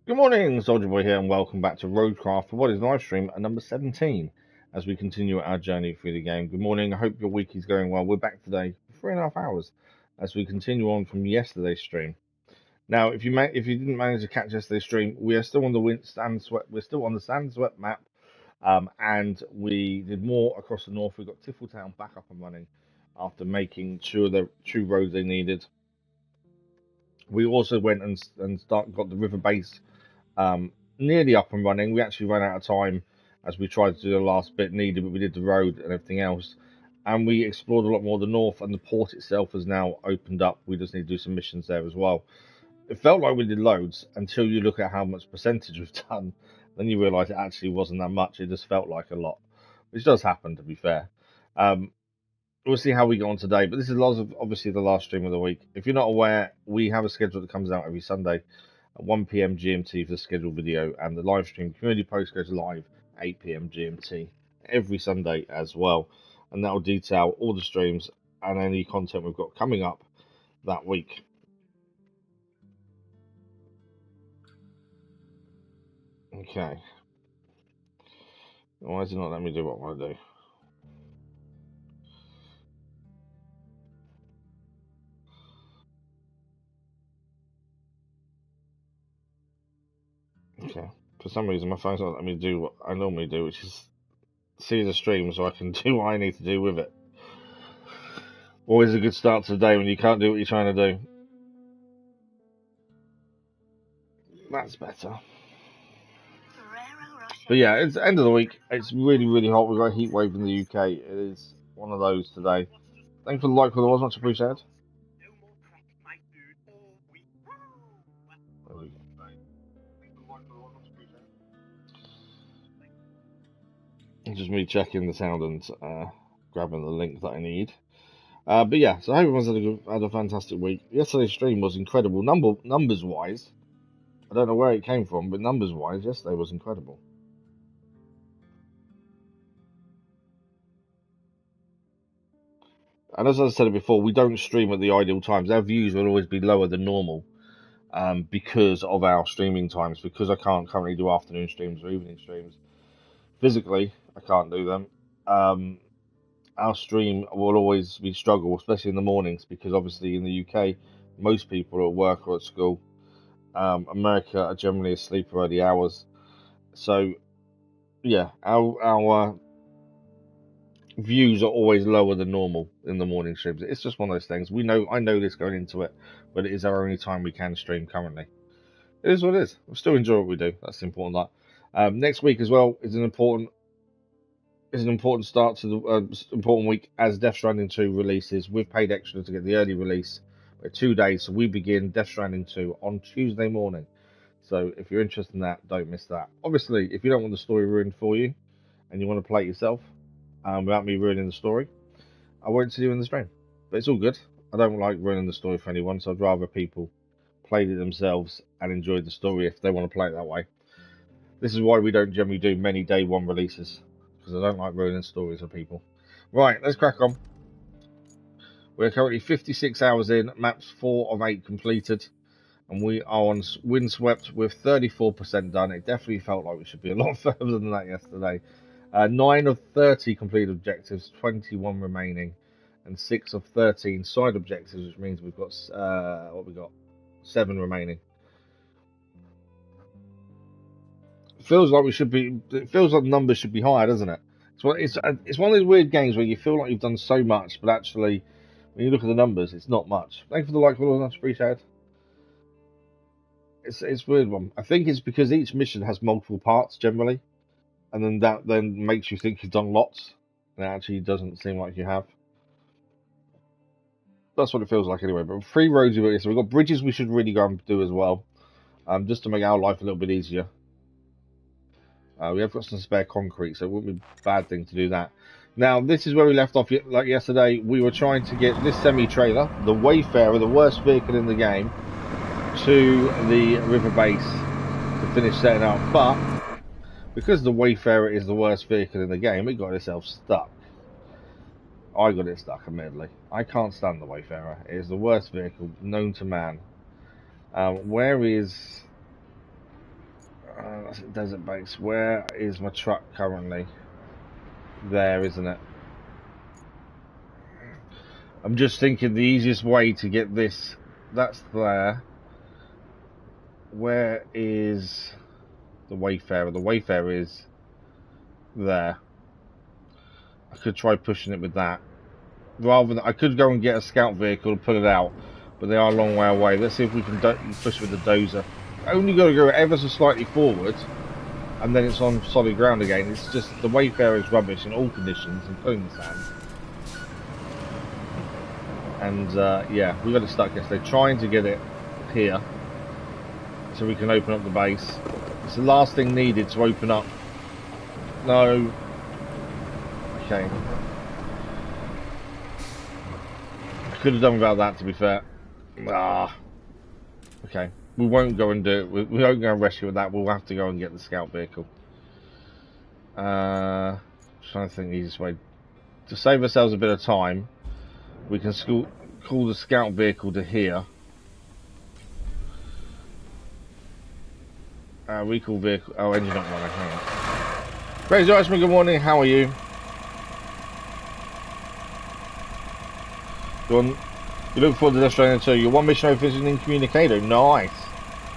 Good morning, Soldier Boy here, and welcome back to RoadCraft for what is live stream at number 17 as we continue our journey through the game. Good morning, I hope your week is going well. We're back today for 3.5 hours as we continue on from yesterday's stream. Now, if you didn't manage to catch yesterday's stream, we are still on the SandSwept. We're still on the SandSwept map, and we did more across the north. We got Tifletown back up and running after making sure the true roads they needed. We also went and got the river base nearly up and running. We actually ran out of time as we tried to do the last bit needed, but we did the road and everything else. And we explored a lot more of the north, and the port itself has now opened up. We just need to do some missions there as well. It felt like we did loads until you look at how much percentage we've done. Then you realise it actually wasn't that much. It just felt like a lot, which does happen, to be fair. We'll see how we go on today, but this is obviously the last stream of the week. If you're not aware, we have a schedule that comes out every Sunday at 1 p.m. GMT for the scheduled video, and the live stream community post goes live 8 p.m. GMT every Sunday as well, and that will detail all the streams and any content we've got coming up that week. Okay. Why is it not letting me do what I want to do? Okay. For some reason, my phone's not letting me do what I normally do, which is see the stream so I can do what I need to do with it. Always a good start to the day when you can't do what you're trying to do. That's better. But yeah, it's the end of the week. It's really, really hot. We've got a heat wave in the UK. It is one of those today. Thanks for the like, followers. Much appreciated. Just me checking the sound and grabbing the link that I need. But yeah, so I hope everyone's had a fantastic week. Yesterday's stream was incredible. Numbers wise, I don't know where it came from, but numbers wise, yesterday was incredible. And as I said before, we don't stream at the ideal times. Our views will always be lower than normal because of our streaming times, because I can't currently do afternoon streams or evening streams. Physically, I can't do them. Our stream will always be struggle, especially in the mornings, because obviously in the UK, most people are at work or at school. America are generally asleep for early hours. So, yeah, our views are always lower than normal in the morning streams. It's just one of those things. I know this going into it, but it is our only time we can stream currently. It is what it is. We still enjoy what we do. That's the important part. Next week as well is an important start to the important week as Death Stranding 2 releases. We've paid extra to get the early release by 2 days, so we begin Death Stranding 2 on Tuesday morning. So if you're interested in that, don't miss that. Obviously, if you don't want the story ruined for you and you want to play it yourself without me ruining the story, I won't see you in the stream. But it's all good. I don't like ruining the story for anyone, so I'd rather people played it themselves and enjoyed the story if they want to play it that way. This is why we don't generally do many day one releases, because I don't like ruining stories for people. Right, let's crack on. We're currently 56 hours in, maps 4 of 8 completed, and we are on windswept with 34% done. It definitely felt like we should be a lot further than that yesterday. 9 of 30 completed objectives, 21 remaining, and 6 of 13 side objectives, which means we've got 7 remaining. It feels like the numbers should be higher, doesn't it? It's one of those weird games where you feel like you've done so much, but actually, when you look at the numbers, it's not much. Thanks for the like, follow, much appreciated. It's a weird one. I think it's because each mission has multiple parts generally, and then that makes you think you've done lots, and it actually doesn't seem like you have. That's what it feels like anyway. But 3 roads, so we've got bridges we should really go and do as well, just to make our life a little bit easier. We have got some spare concrete, so it wouldn't be a bad thing to do that. Now, this is where we left off like yesterday. We were trying to get this semi-trailer, the Wayfarer, the worst vehicle in the game, to the river base to finish setting up. But because the Wayfarer is the worst vehicle in the game, it got itself stuck. I got it stuck, admittedly. I can't stand the Wayfarer. It is the worst vehicle known to man. Where is That's at Desert Base. Where is my truck currently? There, isn't it? I'm just thinking the easiest way to get this. That's there. Where is the Wayfarer? The Wayfarer is there. I could try pushing it with that. Rather than, I could go and get a scout vehicle and put it out, but they are a long way away. Let's see if we can push with the dozer. Only got to go ever so slightly forward, and then it's on solid ground again. It's just the Wayfarer is rubbish in all conditions, including the sand. And yeah, we got it stuck yesterday trying to get it here, so we can open up the base. It's the last thing needed to open up. No. Okay. I could have done without that, to be fair. Okay. We won't go and do it. We won't go and rescue with that. We'll have to go and get the scout vehicle. Trying to think the easiest way. To save ourselves a bit of time, we can call the scout vehicle to here. Recall vehicle. Oh, engine not running. Hang on. Crazy Irishman, good morning. How are you? You look forward to Death Stranding 2. Your one mission over is an incommunicado. Nice.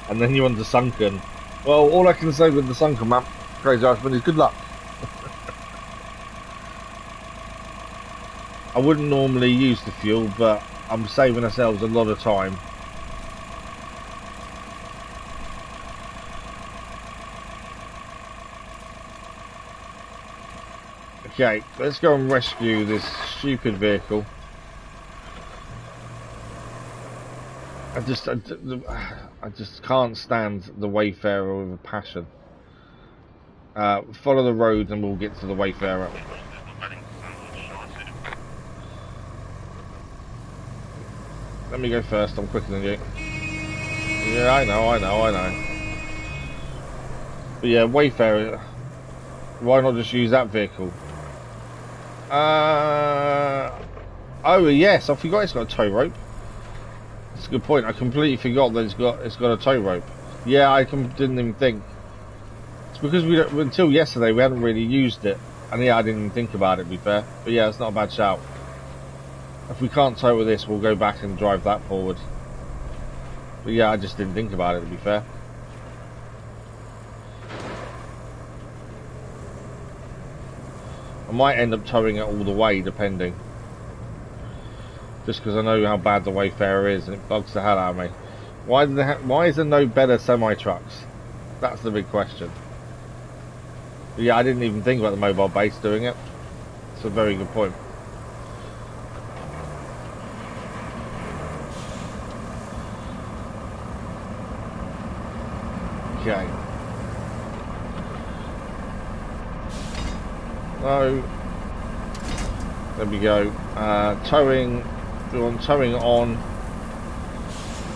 And then you're on the Sunken. Well, all I can say with the Sunken map, Crazy Irishman, is good luck. I wouldn't normally use the fuel, but I'm saving ourselves a lot of time. Okay, let's go and rescue this stupid vehicle. I just can't stand the Wayfarer with a passion. Follow the road and we'll get to the Wayfarer. Let me go first, I'm quicker than you. Yeah, I know. But yeah, Wayfarer. Why not just use that vehicle? Oh yes, I forgot it's got a tow rope. That's a good point. I completely forgot that it's got a tow rope. Yeah, I didn't even think. It's because until yesterday we hadn't really used it, and yeah, I didn't even think about it. To be fair, but yeah, it's not a bad shout. If we can't tow with this, we'll go back and drive that forward. But yeah, I just didn't think about it. To be fair. I might end up towing it all the way, depending. Just because I know how bad the Wayfarer is, and it bugs the hell out of me. Why is there no better semi-trucks? That's the big question. But yeah, I didn't even think about the mobile base doing it. It's a very good point. Okay. No. There we go. Towing. We want towing on.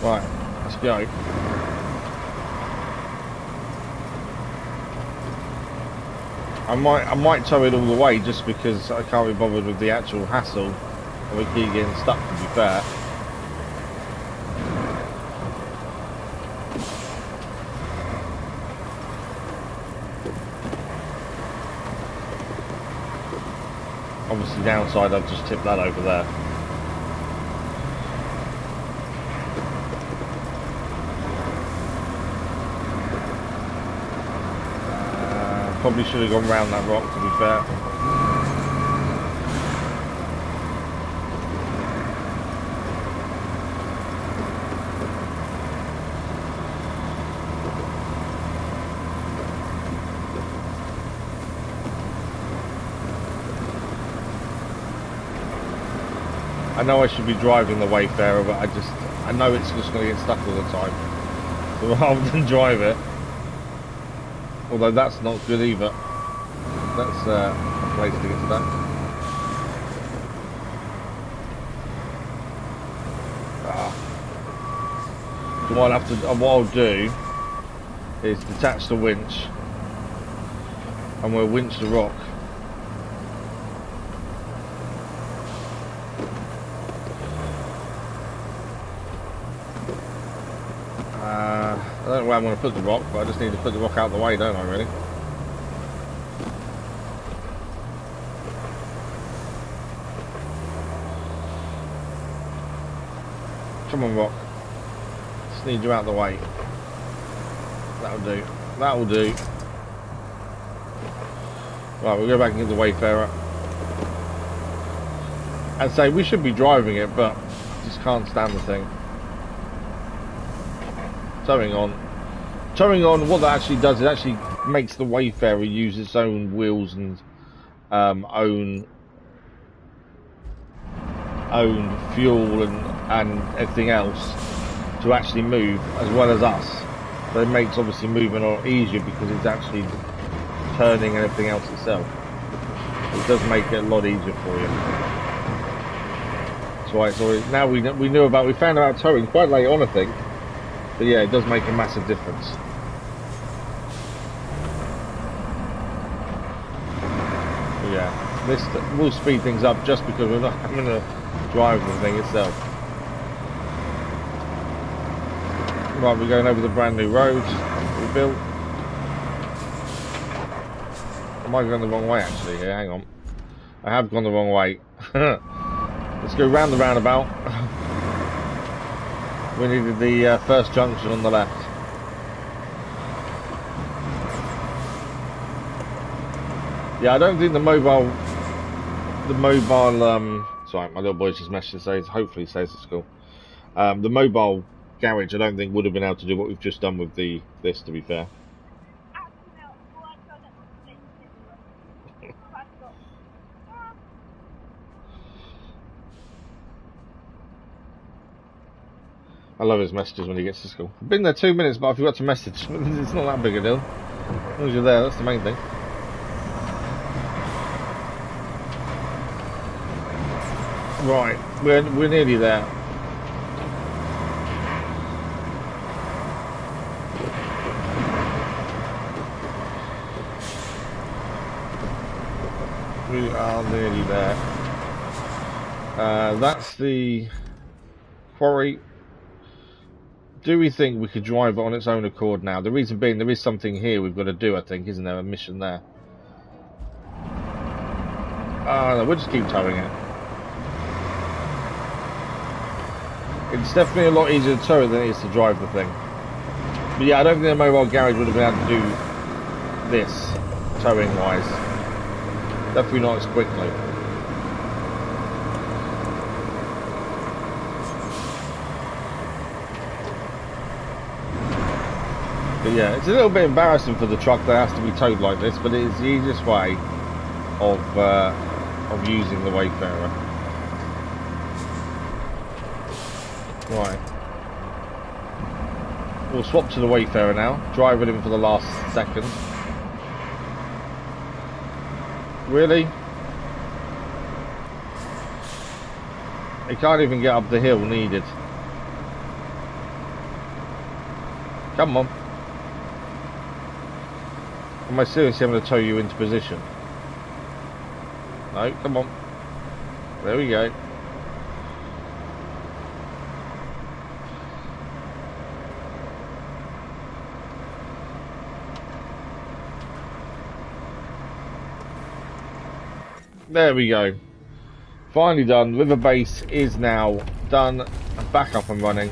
Right. Let's go. I might tow it all the way just because I can't be bothered with the actual hassle and we keep getting stuck, to be fair. Obviously downside, I've just tipped that over there. Probably should have gone round that rock, to be fair. I know I should be driving the Wayfarer, but I know it's just going to get stuck all the time. So rather than drive it, although that's not good either. That's a place to get stuck. So what I'll do is detach the winch, and we'll winch the rock. I don't know where I'm going to put the rock, but I just need to put the rock out the way, don't I, really? Come on, rock. Just need you out the way. That'll do. That'll do. Right, we'll go back and get the Wayfarer. And say we should be driving it, but just can't stand the thing. Towing on. Towing on, what that actually does, it actually makes the Wayfarer use its own wheels and own fuel and everything else to actually move, as well as us. So it makes obviously moving a lot easier because it's actually turning and everything else itself. It does make it a lot easier for you. That's why. So now we found out towing quite late on, I think. But yeah, it does make a massive difference. But yeah, this will speed things up just because we're not having to drive the thing itself. Right, we're going over the brand new roads we built. Am I going the wrong way actually here? Hang on. I have gone the wrong way. Let's go round the roundabout. We needed the first junction on the left. Yeah, I don't think the mobile, sorry, my little boy's just messaged to say, hopefully he stays at school. The mobile garage, I don't think would have been able to do what we've just done with this, to be fair. I love his messages when he gets to school. I've been there 2 minutes, but I forgot to message. It's not that big a deal. As long as you're there, that's the main thing. Right, we're nearly there. We are nearly there. That's the quarry. Do we think we could drive it on its own accord now? The reason being, there is something here we've got to do, I think, isn't there? A mission there. Oh, no, we'll just keep towing it. It's definitely a lot easier to tow it than it is to drive the thing. But yeah, I don't think the mobile garage would have been able to do this, towing-wise. Definitely not as quickly. But yeah, it's a little bit embarrassing for the truck that has to be towed like this, but it is the easiest way of using the Wayfarer. Right. We'll swap to the Wayfarer now, drive it in for the last second. Really? It can't even get up the hill needed. Come on. Am I seriously having to tow you into position? No, come on. There we go. There we go. Finally done. River base is now done and back up and running.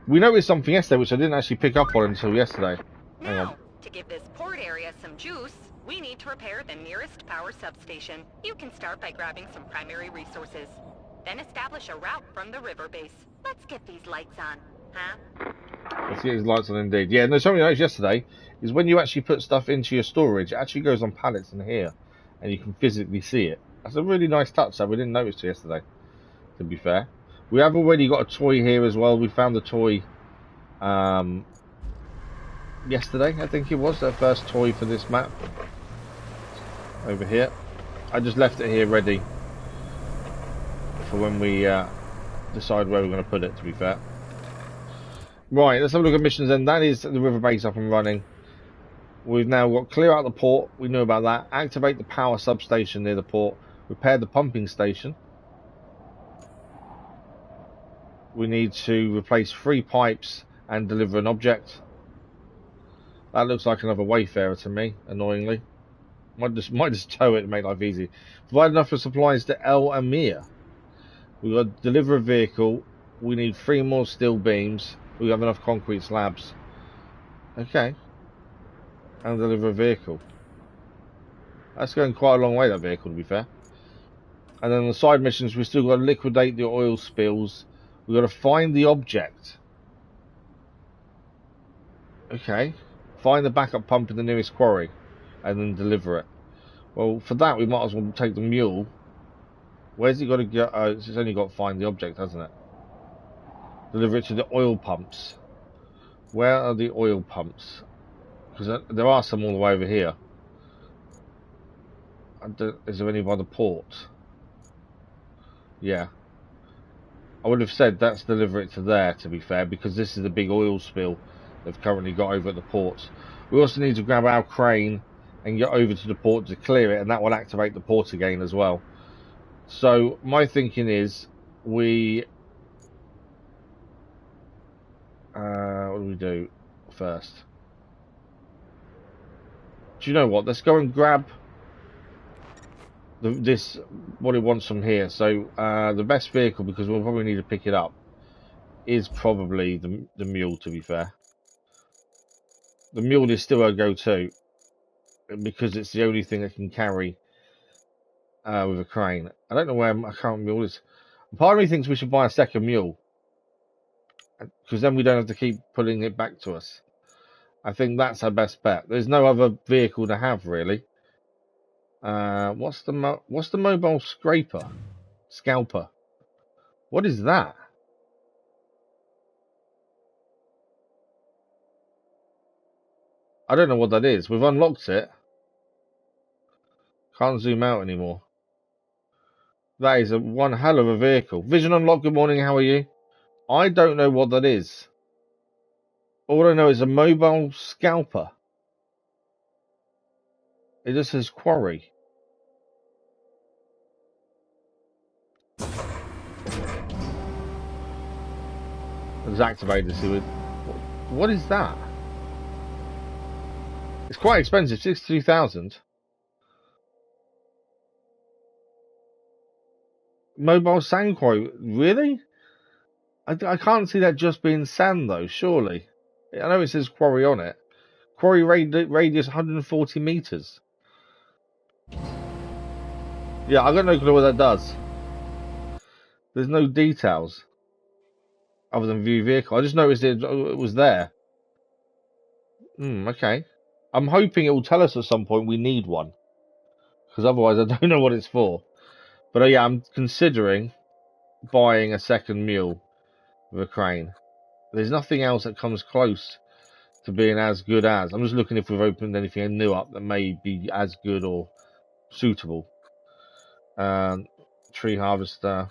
We noticed something yesterday which I didn't actually pick up on until yesterday. Hang on. To give this port area some juice, we need to repair the nearest power substation. You can start by grabbing some primary resources. Then establish a route from the river base. Let's get these lights on, huh? Let's get these lights on indeed. Yeah, no, something I noticed yesterday is when you actually put stuff into your storage, it actually goes on pallets in here. And you can physically see it. That's a really nice touch that we didn't notice yesterday, to be fair. We have already got a toy here as well. We found the toy yesterday, I think it was, the first toy for this map. Over here. I just left it here ready for when we decide where we're going to put it, to be fair. Right, let's have a look at missions then. That is the river base up and running. We've now got clear out the port, we knew about that. Activate the power substation near the port. Repair the pumping station. We need to replace 3 pipes and deliver an object. That looks like another wayfarer to me, annoyingly. Might just tow it to make life easy. Provide enough of supplies to Amir. We've got to deliver a vehicle. We need 3 more steel beams. We have enough concrete slabs. Okay. And deliver a vehicle. That's going quite a long way, that vehicle, to be fair. And then on the side missions, we've still got to liquidate the oil spills. We've got to find the object. Okay. Find the backup pump in the nearest quarry. And then deliver it. Well, for that, we might as well take the mule. Where's it got to go? It's only got to find the object, hasn't it? Deliver it to the oil pumps. Where are the oil pumps? Because there are some all the way over here. Is there any by the port? Yeah. I would have said that's deliver it to there, to be fair, because this is the big oil spill they've currently got over at the port. We also need to grab our crane and get over to the port to clear it, and that will activate the port again as well. So my thinking is we what do we do first? Do you know what? Let's go and grab what it wants from here. So the best vehicle, because we'll probably need to pick it up, is probably the mule, to be fair. The mule is still our go-to because it's the only thing that can carry with a crane. I don't know where my current mule is. Part of me thinks we should buy a second mule, because then we don't have to keep pulling it back to us. I think that's our best bet. There's no other vehicle to have, really. What's the mobile scalper? What is that? I don't know what that is. We've unlocked it. Can't zoom out anymore. That is one hell of a vehicle. Vision unlocked. Good morning. How are you? I don't know what that is. All I know is a mobile scalper. It just says quarry. It's activated to see what is that? It's quite expensive, 62,000. Mobile sand quarry, really? I can't see that just being sand though, surely. I know it says quarry on it. Quarry radius 140 meters. Yeah, I got no clue what that does. There's no details other than view vehicle. I just noticed it was there. Okay. I'm hoping it will tell us at some point we need one, because otherwise I don't know what it's for. But yeah, I'm considering buying a second mule with a crane. There's nothing else that comes close to being as good as. I'm just looking if we've opened anything new up that may be as good or suitable. Tree harvester.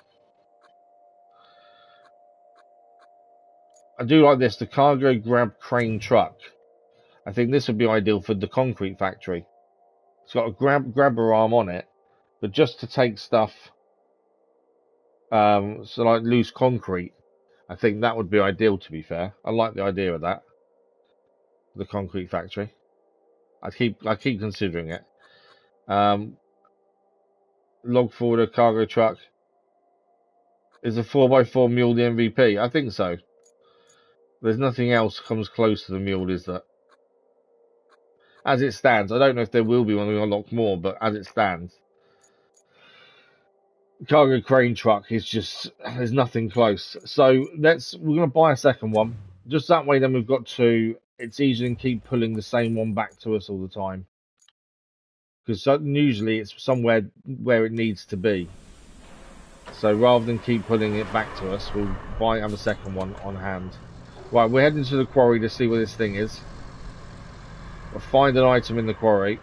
I do like this, the cargo grab crane truck. I think this would be ideal for the concrete factory. It's got a grabber arm on it, but just to take stuff, so like loose concrete, I think that would be ideal, to be fair. I like the idea of that. The concrete factory. I keep considering it. Log forwarder, cargo truck. Is a 4x4 mule the MVP? I think so. There's nothing else comes close to the mule, is there? As it stands. I don't know if there will be when we unlock more, but as it stands. Cargo crane truck is just, there's nothing close. So we're going to buy a second one. Just that way then we've got two. It's easier than keep pulling the same one back to us all the time. Because usually it's somewhere where it needs to be. So rather than keep pulling it back to us, we'll have a second one on hand. Right, we're heading to the quarry to see what this thing is. We'll find an item in the quarry.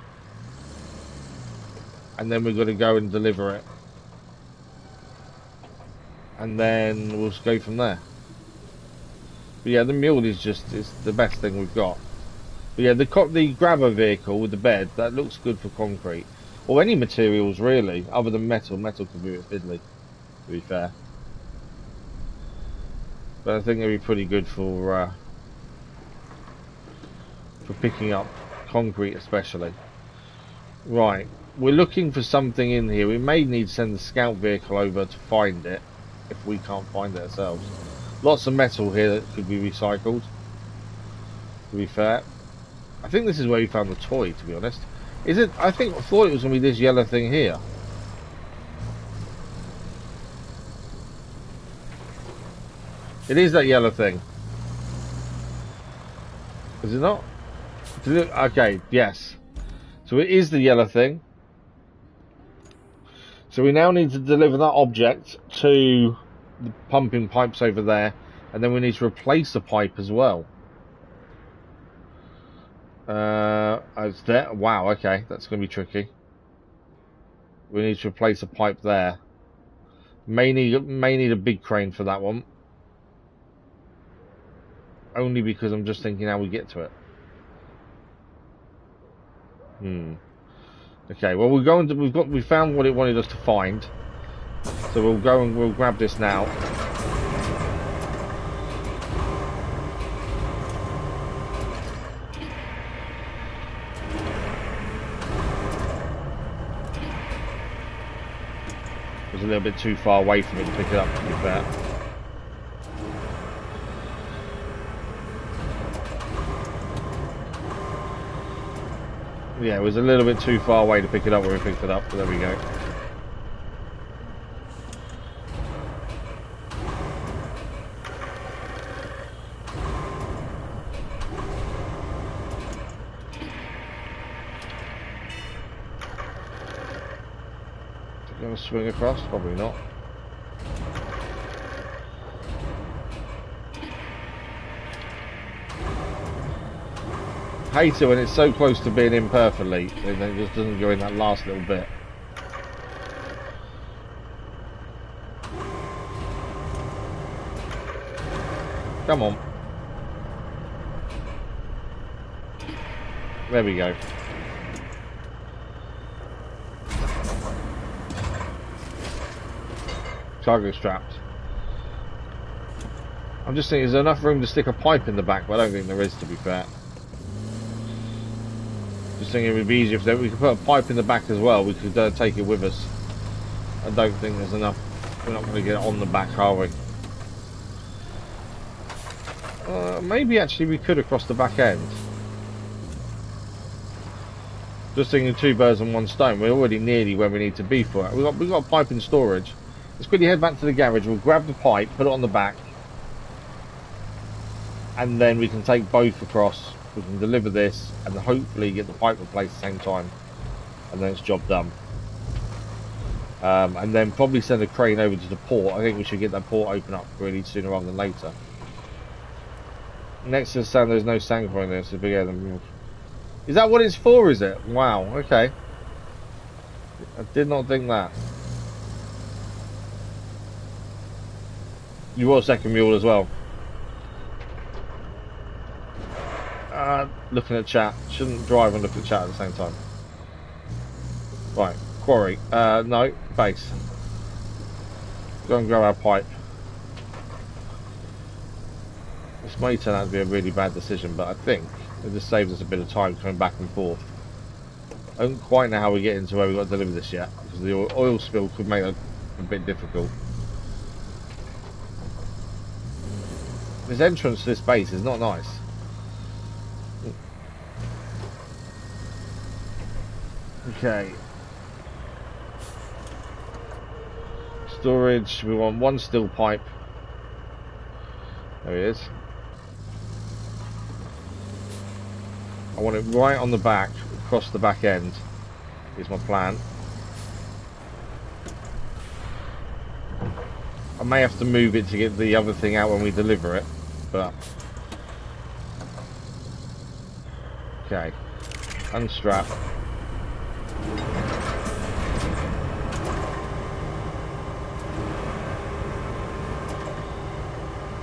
And then we've got to go and deliver it. And then we'll go from there. But yeah, the mule is the best thing we've got. But yeah, the grabber vehicle with the bed, that looks good for concrete. Or any materials really, other than metal. Metal could be a bit fiddly, to be fair. But I think it'll be pretty good for for picking up concrete especially. Right, we're looking for something in here. We may need to send the scout vehicle over to find it if we can't find it ourselves. Lots of metal here that could be recycled, to be fair. I think this is where we found the toy, to be honest. Is it? I thought it was going to be this yellow thing here. It is that yellow thing. Is it not? Okay, yes. So it is the yellow thing. So we now need to deliver that object to the pumping pipes over there, and then we need to replace the pipe as well. It's there. Wow, okay, that's going to be tricky. We need to replace a pipe there. May need a big crane for that one. Only because I'm just thinking how we get to it. Okay, well we're going to we found what it wanted us to find. So we'll go and we'll grab this now. It was a little bit too far away from it to pick it up, to be fair. Yeah, it was a little bit too far away to pick it up where we picked it up, but there we go. Is it going to swing across? Probably not. Hate it when it's so close to being in perfectly and then it just doesn't go in that last little bit. Come on. There we go. Cargo strapped. I'm just thinking, is there enough room to stick a pipe in the back? But I don't think there is, to be fair. Just thinking it would be easier if we could put a pipe in the back as well. We could take it with us. I don't think there's enough. We're not going to get it on the back, are we? Maybe actually we could across the back end. Just thinking two birds and one stone. We're already nearly where we need to be for it. We've got a pipe in storage. Let's quickly head back to the garage. We'll grab the pipe, put it on the back, and then we can take both across. We can deliver this and hopefully get the pipe replaced at the same time, and then it's job done. And then probably send a crane over to the port. I think we should get that port open up really sooner rather than later. Next to the sand, there's no sand point there, so bigger than. Is that what it's for? Is it? Wow. Okay. I did not think that. You want a second mule as well? Looking at chat. Shouldn't drive and look at chat at the same time. Right, quarry. No, base. Go and grab our pipe. This may turn out to be a really bad decision, but I think it just saves us a bit of time coming back and forth. I don't quite know how we get into where we've got to deliver this yet, because the oil spill could make it a bit difficult. This entrance to this base is not nice. Okay. Storage, we want one steel pipe. There he is. I want it right on the back, across the back end, is my plan. I may have to move it to get the other thing out when we deliver it, but... Okay. Unstrap.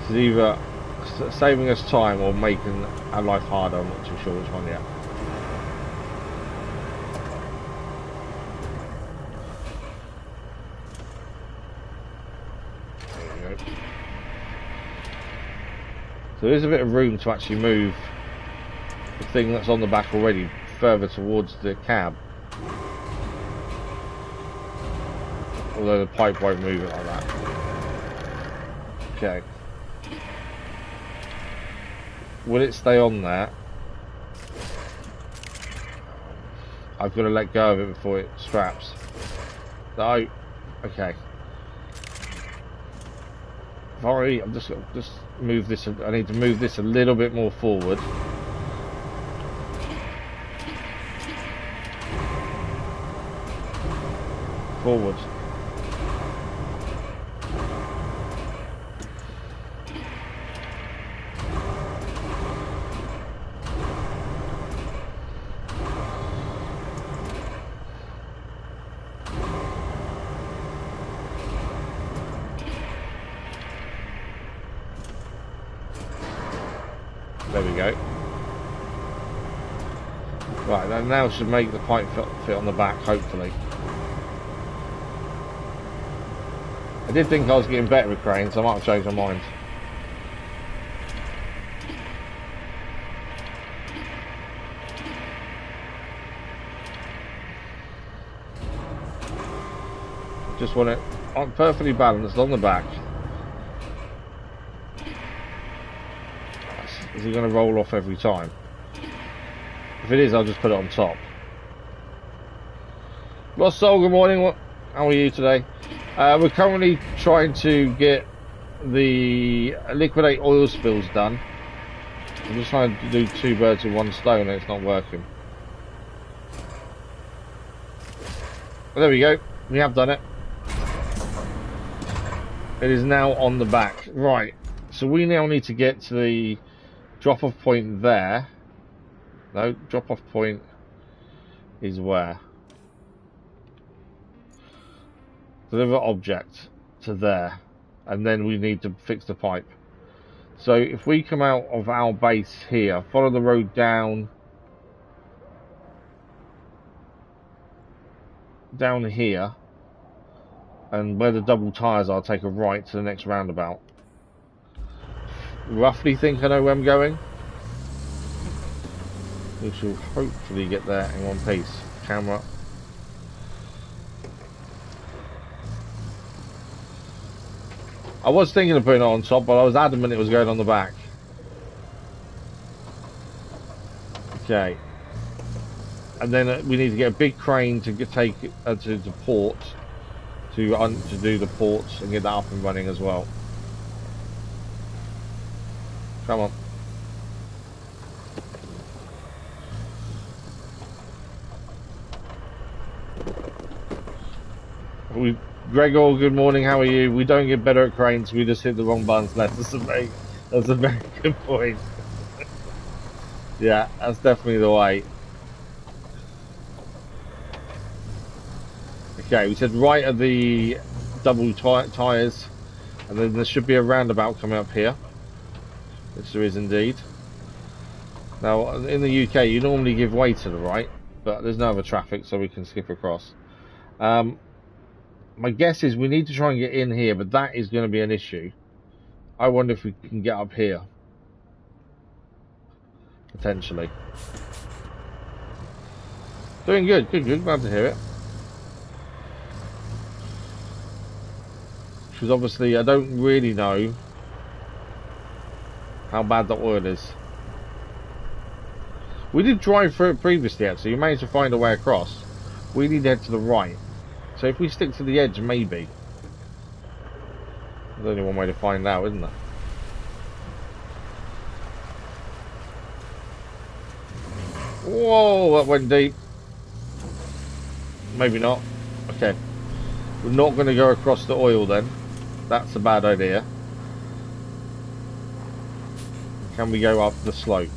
This is either saving us time or making our life harder. I'm not too sure which one yet. There we go. So there's a bit of room to actually move the thing that's on the back already further towards the cab. Although the pipe won't move it like that. Okay. Will it stay on there? I've got to let go of it before it straps. No. Okay. Sorry, I'm just move this. I need to move this a little bit more forward. Forward. There we go. Right, that now should make the pipe fit on the back, hopefully. I did think I was getting better with cranes, so I might have changed my mind. Just want it perfectly balanced on the back. Is it going to roll off every time? If it is, I'll just put it on top. Lost Soul, good morning. How are you today? We're currently trying to get the liquidate oil spills done. I'm just trying to do 2 birds with 1 stone and it's not working. Well, there we go. We have done it. It is now on the back. Right. So we now need to get to the drop-off point there. No, drop-off point is where? Deliver object to there. And then we need to fix the pipe. So if we come out of our base here, follow the road down here, and where the double tyres are, take a right to the next roundabout. Roughly think I know where I'm going. We shall hopefully get there in one piece. Camera. I was thinking of putting it on top, but I was adamant it was going on the back. Okay. And then we need to get a big crane to take it to the port, to do the ports and get that up and running as well. Come on. Gregor, good morning, how are you? We don't get better at cranes, we just hit the wrong buttons left. That's a very good point. Yeah, that's definitely the way. Okay, we said right at the double tyres, and then there should be a roundabout coming up here. Which there is indeed. Now, in the UK, you normally give way to the right, but there's no other traffic, so we can skip across. My guess is we need to try and get in here, but that is going to be an issue. I wonder if we can get up here. Potentially. Doing good, good, glad to hear it. Because obviously I don't really know how bad the oil is. We did drive through it previously actually, you managed to find a way across. We need to head to the right. So if we stick to the edge, maybe. There's only one way to find out, isn't there? Whoa, that went deep. Maybe not. Okay. We're not going to go across the oil then. That's a bad idea. Can we go up the slope?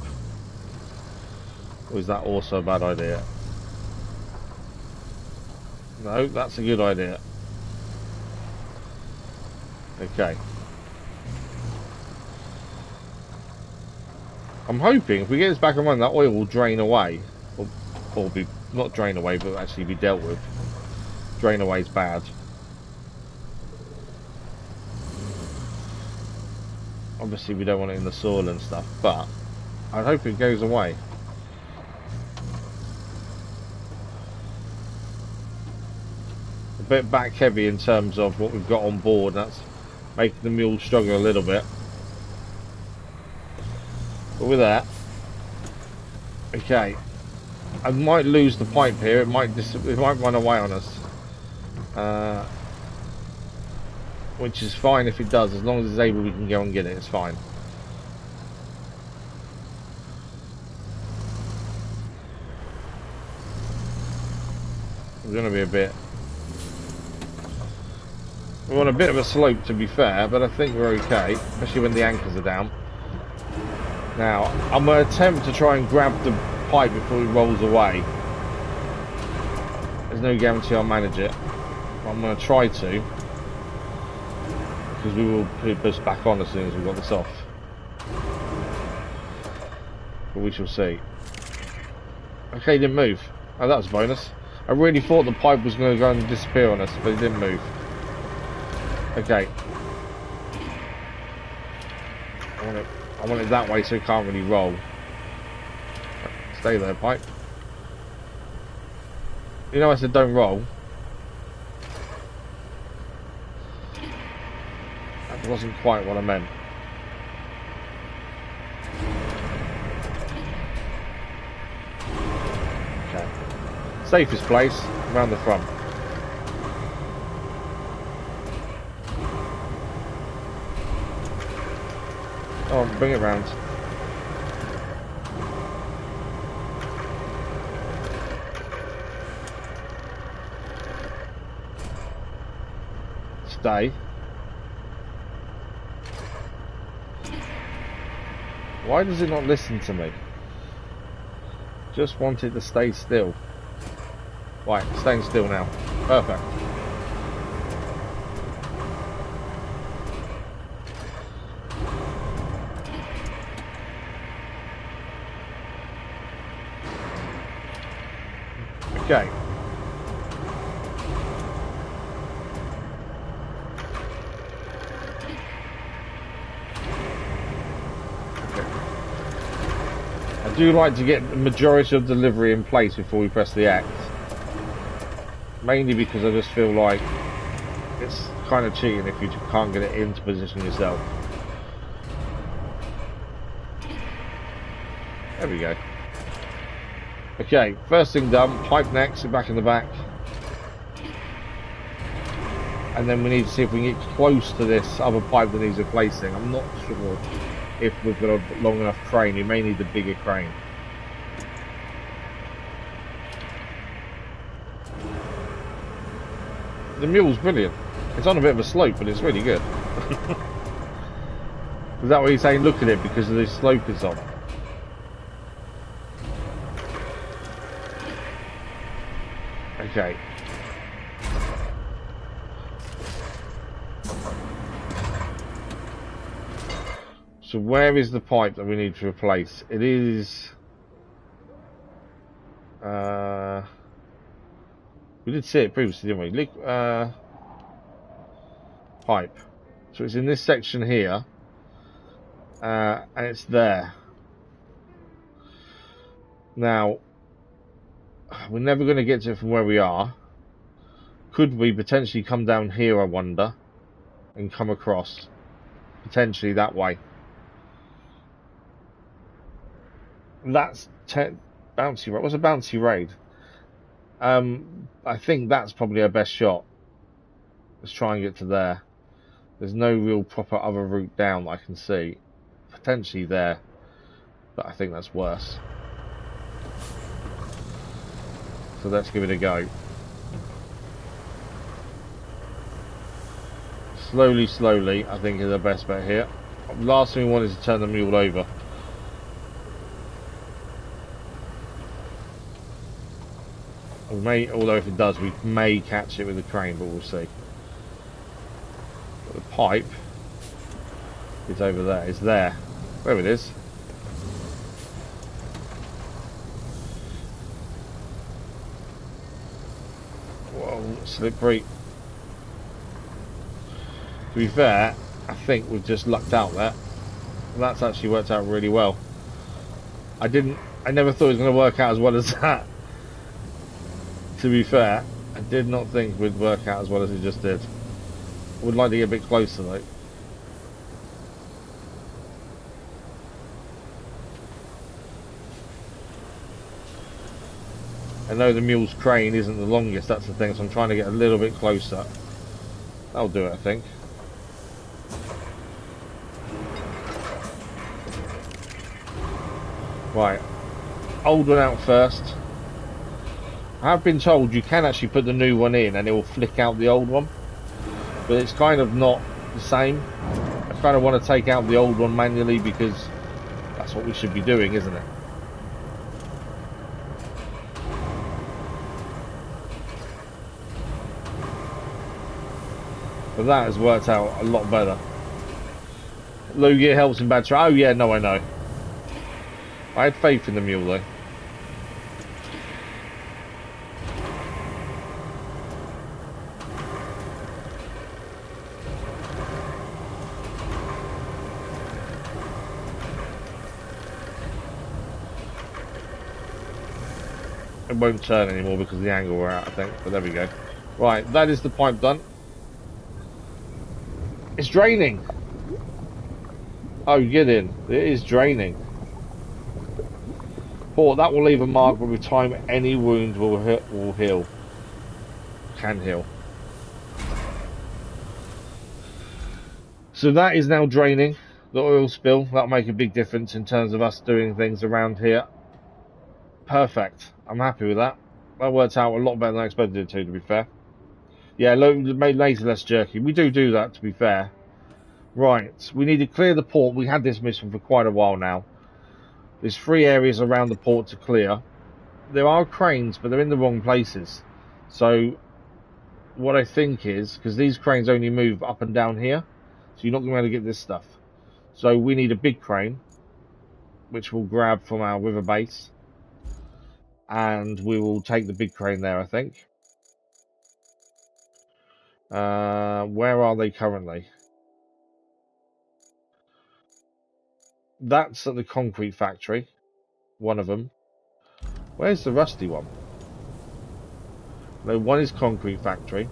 Or is that also a bad idea? No, that's a good idea. Okay. I'm hoping if we get this back and running, that oil will drain away. Or be, not drain away, but actually be dealt with. Drain away is bad. Obviously we don't want it in the soil and stuff, but I hope it goes away. bit back heavy in terms of what we've got on board. That's making the mule struggle a little bit. But with that, okay, I might lose the pipe here. It might run away on us, which is fine if it does. As long as it's able, we can go and get it. It's fine. We're going to be we're on a bit of a slope, to be fair, but I think we're okay, especially when the anchors are down. Now, I'm going to attempt to try and grab the pipe before it rolls away. There's no guarantee I'll manage it. I'm going to try to, because we will put this back on as soon as we've got this off. But we shall see. Okay, didn't move. Oh, that was a bonus. I really thought the pipe was going to go and disappear on us, but it didn't move. Okay. I want it that way so it can't really roll. Stay there, pipe. You know I said don't roll. That wasn't quite what I meant. Okay. Safest place, around the front. Oh, bring it round. Stay. Why does it not listen to me? Just want it to stay still. Right, staying still now. Perfect. Okay. I do like to get the majority of delivery in place before we press the X. Mainly because I just feel like it's kind of cheating if you can't get it into position yourself. There we go. Okay, first thing done, pipe next, back in the back. And then we need to see if we can get close to this other pipe that needs replacing. I'm not sure if we've got a long enough crane. We may need a bigger crane. The mule's brilliant. It's on a bit of a slope, but it's really good. Is that what you're saying? Look at it because of the slope it's on. Okay. So where is the pipe that we need to replace? It is... we did see it previously, didn't we? Pipe. So it's in this section here. And it's there. Now, we're never going to get to it from where we are. Could we potentially come down here, I wonder, and come across? Potentially that way. That's bouncy raid. What's a bouncy raid? I think that's probably our best shot. Let's try and get to there. There's no real proper other route down that I can see. Potentially there, but I think that's worse. So let's give it a go. Slowly, slowly, I think is the best bet here. Last thing we want is to turn the mule over. We may, although if it does, we may catch it with a crane, but we'll see. But the pipe is over there. It's there. There it is. Whoa, slippery. To be fair, I think we've just lucked out there. That's actually worked out really well. I never thought it was going to work out as well as that. To be fair, I did not think we'd work out as well as it just did. I would like to get a bit closer though. I know the mule's crane isn't the longest, that's the thing, so I'm trying to get a little bit closer. That'll do it, I think. Right, old one out first. I have been told you can actually put the new one in and it will flick out the old one, but it's kind of not the same. I kind of want to take out the old one manually because that's what we should be doing, isn't it? But that has worked out a lot better. Low gear helps in bad travel. Oh yeah, no, I know. I had faith in the mule though. It won't turn anymore because of the angle we're at, I think. But there we go. Right, that is the pipe done. It's draining. Oh, get in. It is draining. Port, that will leave a mark where with time any wound will heal. Can heal. So that is now draining. The oil spill. That'll make a big difference in terms of us doing things around here. Perfect. I'm happy with that. That worked out a lot better than I expected it to be fair. Yeah, made later less jerky. We do that, to be fair. Right, we need to clear the port. We had this mission for quite a while now. There's 3 areas around the port to clear. There are cranes, but they're in the wrong places. So, what I think is, because these cranes only move up and down here, so you're not going to be able to get this stuff. So we need a big crane, which we'll grab from our river base. And we will take the big crane there, I think. Where are they currently? That's at the concrete factory. One of them. Where's the rusty one? No, one is concrete factory.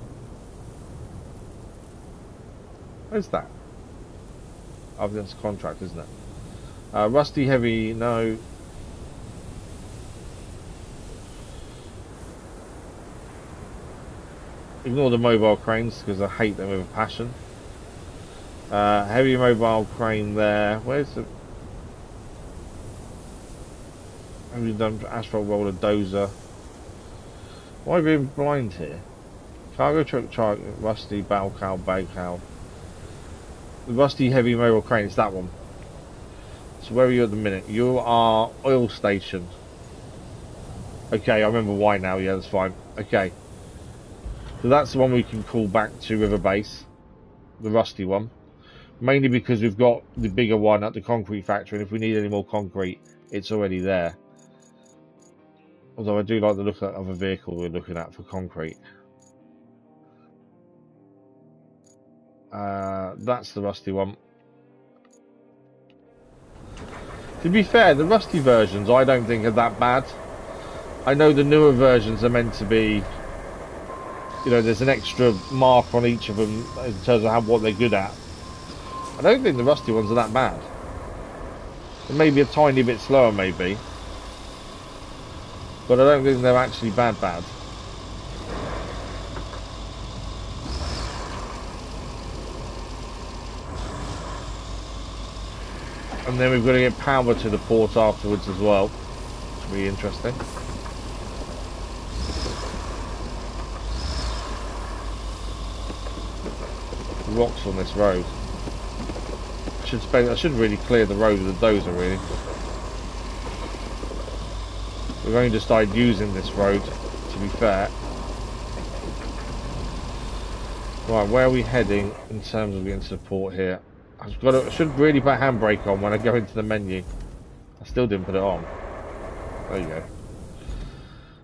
Where's that? Oh, that's contract, isn't it? Rusty heavy, no. Ignore the mobile cranes because I hate them with a passion. Heavy mobile crane there. Where's the... Have you done asphalt roller dozer? Why are we being blind here? Cargo truck, rusty bow cow, bag cow. The rusty heavy mobile crane, it's that one. So where are you at the minute? You are oil station. Okay, I remember why now. Yeah, that's fine. Okay. So that's the one we can call back to river base. The rusty one. Mainly because we've got the bigger one at the concrete factory, and if we need any more concrete, it's already there. Although I do like the look of a vehicle we're looking at for concrete. That's the rusty one. To be fair, the rusty versions I don't think are that bad. I know the newer versions are meant to be, you know, there's an extra mark on each of them in terms of what they're good at. I don't think the rusty ones are that bad. Maybe a tiny bit slower, maybe. But I don't think they're actually bad. And then we've got to get power to the port afterwards as well. Which will be interesting. Rocks on this road. I should really clear the road with a dozer, really. We've only just started using this road, to be fair. Right, where are we heading in terms of getting to the port here? I should really put handbrake on when I go into the menu. I still didn't put it on. There you go.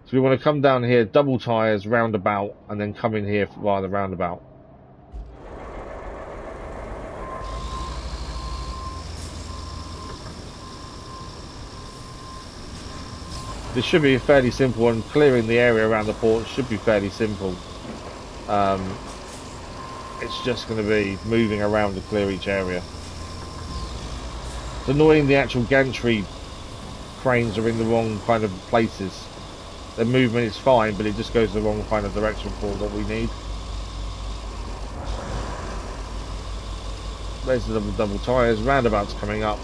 So we want to come down here, double tyres, roundabout, and then come in here via the roundabout. This should be fairly simple, and clearing the area around the port should be fairly simple. It's just going to be moving around to clear each area. It's annoying the actual gantry cranes are in the wrong kind of places. Their movement is fine, but it just goes the wrong kind of direction for what we need. There's the double tyres, roundabouts coming up.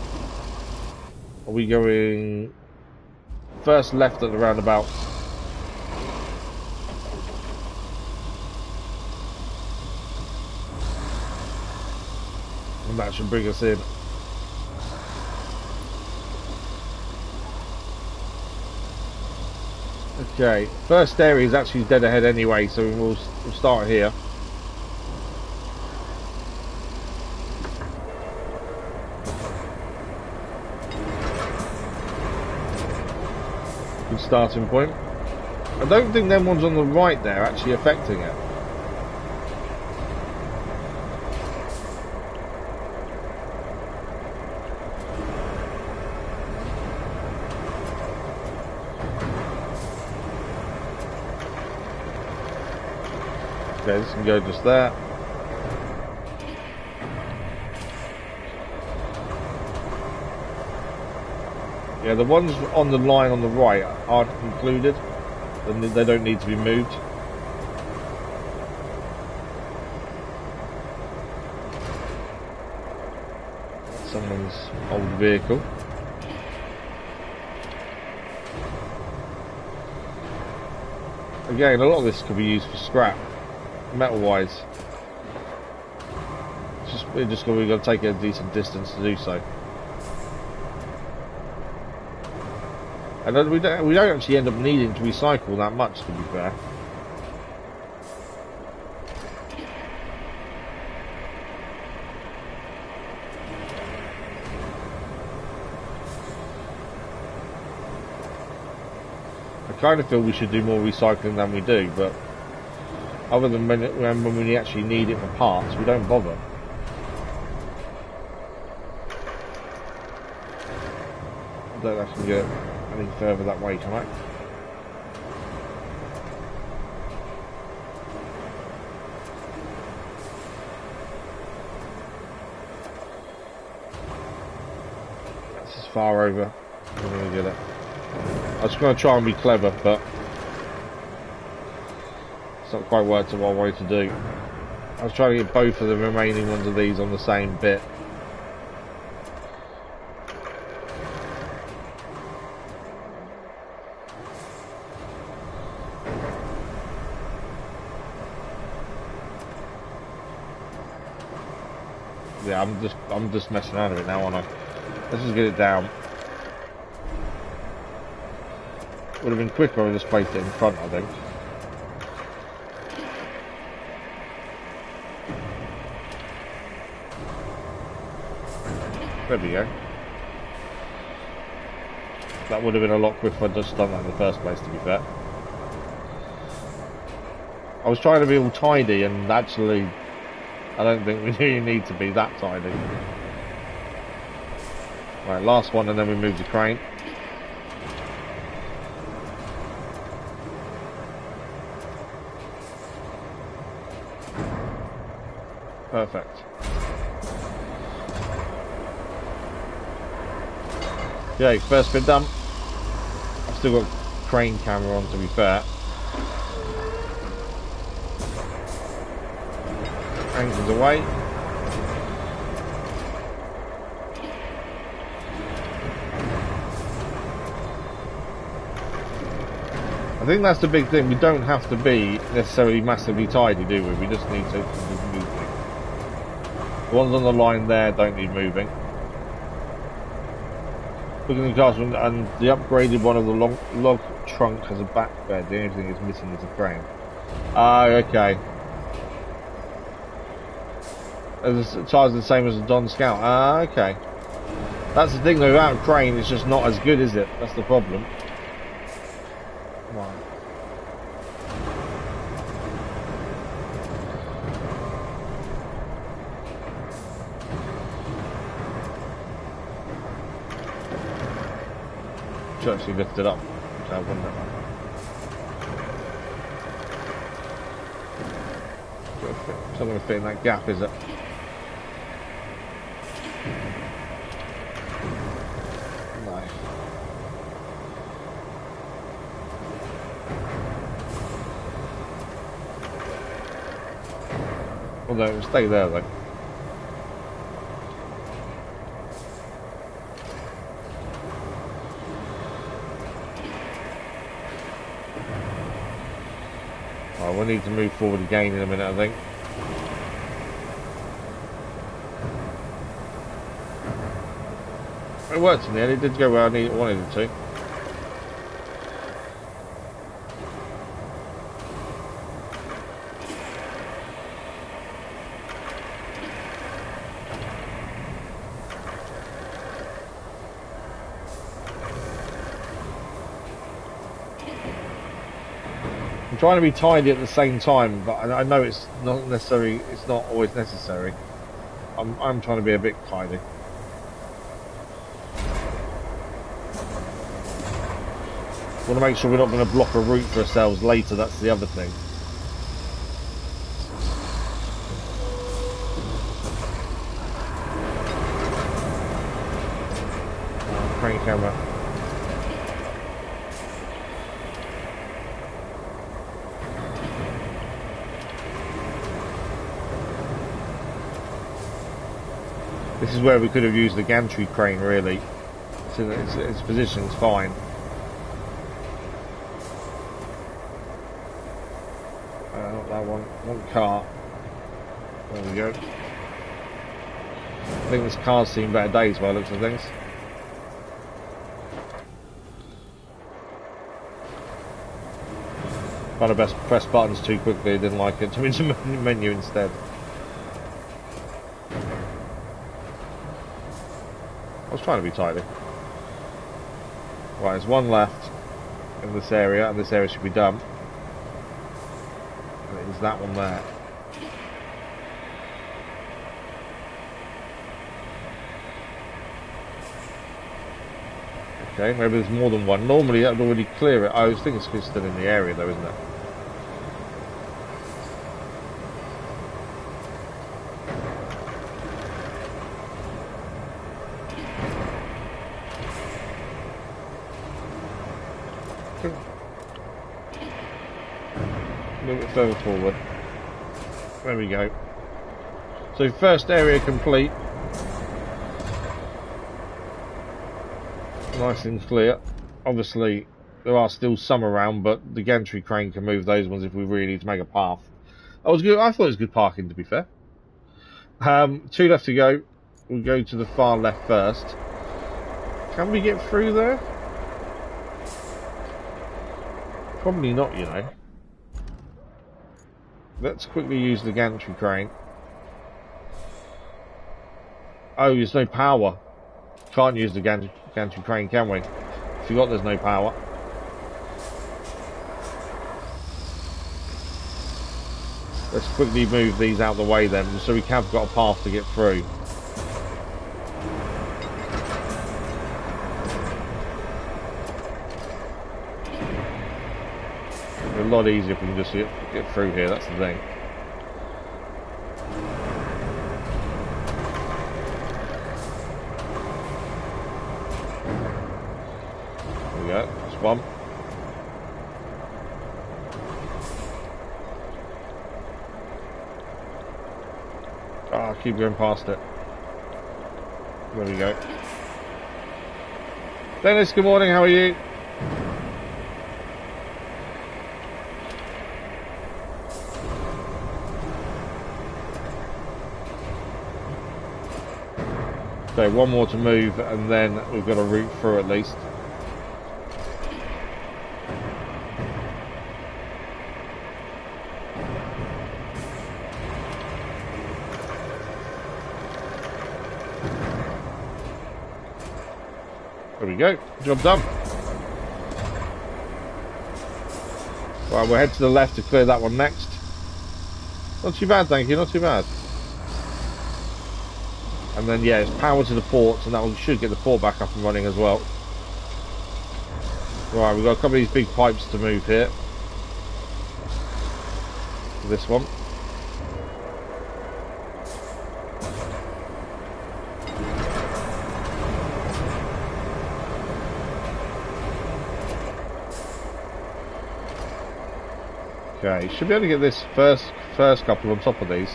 Are we going first left at the roundabout? And that should bring us in. Okay, first area is actually dead ahead anyway, so we'll start here. Good starting point. I don't think them ones on the right there are actually affecting it. Okay, this can go just there. Yeah, the ones on the line on the right aren't included, and they don't need to be moved. That's someone's old vehicle. Again, a lot of this could be used for scrap. Metal-wise, we've got to take a decent distance to do so, and we don't actually end up needing to recycle that much, to be fair. I kind of feel we should do more recycling than we do, but other than when we actually need it for parts, we don't bother. I don't actually get any further that way, can I? This is far over. I'm going to get it. I was going to try and be clever, but it's not quite worked out what I wanted to do. I was trying to get both of the remaining ones of these on the same bit. Yeah, I'm just messing around with it now, aren't I? Let's just get it down. Would have been quicker if I just placed it in front, I think. There we go. That would have been a lot quicker if I'd just done that in the first place, to be fair. I was trying to be all tidy, and actually I don't think we really need to be that tidy. Right, last one, and then we move the crane. Perfect. Okay, first bit done. I've still got crane camera on, to be fair. Anchors away. I think that's the big thing. We don't have to be necessarily massively tidy, do we? We just need to move things. The ones on the line there don't need moving. Looking at the classroom, and the upgraded one of the log trunk has a back bed. The only thing it's missing is a frame. Ah, okay. As the size the same as the Don Scout. Ah, okay. That's the thing though, without a crane it's just not as good, is it? That's the problem. Right. Should actually lift it up. out, wouldn't it? It's not going to fit in that gap, is it? No. Although it will stay there though. Well, we'll need to move forward again in a minute, I think. It worked in the end, it did go where I wanted it to. I'm trying to be tidy at the same time, but I know it's not necessary. It's not always necessary. I'm trying to be a bit tidy. Want to make sure we're not going to block a route for ourselves later. That's the other thing. Crane camera. This is where we could have used the gantry crane, really. Its position's fine. Not that one. One car. There we go. I think this car's seen better days by the looks of things. Kind of best press buttons too quickly, didn't like it. Come into the menu instead. I was trying to be tidy. Right, there's one left in this area, and this area should be done. And it is that one there. Okay, maybe there's more than one. Normally that would already clear it. I think it's still in the area though, isn't it? Move it further forward. There we go. So first area complete. Nice and clear. Obviously there are still some around, but the gantry crane can move those ones if we really need to make a path. That was good. I thought it was good parking, to be fair. 2 left to go. We'll go to the far left first. Can we get through there? Probably not, you know. Let's quickly use the gantry crane. Oh, there's no power. Can't use the gantry crane, can we? Forgot there's no power. Let's quickly move these out of the way then, so we have got a path to get through. It'll be a lot easier if we can just get through here, that's the thing. There we go, that's one. Ah, keep going past it. There we go. Dennis, good morning, how are you? So one more to move and then we've got a route through at least. There we go, job done. Right, we'll head to the left to clear that one next. Not too bad, thank you, not too bad. And then yeah, it's power to the ports, and that one should get the port back up and running as well. Right, we've got a couple of these big pipes to move here. This one. Okay, should be able to get this first couple on top of these.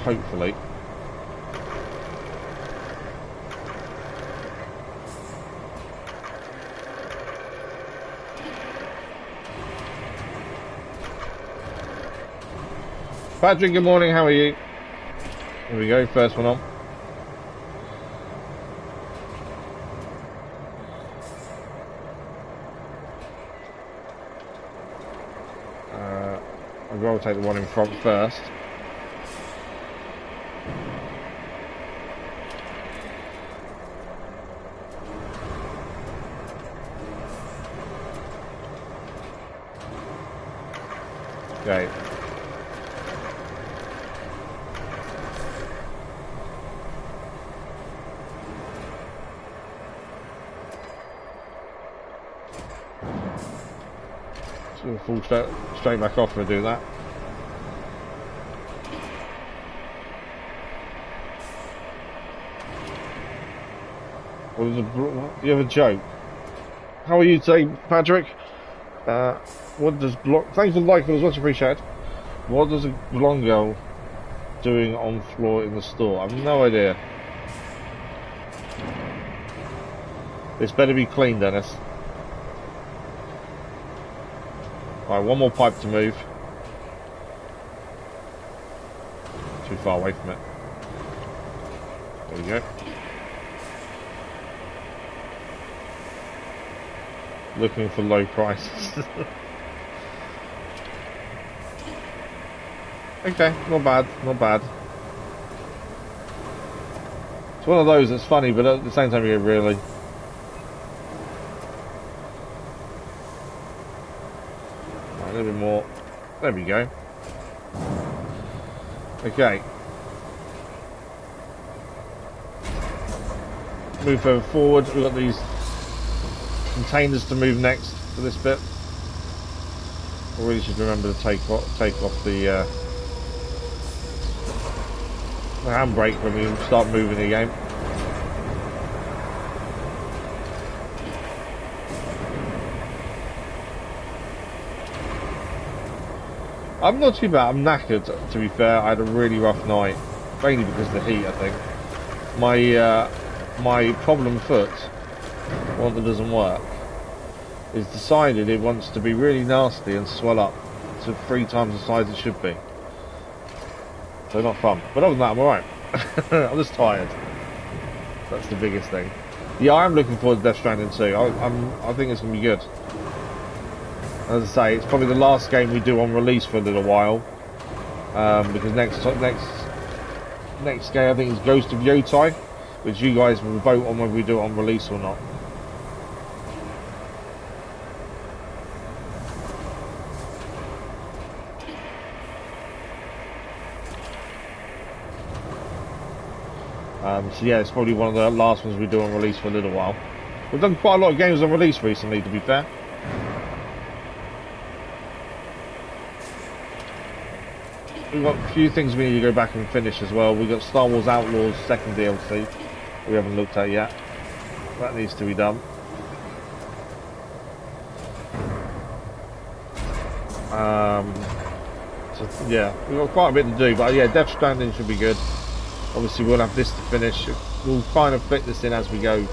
Hopefully. Patrick, good morning, how are you? Here we go, first one on. I'll go take the one in front first. Okay. So we'll fall straight back off and do that. You have a joke. How are you today, Patrick? What does block? Thanks for the like, it was much appreciated. What does a blonde girl doing on floor in the store? I have no idea. This better be clean, Dennis. Right, one more pipe to move. Too far away from it. There we go. Looking for low prices. Okay, not bad, not bad. It's one of those that's funny, but at the same time you go, really. Right, a little bit more. There we go. Okay. Move further forward. We've got these containers to move next for this bit. I really should remember to take off the handbrake when we start moving the game. I'm not too bad. I'm knackered, to be fair. I had a really rough night, mainly because of the heat. I think my problem foot, one that doesn't work, is decided it wants to be really nasty and swell up to 3 times the size it should be. So not fun. But other than that, I'm alright. I'm just tired. That's the biggest thing. Yeah, I am looking forward to Death Stranding too. I think it's going to be good. As I say, it's probably the last game we do on release for a little while. Because next game I think is Ghost of Yotai, which you guys will vote on whether we do it on release or not. So yeah, it's probably one of the last ones we do on release for a little while. We've done quite a lot of games on release recently, to be fair. We've got a few things we need to go back and finish as well. We've got Star Wars Outlaws second DLC we haven't looked at yet. That needs to be done. So yeah, we've got quite a bit to do, but yeah, Death Stranding should be good. Obviously we'll have this to finish. We'll kind of fit this in as we go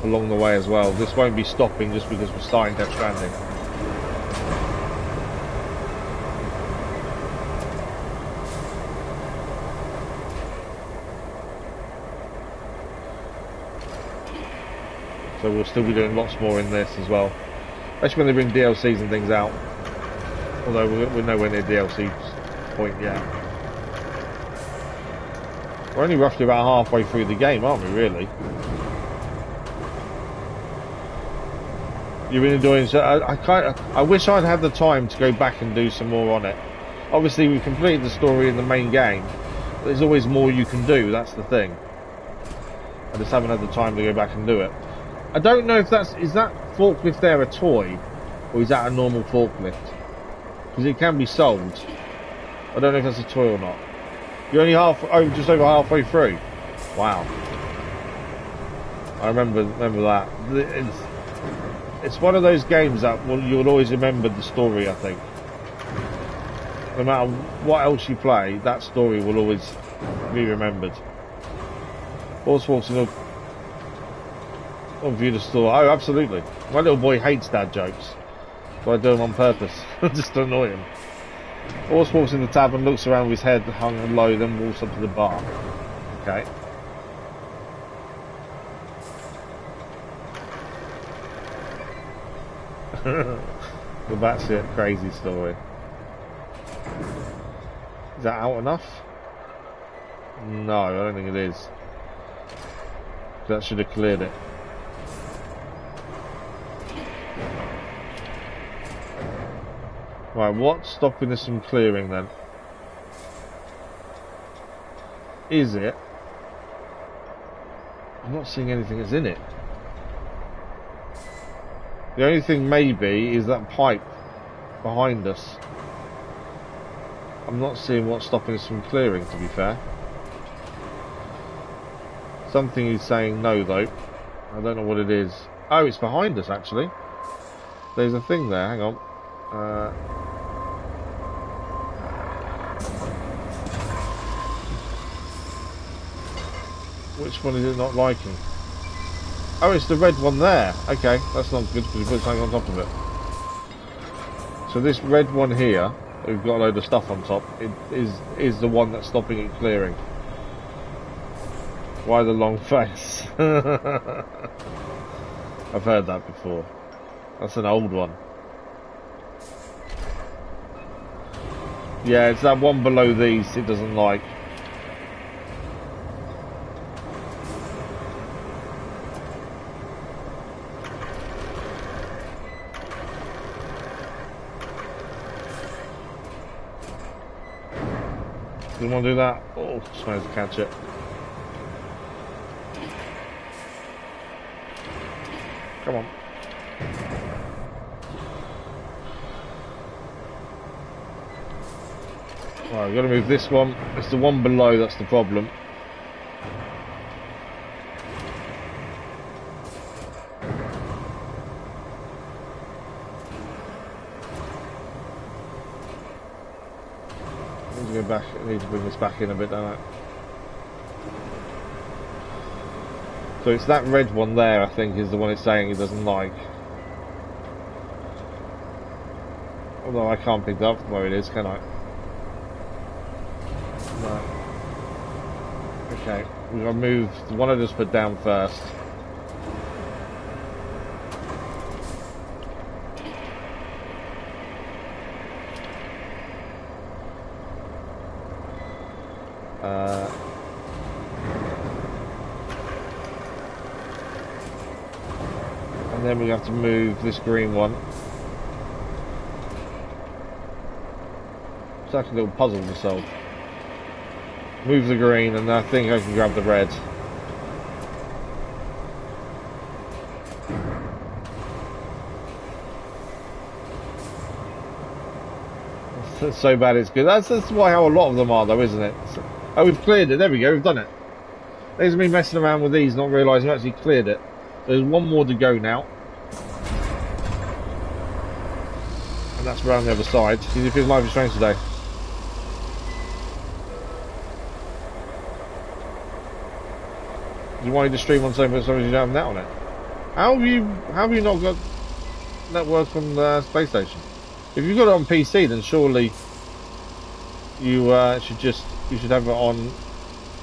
along the way as well. This won't be stopping just because we're starting Death Stranding. So we'll still be doing lots more in this as well. Especially when they bring DLCs and things out. Although we're nowhere near DLC point yet. We're only roughly about halfway through the game, aren't we, really? You've been enjoying it. I wish I'd had the time to go back and do some more on it. Obviously, we've completed the story in the main game. But there's always more you can do, that's the thing. I just haven't had the time to go back and do it. I don't know if is that forklift there a toy, or is that a normal forklift? Because it can be sold. I don't know if that's a toy or not. You're only just over halfway through. Wow. I remember that. It's one of those games that you'll always remember the story, I think. No matter what else you play, that story will always be remembered. Horse walks in on view the store. Oh, absolutely. My little boy hates dad jokes, so I do them on purpose, just to annoy him. Horse walks in the tavern, looks around with his head hung low, then walks up to the bar. Okay. Well, that's it. Crazy story. Is that out enough? No, I don't think it is. That should have cleared it. Right, what's stopping this from clearing then? Is it? I'm not seeing anything that's in it. The only thing maybe is that pipe behind us. I'm not seeing what's stopping us from clearing, to be fair. Something is saying no though. I don't know what it is. Oh, it's behind us actually. There's a thing there, hang on. Which one is it not liking? Oh, it's the red one there. Okay, that's not good because we put something on top of it. So this red one here, we've got a load of stuff on top, it is the one that's stopping it clearing. Why the long face? I've heard that before. That's an old one. Yeah, it's that one below these it doesn't like. Do you want to do that? Oh, just managed to catch it. Come on. Right, we've got to move this one. It's the one below that's the problem. Back, I need to bring this back in a bit, don't I? So it's that red one there, I think, is the one it's saying it doesn't like. Although I can't pick up where it is, can I? No. Okay, we've got to move the one I just put down first. And then we have to move this green one. It's like a little puzzle to solve. Move the green and I think I can grab the red. It's so bad it's good. That's why how a lot of them are though, isn't it? Oh, we've cleared it. There we go. We've done it. There's me messing around with these, not realising we actually cleared it. There's one more to go now. And that's around the other side. Do you feel life is strange today? Do you want me to stream on something as long as you don't have net on it? How have you not got network on the PlayStation? If you've got it on PC, then surely you should have it on.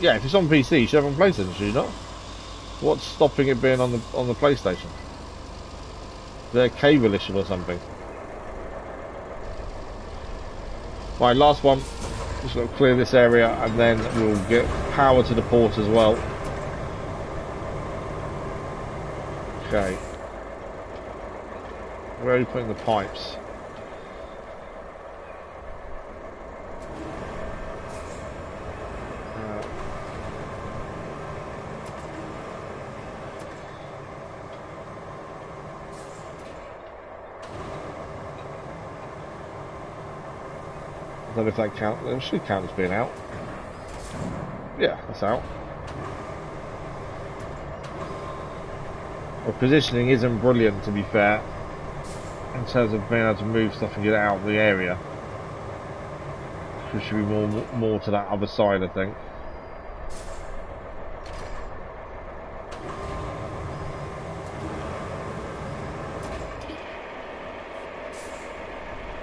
Yeah, if it's on PC, you should have it on PlayStation, should you not? What's stopping it being on the PlayStation? Is there a cable issue or something? Right, last one. Just got to clear this area, and then we'll get power to the port as well. Okay. Where are you putting the pipes? I don't know if that counts. It should count as being out. Yeah, that's out. Well, positioning isn't brilliant, to be fair, in terms of being able to move stuff and get it out of the area. There should be more to that other side, I think.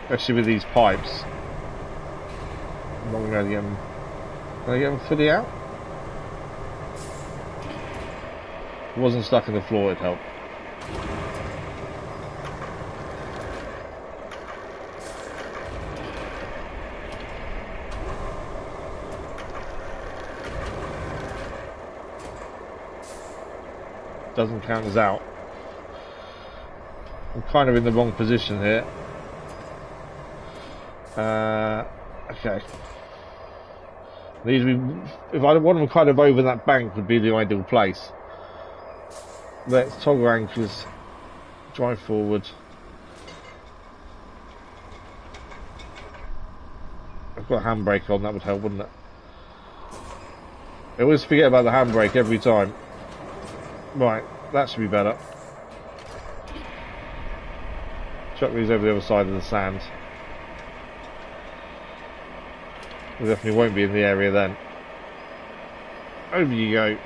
Especially with these pipes. I'm not going to get them. Can I get them fully out? If it wasn't stuck in the floor, it'd help. Doesn't count as out. I'm kind of in the wrong position here. Okay. These if I want them kind of over that bank would be the ideal place. Let's toggle anchors, drive forward. I've got a handbrake on, that would help, wouldn't it? I always forget about the handbrake every time. Right, that should be better. Chuck these over the other side of the sand. We definitely won't be in the area then. Over you go.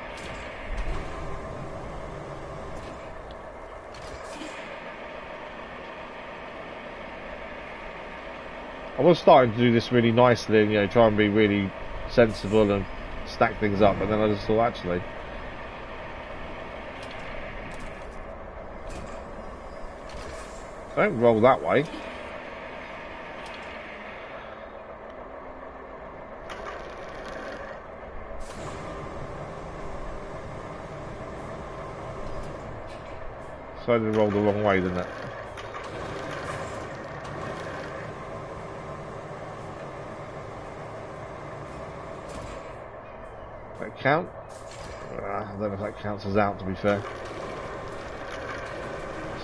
I was starting to do this really nicely and, you know, try and be really sensible and stack things up, but then I just thought, actually, don't roll that way. So I did roll the wrong way, didn't it? That count? I don't know if that counts as out, to be fair.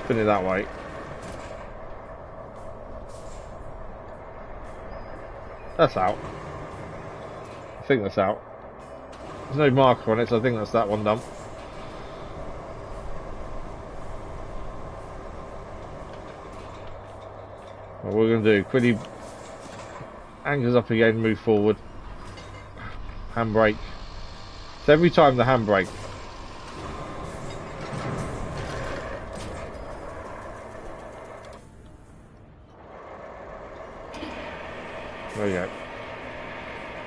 Spin it that way. That's out. I think that's out. There's no marker on it, so I think that's that one done. What we're going to do, quickly anchors up again, move forward. Handbrake. So every time the handbrake. There we go.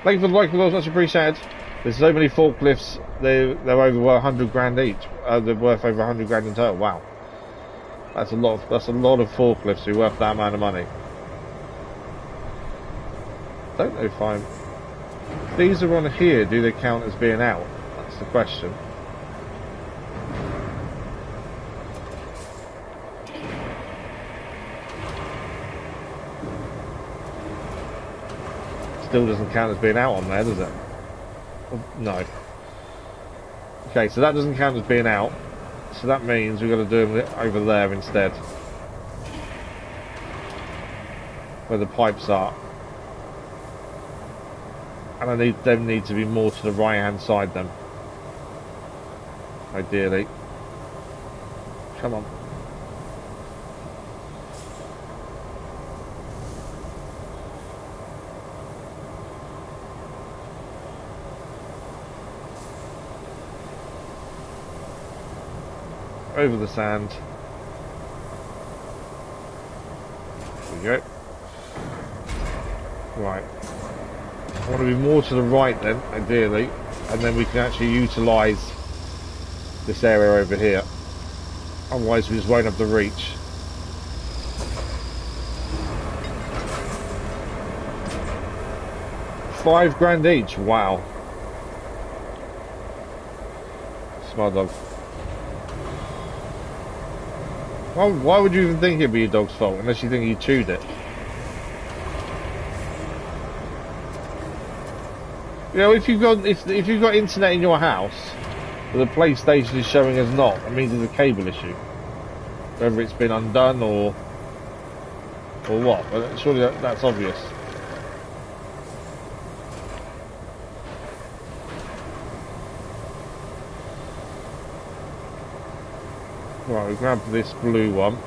Thank you for the like, much appreciated. There's so many forklifts, they're over 100 grand each. They're worth over 100 grand in total. Wow. That's a lot of forklifts who are worth that amount of money. Don't know if these are on here, do they count as being out? That's the question. Still doesn't count as being out on there, does it? No. Okay, so that doesn't count as being out. So that means we've got to do them over there instead. Where the pipes are. And they need to be more to the right hand side then. Ideally. Come on. Over the sand. There we go. Right. I want to be more to the right then, ideally, and then we can actually utilise this area over here. Otherwise we just won't have the reach. £5 grand each, wow. Smart dog. Why would you even think it'd be your dog's fault, unless you think he chewed it? You know, if you've got internet in your house, but the PlayStation is showing as not, that means there's a cable issue. Whether it's been undone or what, but surely that's obvious. Right, we grab this blue one.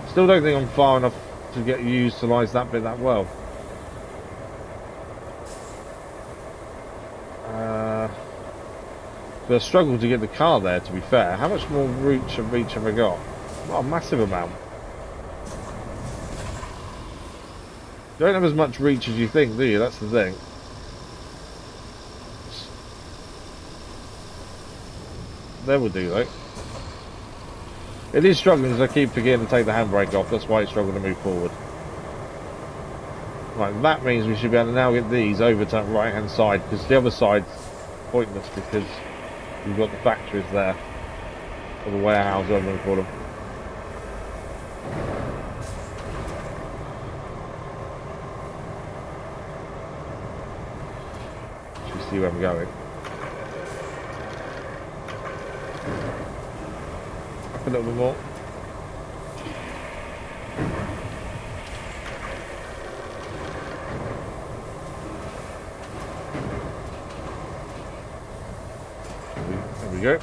Still don't think I'm far enough to get you utilise that bit that well. But I struggle to get the car there, to be fair. How much more reach have I got? Not a massive amount. You don't have as much reach as you think, do you? That's the thing. There will do, though. It is struggling as I keep forgetting to take the handbrake off. That's why it's struggling to move forward. Right, that means we should be able to now get these over to that right-hand side, because the other side's pointless because we've got the factories there. Or the warehouse, whatever you call them. Should see where I'm going. Up a little bit more. There we go.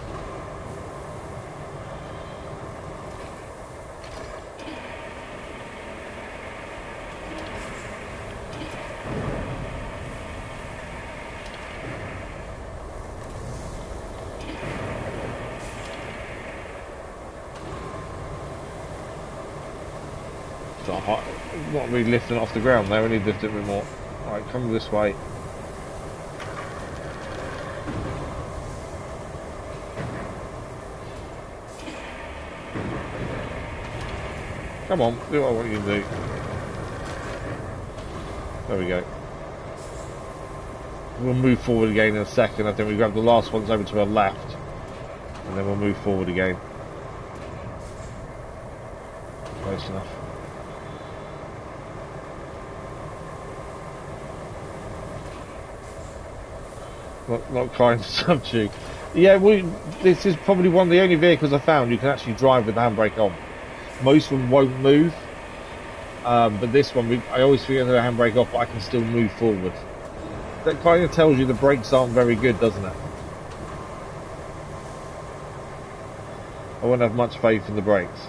Not really lifting it off the ground there, we need to lift it a bit more. Alright, come this way. Come on, do what I want you to do. There we go. We'll move forward again in a second. I think we grab the last ones over to our left. And then we'll move forward again. Close enough. Not trying to subdue. Yeah, this is probably one of the only vehicles I found you can actually drive with the handbrake on. Most of them won't move, but this one, I always forget the handbrake off, but I can still move forward. That kind of tells you the brakes aren't very good, doesn't it? I won't have much faith in the brakes.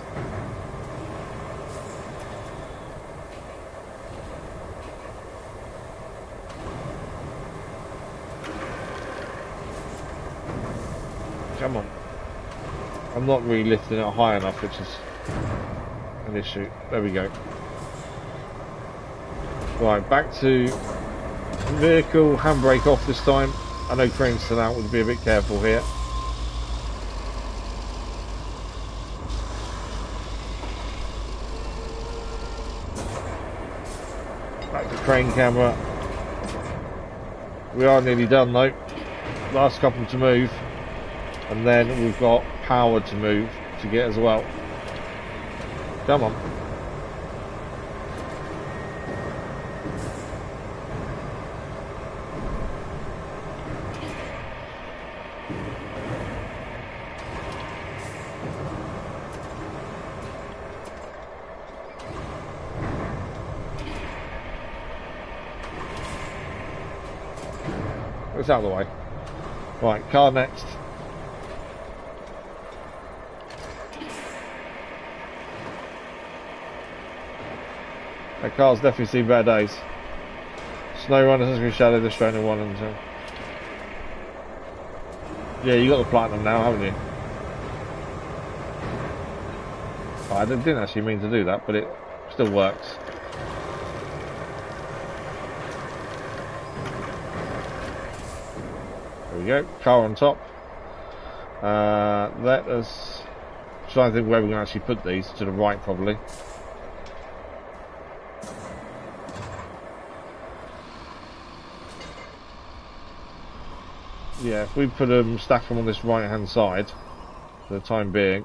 Come on. I'm not really lifting it high enough, which is an issue. There we go. Right, back to vehicle, handbrake off this time. I know crane's still out, we'll be a bit careful here. Back to crane camera. We are nearly done though. Last couple to move. And then we've got power to move to get as well. Come on. It's out of the way. Right, car next. That car's definitely seen better days. Snow Runner, Assassin's Creed Shadow, the Strainer 1 and 2. Yeah, you got the platinum now, haven't you? Oh, I didn't actually mean to do that, but it still works. There we go, car on top. Let us try and think where we're going to actually put these. To the right, probably. Yeah, if we put them, stack them on this right hand side for the time being.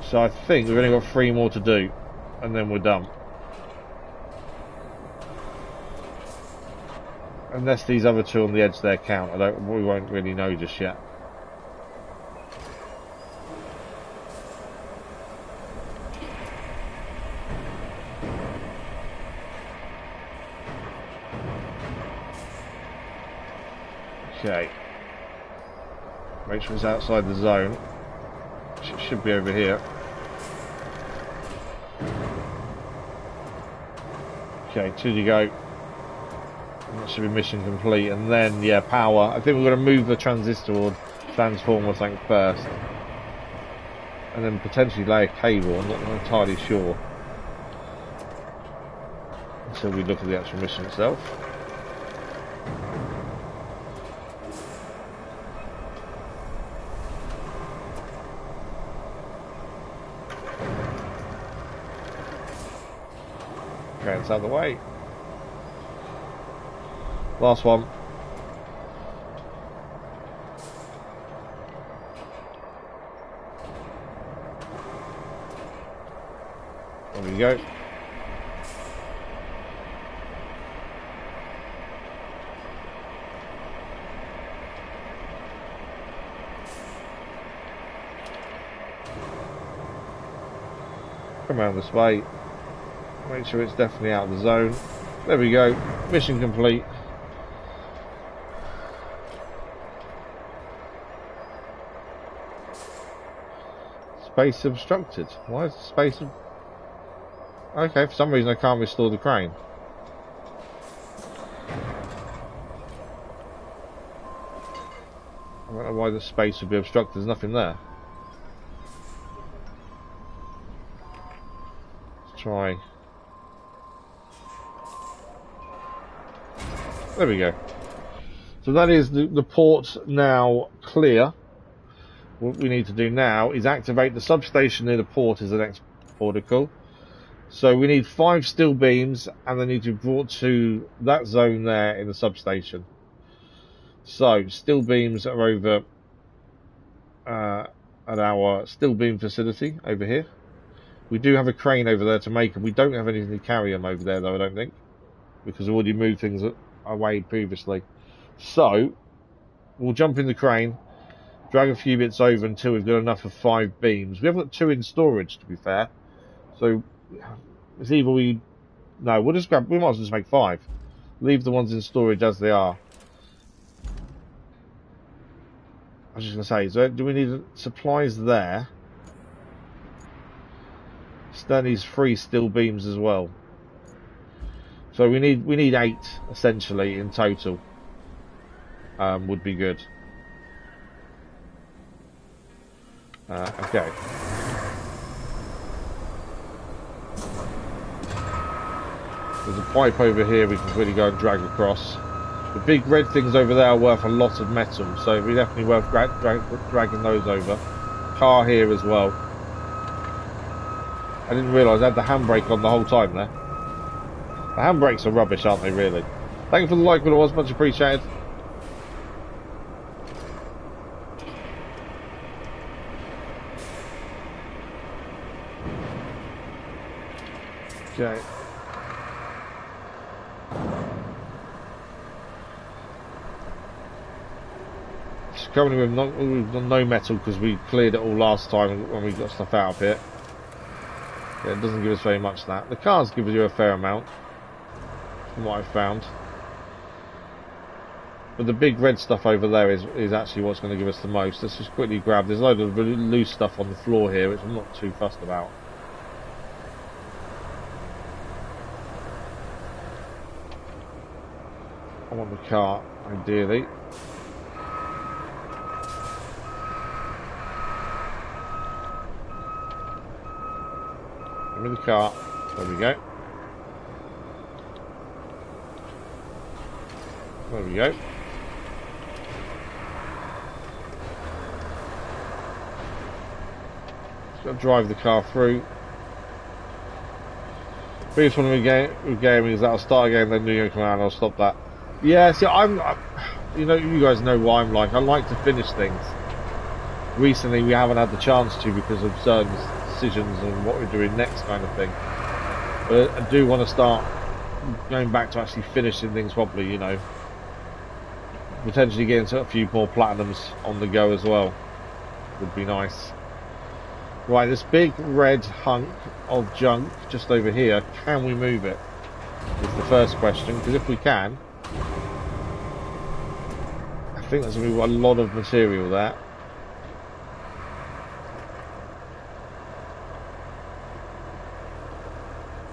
So I think we've only got 3 more to do, and then we're done. Unless these other 2 on the edge there count, we won't really know just yet. Okay. Make sure it's outside the zone. Should be over here. Okay, 2 to go. And that should be mission complete. And then, yeah, power. I think we're going to move the transistor or transformer thing first. And then potentially lay a cable. I'm not entirely sure. Until we look at the actual mission itself. Okay, it's out of the way. Last one. There we go. Come around this way. Make sure it's definitely out of the zone. There we go. Mission complete. Space obstructed. Why is the space... Okay, for some reason I can't restore the crane. I don't know why the space would be obstructed. There's nothing there. Let's try... There we go. So that is the port now clear. What we need to do now is activate the substation near the port as the next protocol. So we need 5 steel beams and they need to be brought to that zone there in the substation. So steel beams are over at our steel beam facility over here. We do have a crane over there to make them. We don't have anything to carry them over there though, I don't think, because we already moved things away previously. So we'll jump in the crane, drag a few bits over until we've got enough of 5 beams. We haven't got 2 in storage, to be fair. So it's either we... No, we'll just grab... We might as well just make 5. Leave the ones in storage as they are. I was just going to say, so do we need supplies there? Then needs 3 steel beams as well. So we need 8 essentially in total. Would be good. Okay. There's a pipe over here we can really go and drag across. The big red things over there are worth a lot of metal, so we definitely worth dragging those over. Car here as well. I didn't realise I had the handbrake on the whole time there. The handbrakes are rubbish, aren't they, really? Thank you for the like, but it was much appreciated. Okay. It's currently we've done no metal because we cleared it all last time when we got stuff out of here. Yeah, it doesn't give us very much of that. The cars give you a fair amount, from what I've found. But the big red stuff over there is actually what's going to give us the most. Let's just quickly grab. There's a load of really loose stuff on the floor here, which I'm not too fussed about. I want the car, ideally. Give me the car. There we go. There we go. Just got to drive the car through. Biggest one with gaming is that I'll start a game, then New come out and I'll stop that. Yeah, see, you know, you guys know what I'm like. I like to finish things. Recently, we haven't had the chance to because of certain decisions and what we're doing next, kind of thing. But I do want to start going back to actually finishing things properly. You know, potentially getting a few more platinums on the go as well would be nice. Right, this big red hunk of junk just over here. Can we move it? Is the first question. Because if we can. think there's going to be a lot of material there.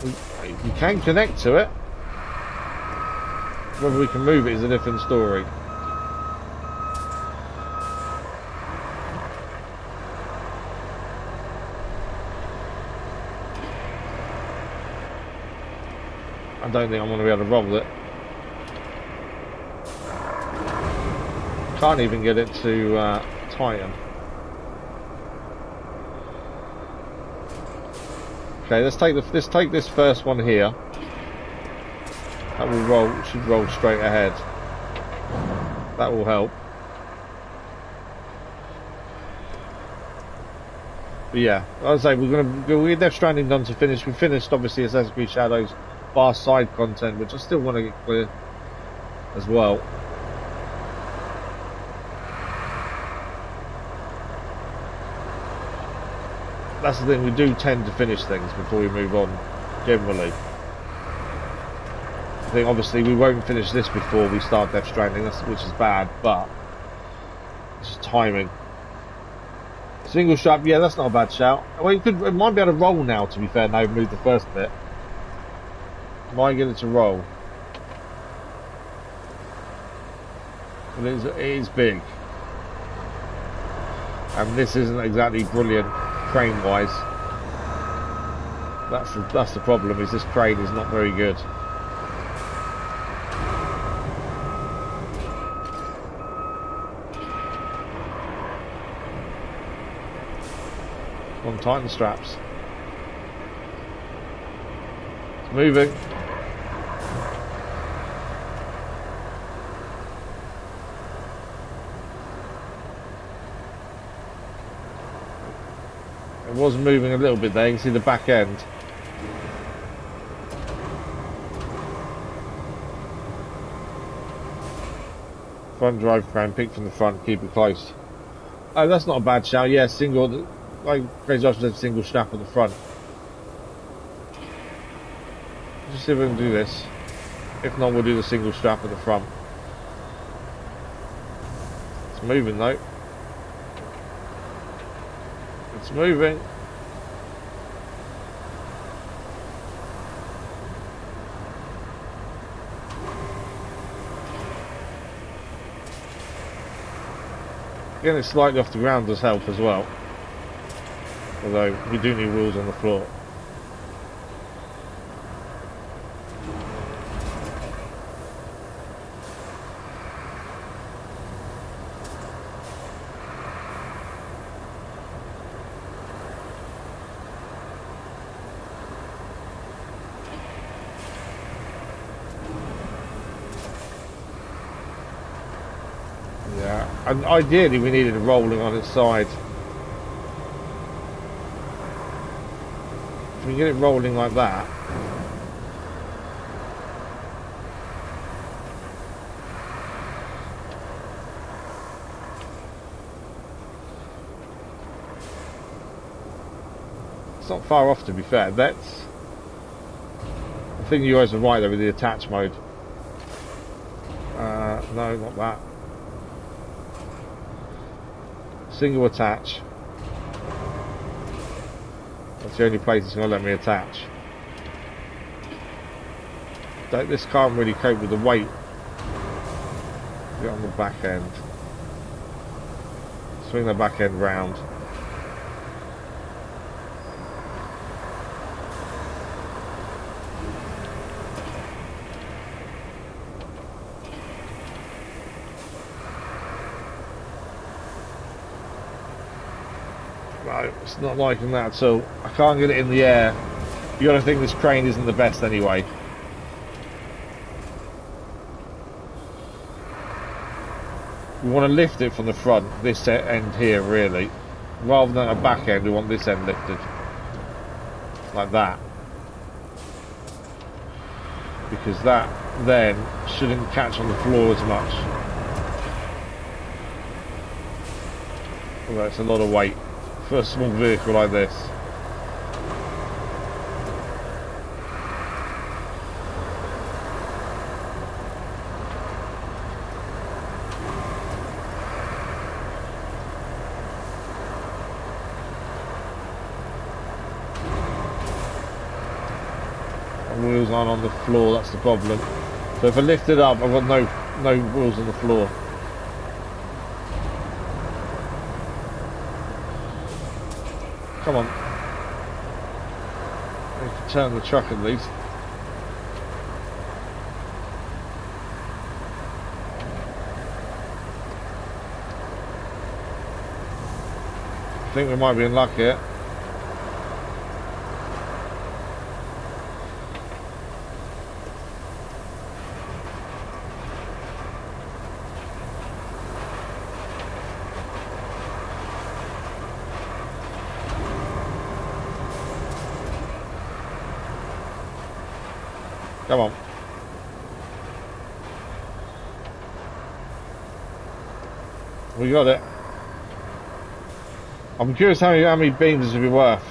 We can connect to it. Whether we can move it is a different story. I don't think I'm going to be able to roll it. Can't even get it to tighten. Okay, let's take this first one here. That will roll. Should roll straight ahead. That will help. But yeah, as I say, we're Death Stranding done to finish. We finished obviously Assassin's Creed Shadows bar side content, which I still want to get clear as well. That's the thing, we do tend to finish things before we move on, generally. I think obviously we won't finish this before we start Death Stranding, which is bad, but it's just timing. Single strap, yeah, that's not a bad shout. Well, it might be able to roll now, to be fair, now we've moved the first bit. Might get it to roll. But it is big. And this isn't exactly brilliant crane wise. That's the problem, is this crane is not very good. Come on, tighten the straps. It's moving. It was moving a little bit there, you can see the back end. Front drive crane, pick from the front, keep it close. Oh, that's not a bad shout, yeah, single, like Crazy Josh said, single strap at the front. Just see if we can do this. If not, we'll do the single strap at the front. It's moving though. It's moving. Getting it slightly off the ground does help as well. Although we do need wheels on the floor. And ideally we needed it rolling on its side. If we get it rolling like that, it's not far off, to be fair. That's, I think you guys are right there with the attach mode. No, not that. Single attach. That's the only place it's going to let me attach. This can't really cope with the weight. Get on the back end. Swing the back end round. No, it's not liking that at all. I can't get it in the air. You gotta think this crane isn't the best anyway. We want to lift it from the front, this end here really. Rather than a back end, we want this end lifted. Like that. Because that then shouldn't catch on the floor as much. Although it's a lot of weight for a small vehicle like this. And wheels aren't on the floor, that's the problem. So if I lift it up, I've got no wheels on the floor. Come on. I need to turn the truck at least. I think we might be in luck here. Come on. We got it. I'm curious how many beams this would be worth.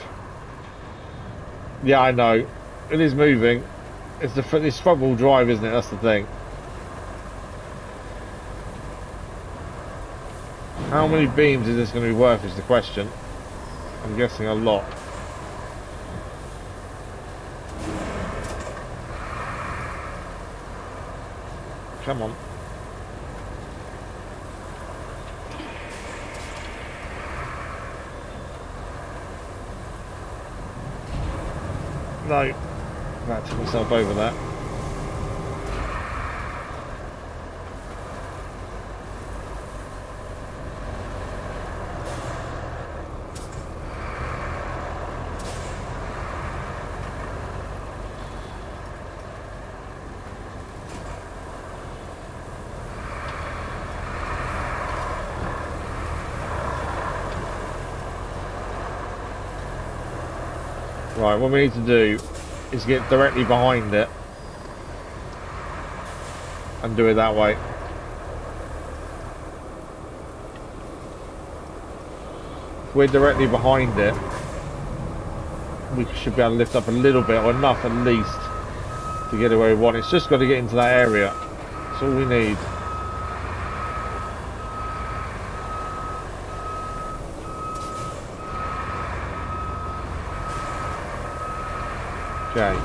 Yeah, I know. It is moving. It's front wheel drive, isn't it? That's the thing. How many beams is this going to be worth is the question. I'm guessing a lot. Come on. No. I took myself over that. Right, what we need to do is get directly behind it and do it that way. If we're directly behind it, we should be able to lift up a little bit, or enough at least, to get it where we want. It's just got to get into that area. That's all we need. Okay.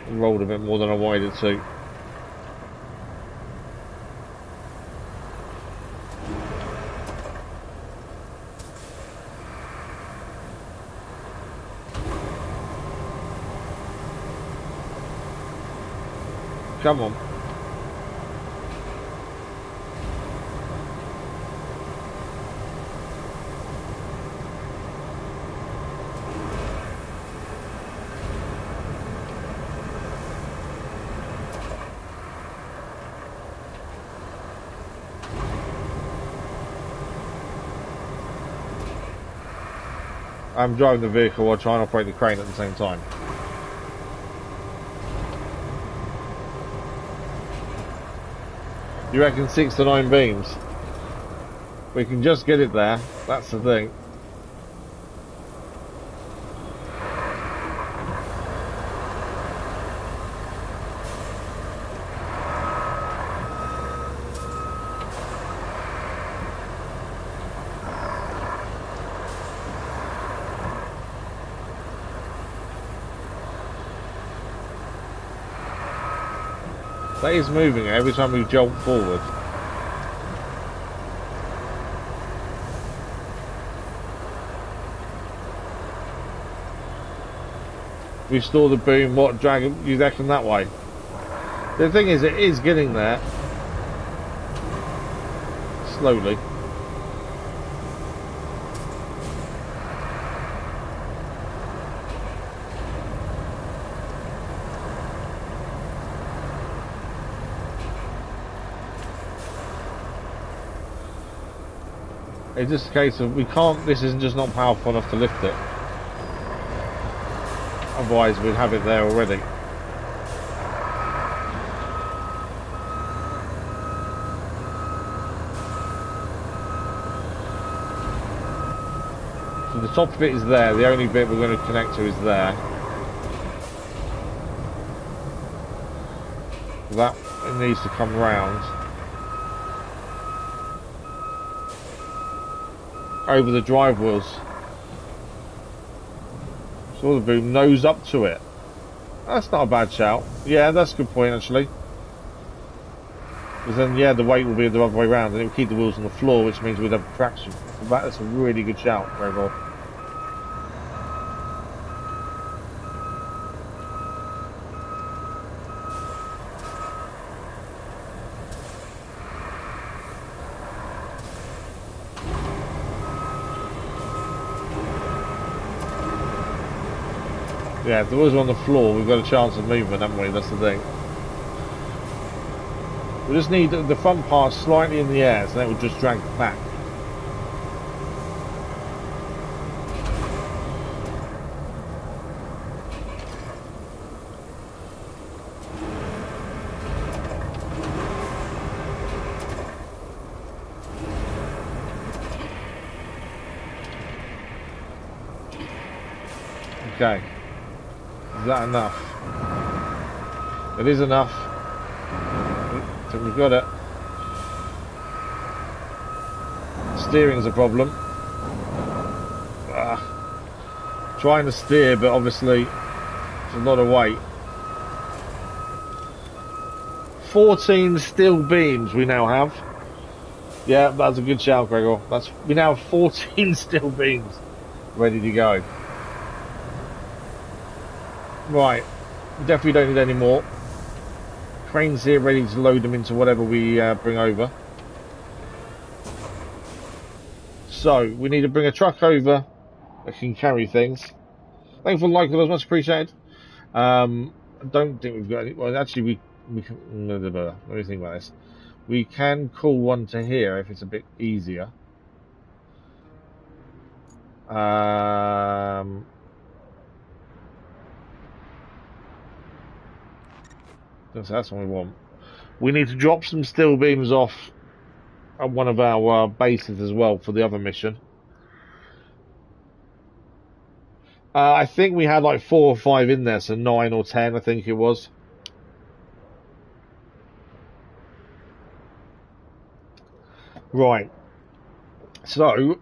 Rolled a bit more than I wanted it to. Come on. I'm driving the vehicle while trying to operate the crane at the same time. You reckon 6 to 9 beams? We can just get it there, that's the thing. That is moving every time we jolt forward. Restore the boom, what, drag you reckon that way? The thing is, it is getting there. Slowly. It's just a case of we can't, this is just not powerful enough to lift it. Otherwise we'd have it there already. So the top bit is there, the only bit we're going to connect to is there. that. It needs to come round. Over the drive wheels. Saw the boom, nose up to it. That's not a bad shout. Yeah, that's a good point actually. Because then, yeah, the weight will be the other way around and it will keep the wheels on the floor, which means we'd have traction. That's a really good shout, Gregor. Yeah, if the wheels are on the floor, we've got a chance of movement, haven't we? That's the thing. We just need the front part slightly in the air, so then it will just drag back. Okay. Is that enough? It is enough. I think we've got it. Steering's a problem. Trying to steer, but obviously it's a lot of weight. 14 steel beams we now have. Yeah, that's a good shout, Gregor. We now have 14 steel beams ready to go. Right, definitely don't need any more. Cranes here ready to load them into whatever we bring over. So, we need to bring a truck over that can carry things. Thanks for liking those, much appreciated. I don't think we've got any. Well, actually, we can. Let me think about this. We can call one to here if it's a bit easier. That's what we want. We need to drop some steel beams off at one of our bases as well for the other mission. I think we had like 4 or 5 in there, so 9 or 10 I think it was. Right. So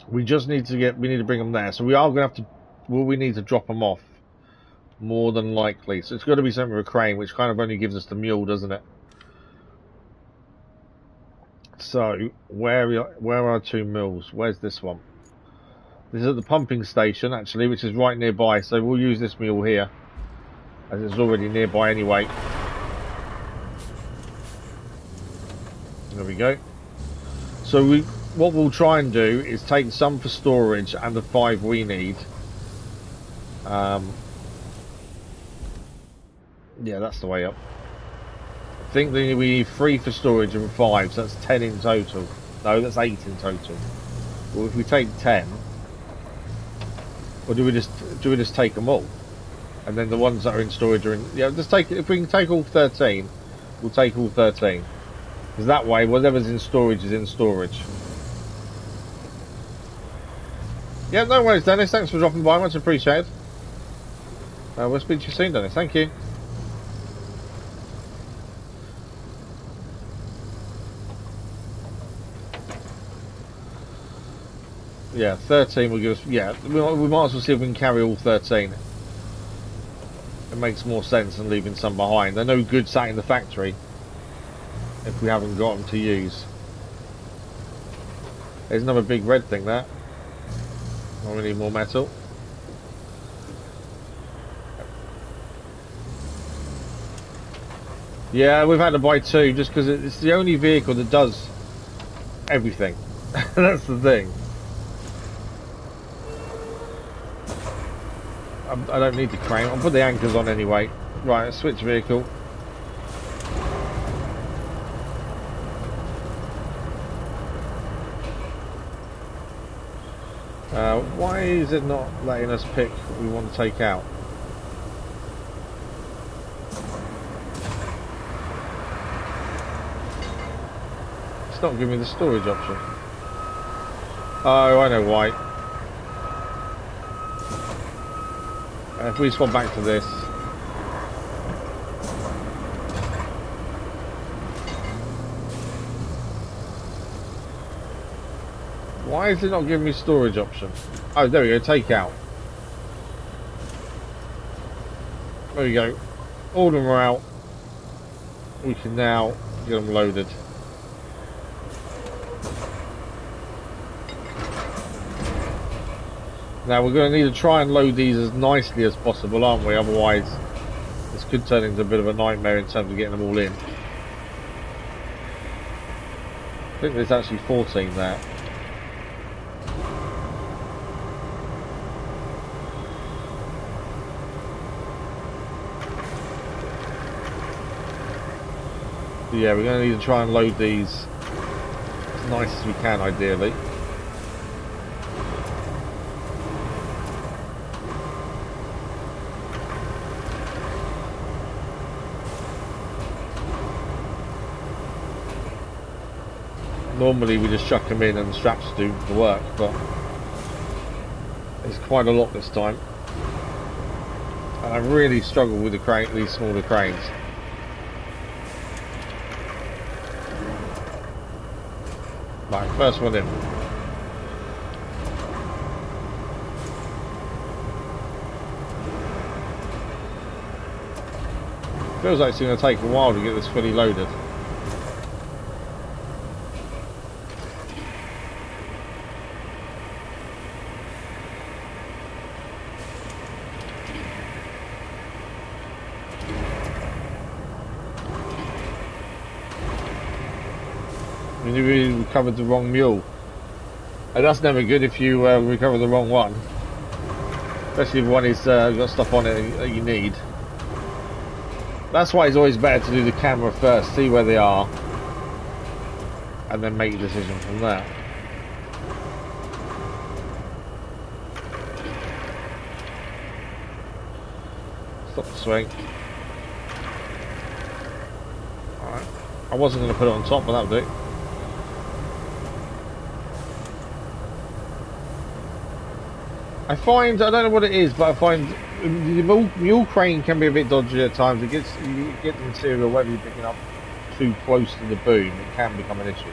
we just need to bring them there. So we are going to have to, we need to drop them off. More than likely. So it's got to be something with a crane, which kind of only gives us the mule, doesn't it? So, where are our 2 mules? Where's this one? This is at the pumping station, actually, which is right nearby. So we'll use this mule here, as it's already nearby anyway. There we go. So what we'll try and do is take some for storage and the 5 we need. Yeah, that's the way up. I think we need 3 for storage and 5, so that's 10 in total. No, that's 8 in total. Well, if we take 10, or do we just take them all? And then the ones that are in storage are in. Yeah, just take. If we can take all 13, we'll take all 13. Because that way, whatever's in storage is in storage. Yeah, no worries, Dennis. Thanks for dropping by. Much appreciated. We'll speak to you soon, Dennis. Thank you. Yeah, 13 will give us. Yeah, we might as well see if we can carry all 13. It makes more sense than leaving some behind. They're no good sat in the factory if we haven't got them to use. There's another big red thing there. Oh, we need more metal. Yeah, we've had to buy 2 just because it's the only vehicle that does everything. That's the thing. I don't need the crane. I'll put the anchors on anyway. Right, switch vehicle. Why is it not letting us pick what we want to take out? It's not giving me the storage option. Oh, I know why. If we swap back to this, Why is it not giving me storage option? Oh, there we go, take out. There we go. All of them are out. We can now get them loaded. Now we're going to need to try and load these as nicely as possible, aren't we? Otherwise, this could turn into a bit of a nightmare in terms of getting them all in. I think there's actually 14 there. But yeah, we're going to need to try and load these as nice as we can, ideally. Normally we just chuck them in and straps do the work, but it's quite a lot this time. And I really struggle with these smaller cranes. Right, first one in. Feels like it's going to take a while to get this fully loaded. You recovered the wrong mule, and that's never good if you recover the wrong one, especially if one is got stuff on it that you need. That's why it's always better to do the camera first, see where they are, and then make a decision from there. Stop the swing. Alright, I wasn't going to put it on top, but that'll do. I find, I don't know what it is, but I find the mule crane can be a bit dodgy at times. You get the material, whether you're picking up too close to the boom, it can become an issue.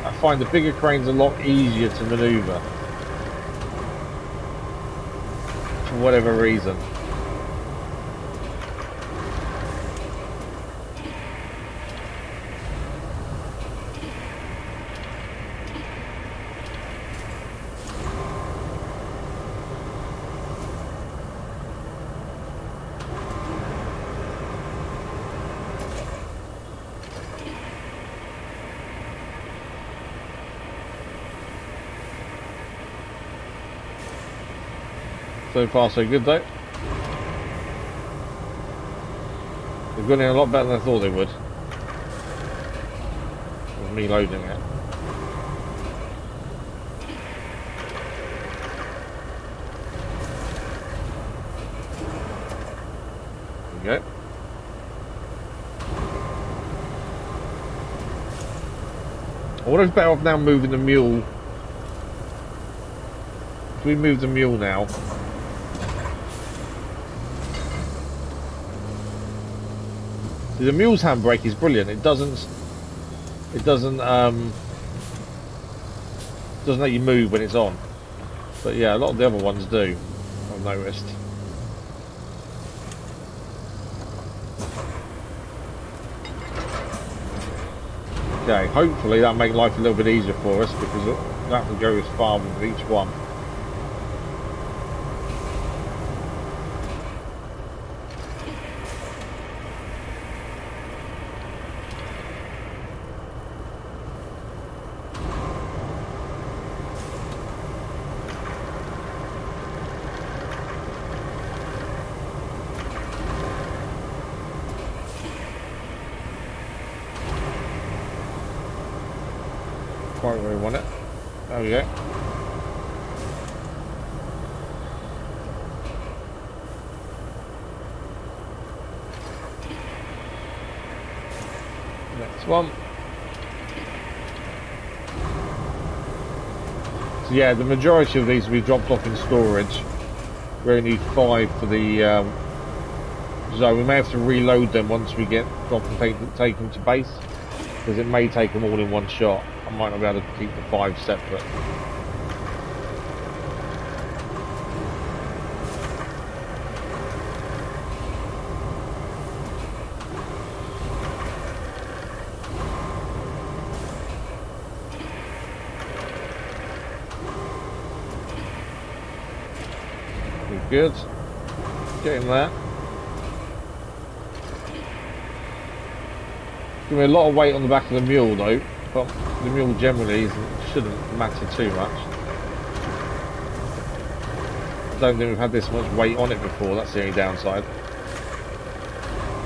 I find the bigger cranes a lot easier to manoeuvre, for whatever reason. So far so good though. They've gone in a lot better than I thought they would. With me loading it. There we go. I wonder if it's better off now moving the mule. If we move the mule now. The mule's handbrake is brilliant. It doesn't let you move when it's on. But yeah, a lot of the other ones do, I've noticed. Okay, hopefully that'll make life a little bit easier for us, because that will go as far with each one. Quite where we want it. There we go. Next one. So yeah, the majority of these will be dropped off in storage. We only need 5 for the so we may have to reload them once we get drop and take them to base, because it may take them all in one shot. I might not be able to keep the 5 separate. Good. Getting there. Give me a lot of weight on the back of the mule though, but the mule generally shouldn't matter too much. I don't think we've had this much weight on it before, that's the only downside.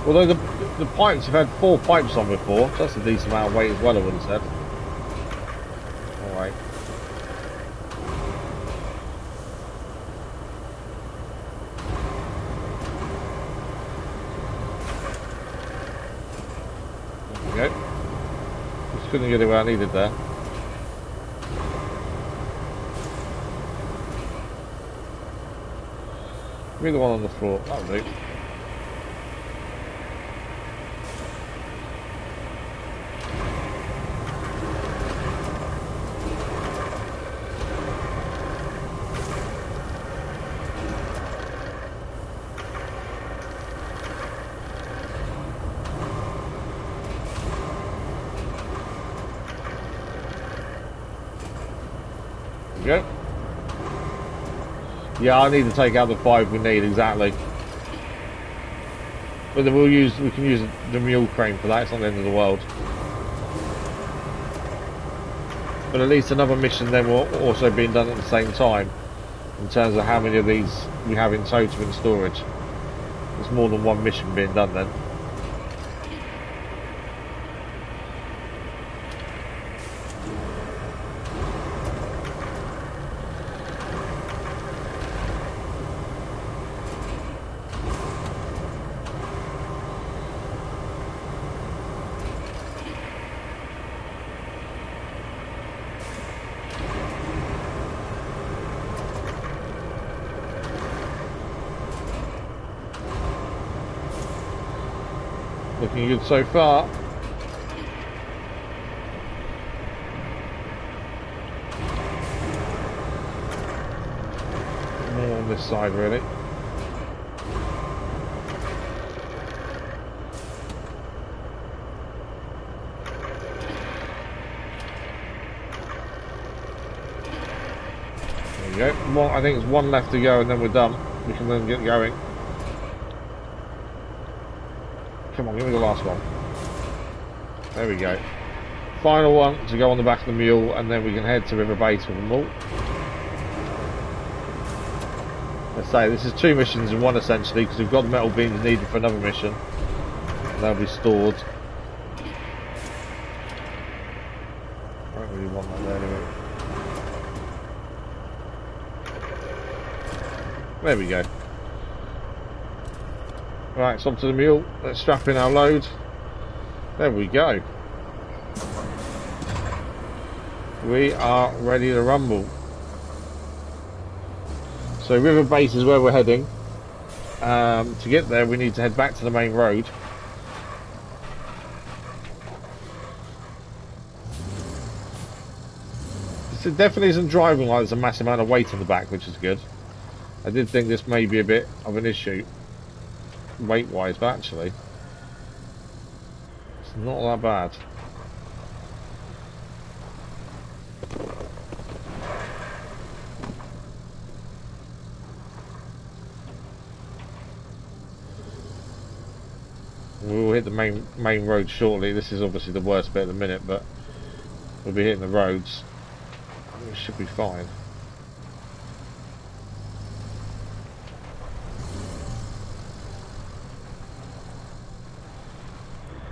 Although the pipes have had 4 pipes on before, so that's a decent amount of weight as well, I would have said. Alright. There we go. Just couldn't get it where I needed there. Give me the one on the floor, that'll do. Go. Yeah, I need to take out the 5 we need exactly. But then we can use the mule crane for that. It's not the end of the world. But at least another mission then will also being done at the same time in terms of how many of these we have in total in storage. There's more than one mission being done then. Looking good so far. More on this side really. There we go. Well, I think it's one left to go and then we're done. We can then get going. Come on, give me the last one. There we go. Final one to go on the back of the mule, and then we can head to River Base with them all. Let's say this is 2 missions in one essentially, because we've got the metal beams needed for another mission. They'll be stored. I don't really want that there anyway. There we go. Right, it's onto the mule. Let's strap in our load. There we go. We are ready to rumble. So River Base is where we're heading. To get there we need to head back to the main road. It definitely isn't driving like there's a massive amount of weight on the back, which is good. I did think this may be a bit of an issue weight wise, but actually it's not that bad. We'll hit the main road shortly. This is obviously the worst bit at the minute, but we'll be hitting the roads. It should be fine.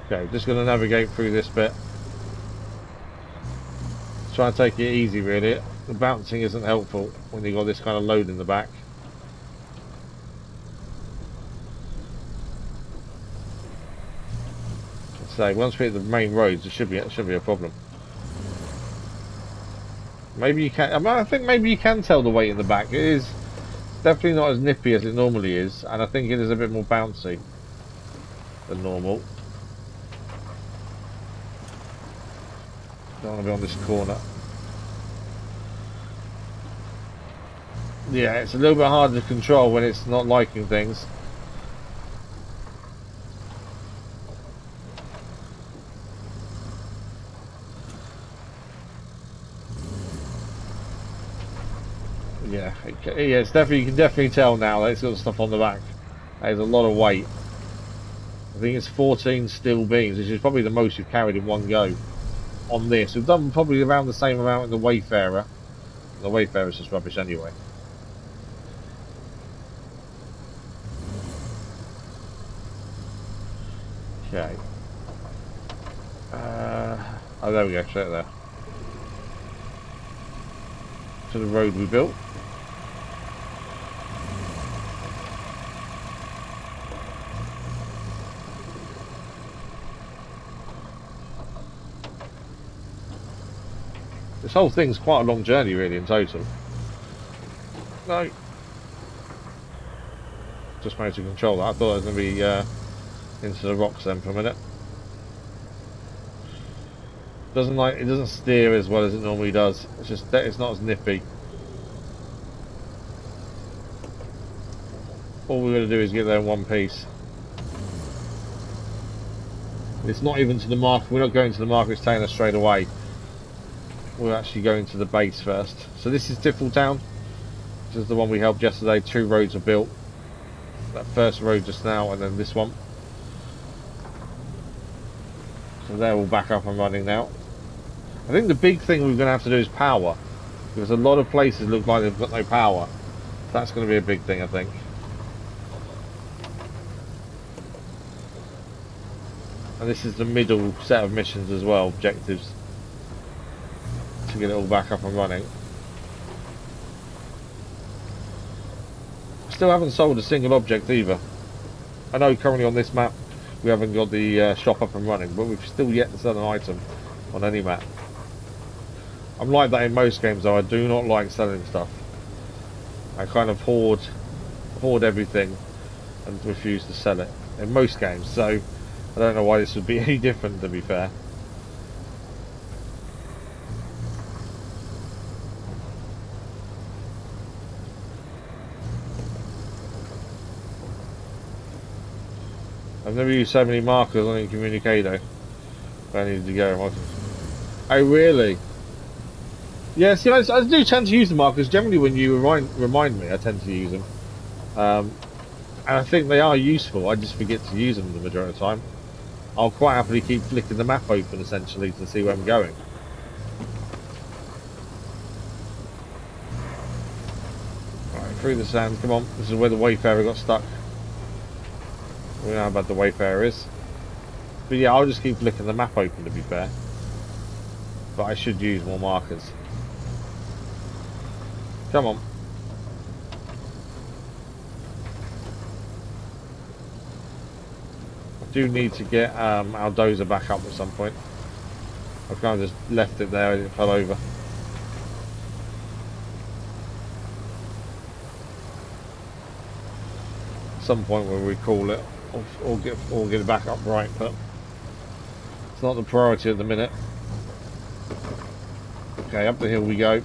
Okay, just going to navigate through this bit. Try and take it easy really. The bouncing isn't helpful when you've got this kind of load in the back. So once we hit the main roads, it should be a problem. Maybe you can. I mean, I think maybe you can tell the weight in the back. It is definitely not as nippy as it normally is, and I think it is a bit more bouncy than normal. Don't want to be on this corner. Yeah, it's a little bit harder to control when it's not liking things. Yeah, it's definitely, you can definitely tell now that it's got stuff on the back. There's a lot of weight. I think it's 14 steel beams, which is probably the most you've carried in one go on this. We've done probably around the same amount in the Wayfarer. The Wayfarer's just rubbish anyway. Okay. Oh, there we go, straight there. To the road we built. This whole thing's quite a long journey, really, in total. No. Just managed to control that. I thought I was going to be into the rocks then for a minute. It doesn't steer as well as it normally does. It's just it's not as nippy. All we're going to do is get there in one piece. It's not even to the market. We're not going to the market. It's taking us straight away. We're actually going to the base first. So this is Tiffletown. This is the one we helped yesterday. 2 roads are built. That first road just now, and then this one. So they're all back up and running now. I think the big thing we're going to have to do is power, because a lot of places look like they've got no power. That's going to be a big thing, I think. And this is the middle set of missions as well, objectives, to get it all back up and running. Still haven't sold a single object either. I know currently on this map we haven't got the shop up and running, but we've still yet to sell an item on any map. I'm like that in most games though. I do not like selling stuff. I kind of hoard everything and refuse to sell it in most games, so I don't know why this would be any different, to be fair. I've never used so many markers on Incommunicado. I needed to go. Oh really? Yeah, see, I do tend to use the markers. Generally when you remind me, I tend to use them. And I think they are useful. I just forget to use them the majority of the time. I'll quite happily keep flicking the map open, essentially, to see where I'm going. Right, through the sand, come on. This is where the Wayfarer got stuck. We know how bad the Wayfarer is. But yeah, I'll just keep flicking the map open, to be fair. But I should use more markers. Come on. I do need to get our dozer back up at some point. I've kind of just left it there and it fell over. At some point we'll recall it or get it back up right, but it's not the priority at the minute. Okay, up the hill we go.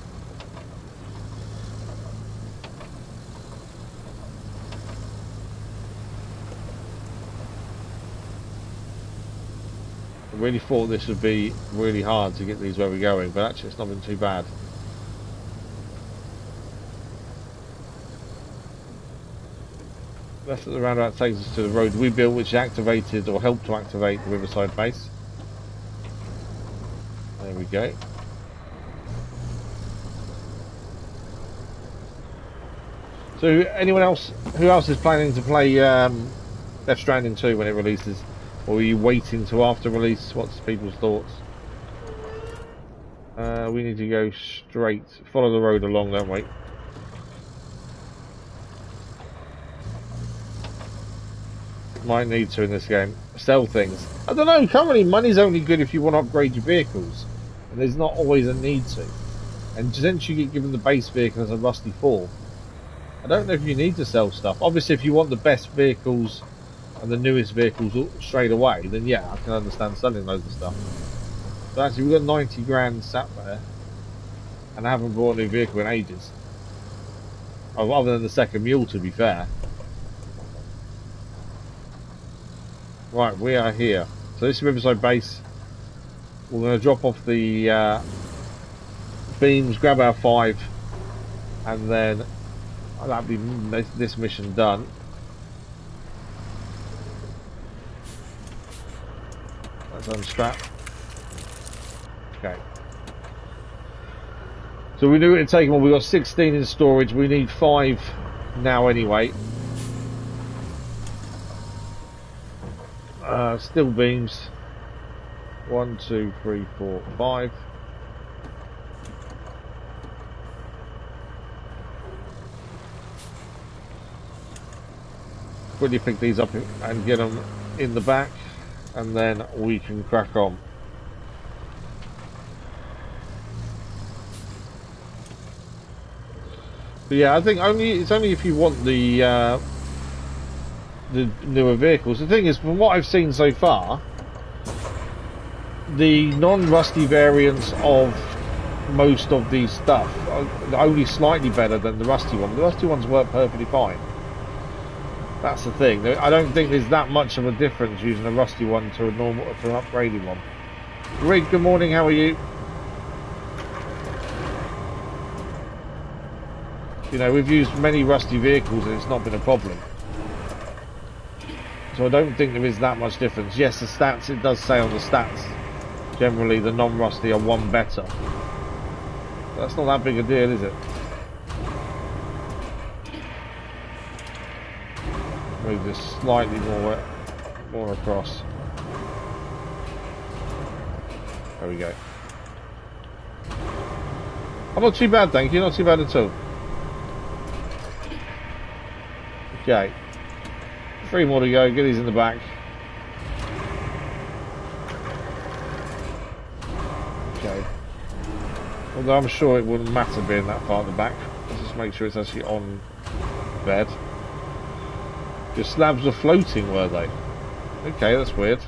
I really thought this would be really hard to get these where we're going, but actually it's not been too bad. Left at the roundabout takes us to the road we built, which activated or helped to activate the Riverside base. There we go. So anyone else, who else is planning to play Death Stranding 2 when it releases? Or are you waiting to after release? What's people's thoughts? We need to go straight, follow the road along, don't we? Might need to in this game. Sell things. I don't know, currently money's only good if you want to upgrade your vehicles. And there's not always a need to. And since you get given the base vehicle as a rusty 4, I don't know if you need to sell stuff. Obviously if you want the best vehicles and the newest vehicles straight away, then yeah, I can understand selling loads of stuff. So actually, we've got 90 grand sat there, and I haven't bought a new vehicle in ages. Oh, other than the second mule, to be fair. Right, we are here. So this is Riverside Base. We're going to drop off the beams, grab our 5, and then that'll be this mission done. Let's unstrap. Okay. So we knew it'd take them. We got 16 in storage. We need 5 now anyway. Steel beams. 1, 2, 3, 4, 5. Quickly pick these up and get them in the back, and then we can crack on. But yeah, I think it's only if you want the newer vehicles. The thing is, from what I've seen so far, the non-rusty variants of most of these stuff are only slightly better than the rusty one. The rusty ones work perfectly fine. That's the thing. I don't think there's that much of a difference using a rusty one to an upgraded one. Rig, good morning. How are you? You know, we've used many rusty vehicles and it's not been a problem. So I don't think there is that much difference. Yes, the stats, it does say on the stats, generally the non-rusty are 1 better. But that's not that big a deal, is it? Move this slightly more across. There we go. I'm not too bad, thank you. Not too bad at all. Okay. 3 more to go. Get these in the back. Okay. Although I'm sure it wouldn't matter being that far at the back. Let's just make sure it's actually on bed. The slabs were floating, were they? Okay, that's weird.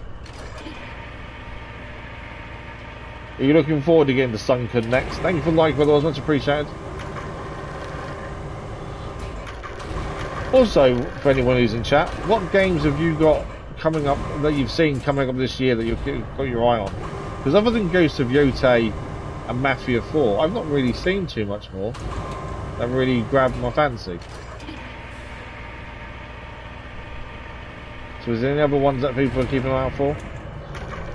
Are you looking forward to getting the Sunken next? Thank you for the like, by the way, much appreciated. Also, for anyone who's in chat, what games have you got coming up that you've seen coming up this year that you've got your eye on? Because other than Ghost of Yotei and Mafia 4, I've not really seen too much more that really grabbed my fancy. So is there any other ones that people are keeping an eye out for?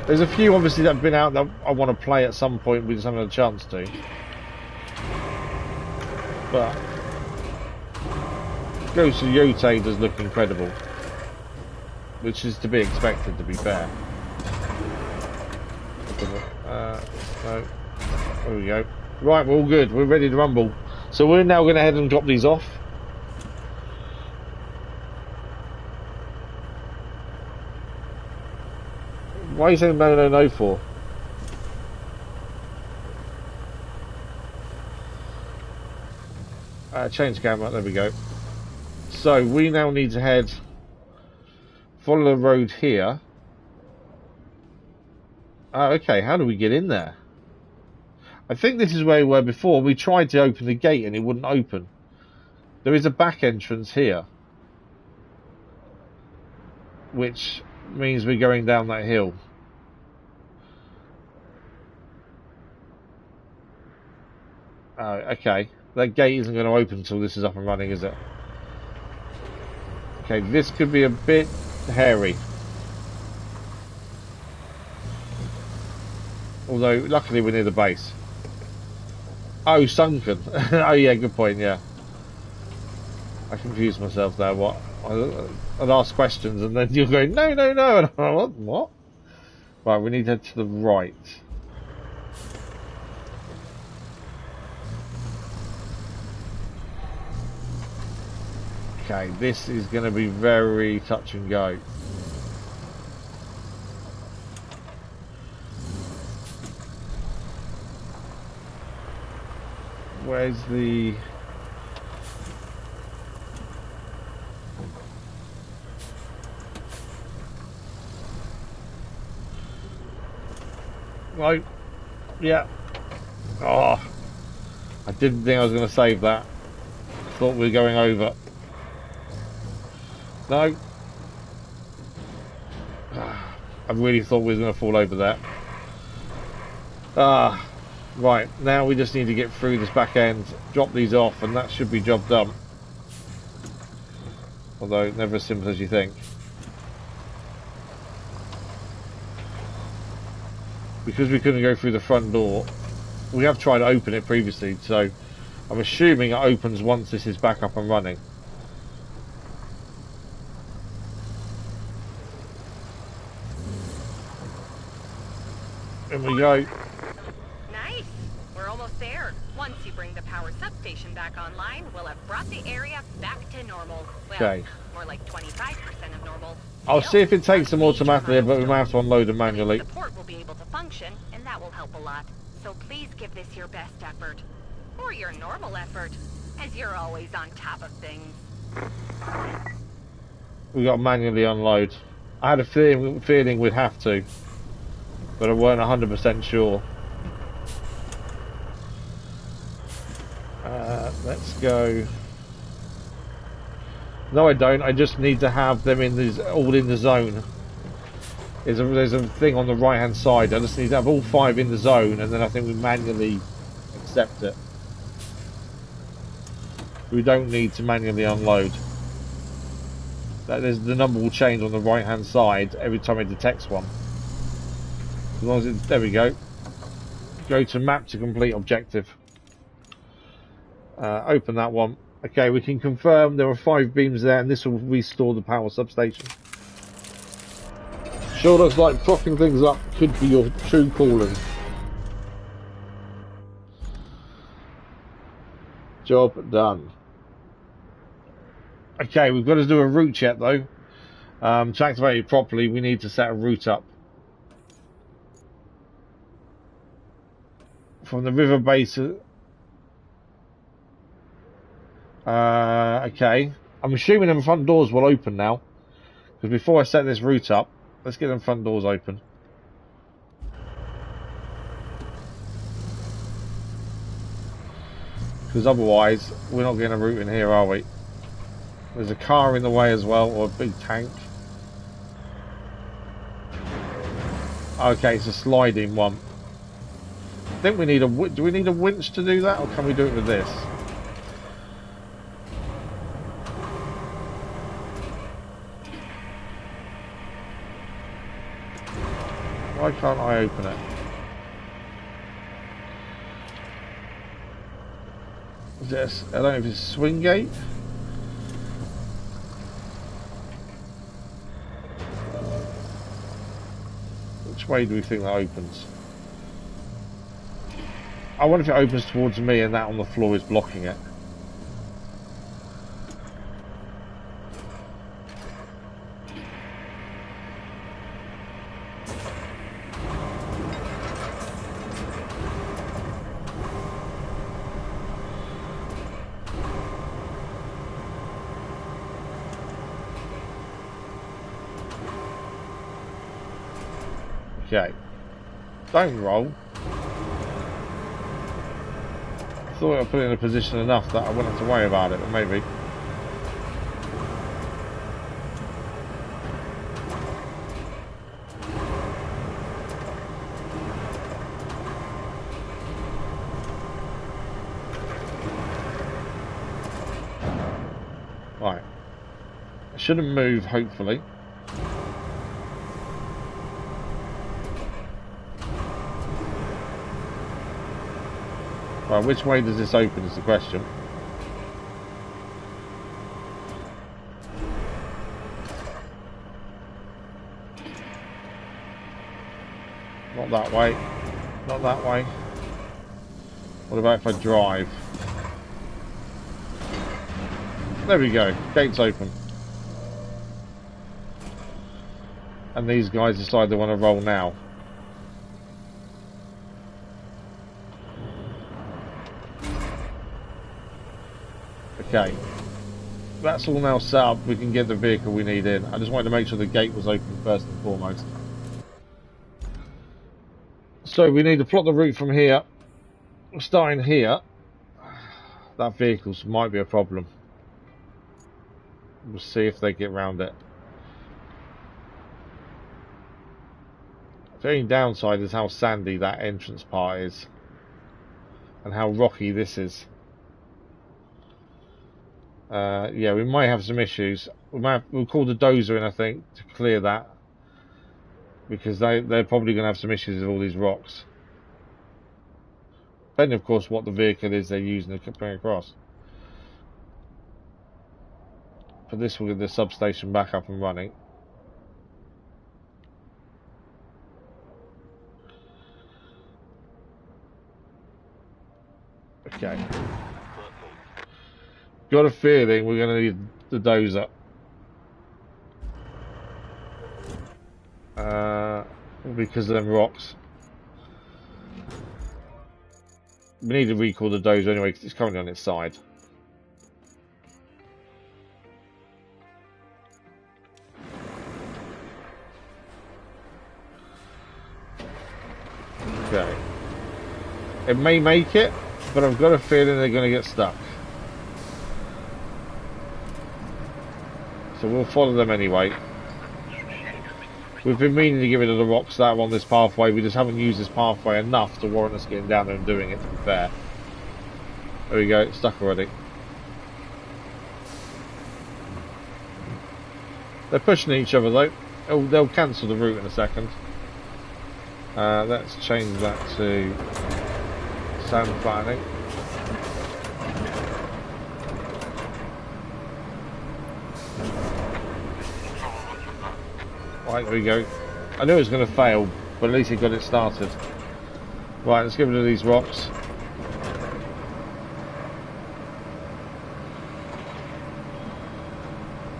There's a few obviously that have been out that I want to play at some point, we just haven't had a chance to. But Ghost of Yotei does look incredible, which is to be expected, to be fair. No. There we go. Right, we're all good. We're ready to rumble. So we're now going to head and drop these off. Why are you saying no, no, no for? Change camera. There we go. So we now need to head, follow the road here. Oh, okay. How do we get in there? I think this is where we were before. We tried to open the gate and it wouldn't open. There is a back entrance here, which means we're going down that hill. Oh, okay. That gate isn't going to open until this is up and running, is it? Okay, this could be a bit hairy. Although, luckily we're near the base. Oh, sunken. Oh yeah, good point, yeah. I confused myself there. What? I'd ask questions and then you're going, no, no, no. And I'm like, what? Right, we need to head to the right. Okay, this is going to be very touch and go. Where's the... Right, Yeah. Oh, I didn't think I was going to save that. I thought we were going over. No. I really thought we were going to fall over there. Right. Now we just need to get through this back end, drop these off, and that should be job done. Although never as simple as you think. Because we couldn't go through the front door, we have tried to open it previously, so I'm assuming it opens once this is back up and running. In we go. Nice! We're almost there. Once you bring the power substation back online, we'll have brought the area back to normal. Well, okay. More like 25% of normal. I'll see if it takes them automatically, but we might have to unload them manually. The port will be able to function, and that will help a lot. So please give this your best effort. Or your normal effort, as you're always on top of things. We got to manually unload. I had a feeling we'd have to, but I weren't 100% sure. Let's go. No, I don't. I just need to have them in this, all in the zone. There's a thing on the right hand side. I just need to have all 5 in the zone, and then I think we manually accept it. We don't need to manually unload. The number will change on the right hand side every time it detects one. As long as it's, there we go. Go to map to complete objective. Open that one. Okay, we can confirm there are 5 beams there, and this will restore the power substation. Sure looks like propping things up could be your true calling. Job done. Okay, we've got to do a route check though. To activate it properly, we need to set a route up. From the river base. Okay. I'm assuming them front doors will open now. Because before I set this route up, let's get them front doors open. Because otherwise, we're not getting a route in here, are we? There's a car in the way as well, or a big tank. Okay, it's a sliding one. I think we need a... Do we need a winch to do that, or can we do it with this? Why can't I open it? Is this? I don't know if it's a swing gate. Which way do we think that opens? I wonder if it opens towards me and that on the floor is blocking it. Okay. Don't roll. I thought I put it in a position enough that I wouldn't have to worry about it, but maybe. Right. It shouldn't move, hopefully. Right, which way does this open is the question. Not that way. Not that way. What about if I drive? There we go. Gate's open. And these guys decide they want to roll now. Okay, that's all now set up. We can get the vehicle we need in. I just wanted to make sure the gate was open first and foremost. So we need to plot the route from here. Starting here. That vehicles might be a problem. We'll see if they get round it. The only downside is how sandy that entrance part is. And how rocky this is. Yeah, we might have some issues. We'll call the dozer in, I think, to clear that. Because they're probably going to have some issues with all these rocks. Depending, of course, what the vehicle is they're using to bring across. For this, we'll get the substation back up and running. Okay. Got a feeling we're going to need the dozer. Because of them rocks. We need to recall the dozer anyway because it's currently on its side. Okay. It may make it, but I've got a feeling they're going to get stuck. So we'll follow them anyway. We've been meaning to get rid of the rocks that are on this pathway. We just haven't used this pathway enough to warrant us getting down there and doing it, to be fair. There we go, it's stuck already. They're pushing each other though. They'll cancel the route in a second. Let's change that to sand flattening. Right, there we go. I knew it was going to fail, but at least he got it started. Right, let's get rid of these rocks.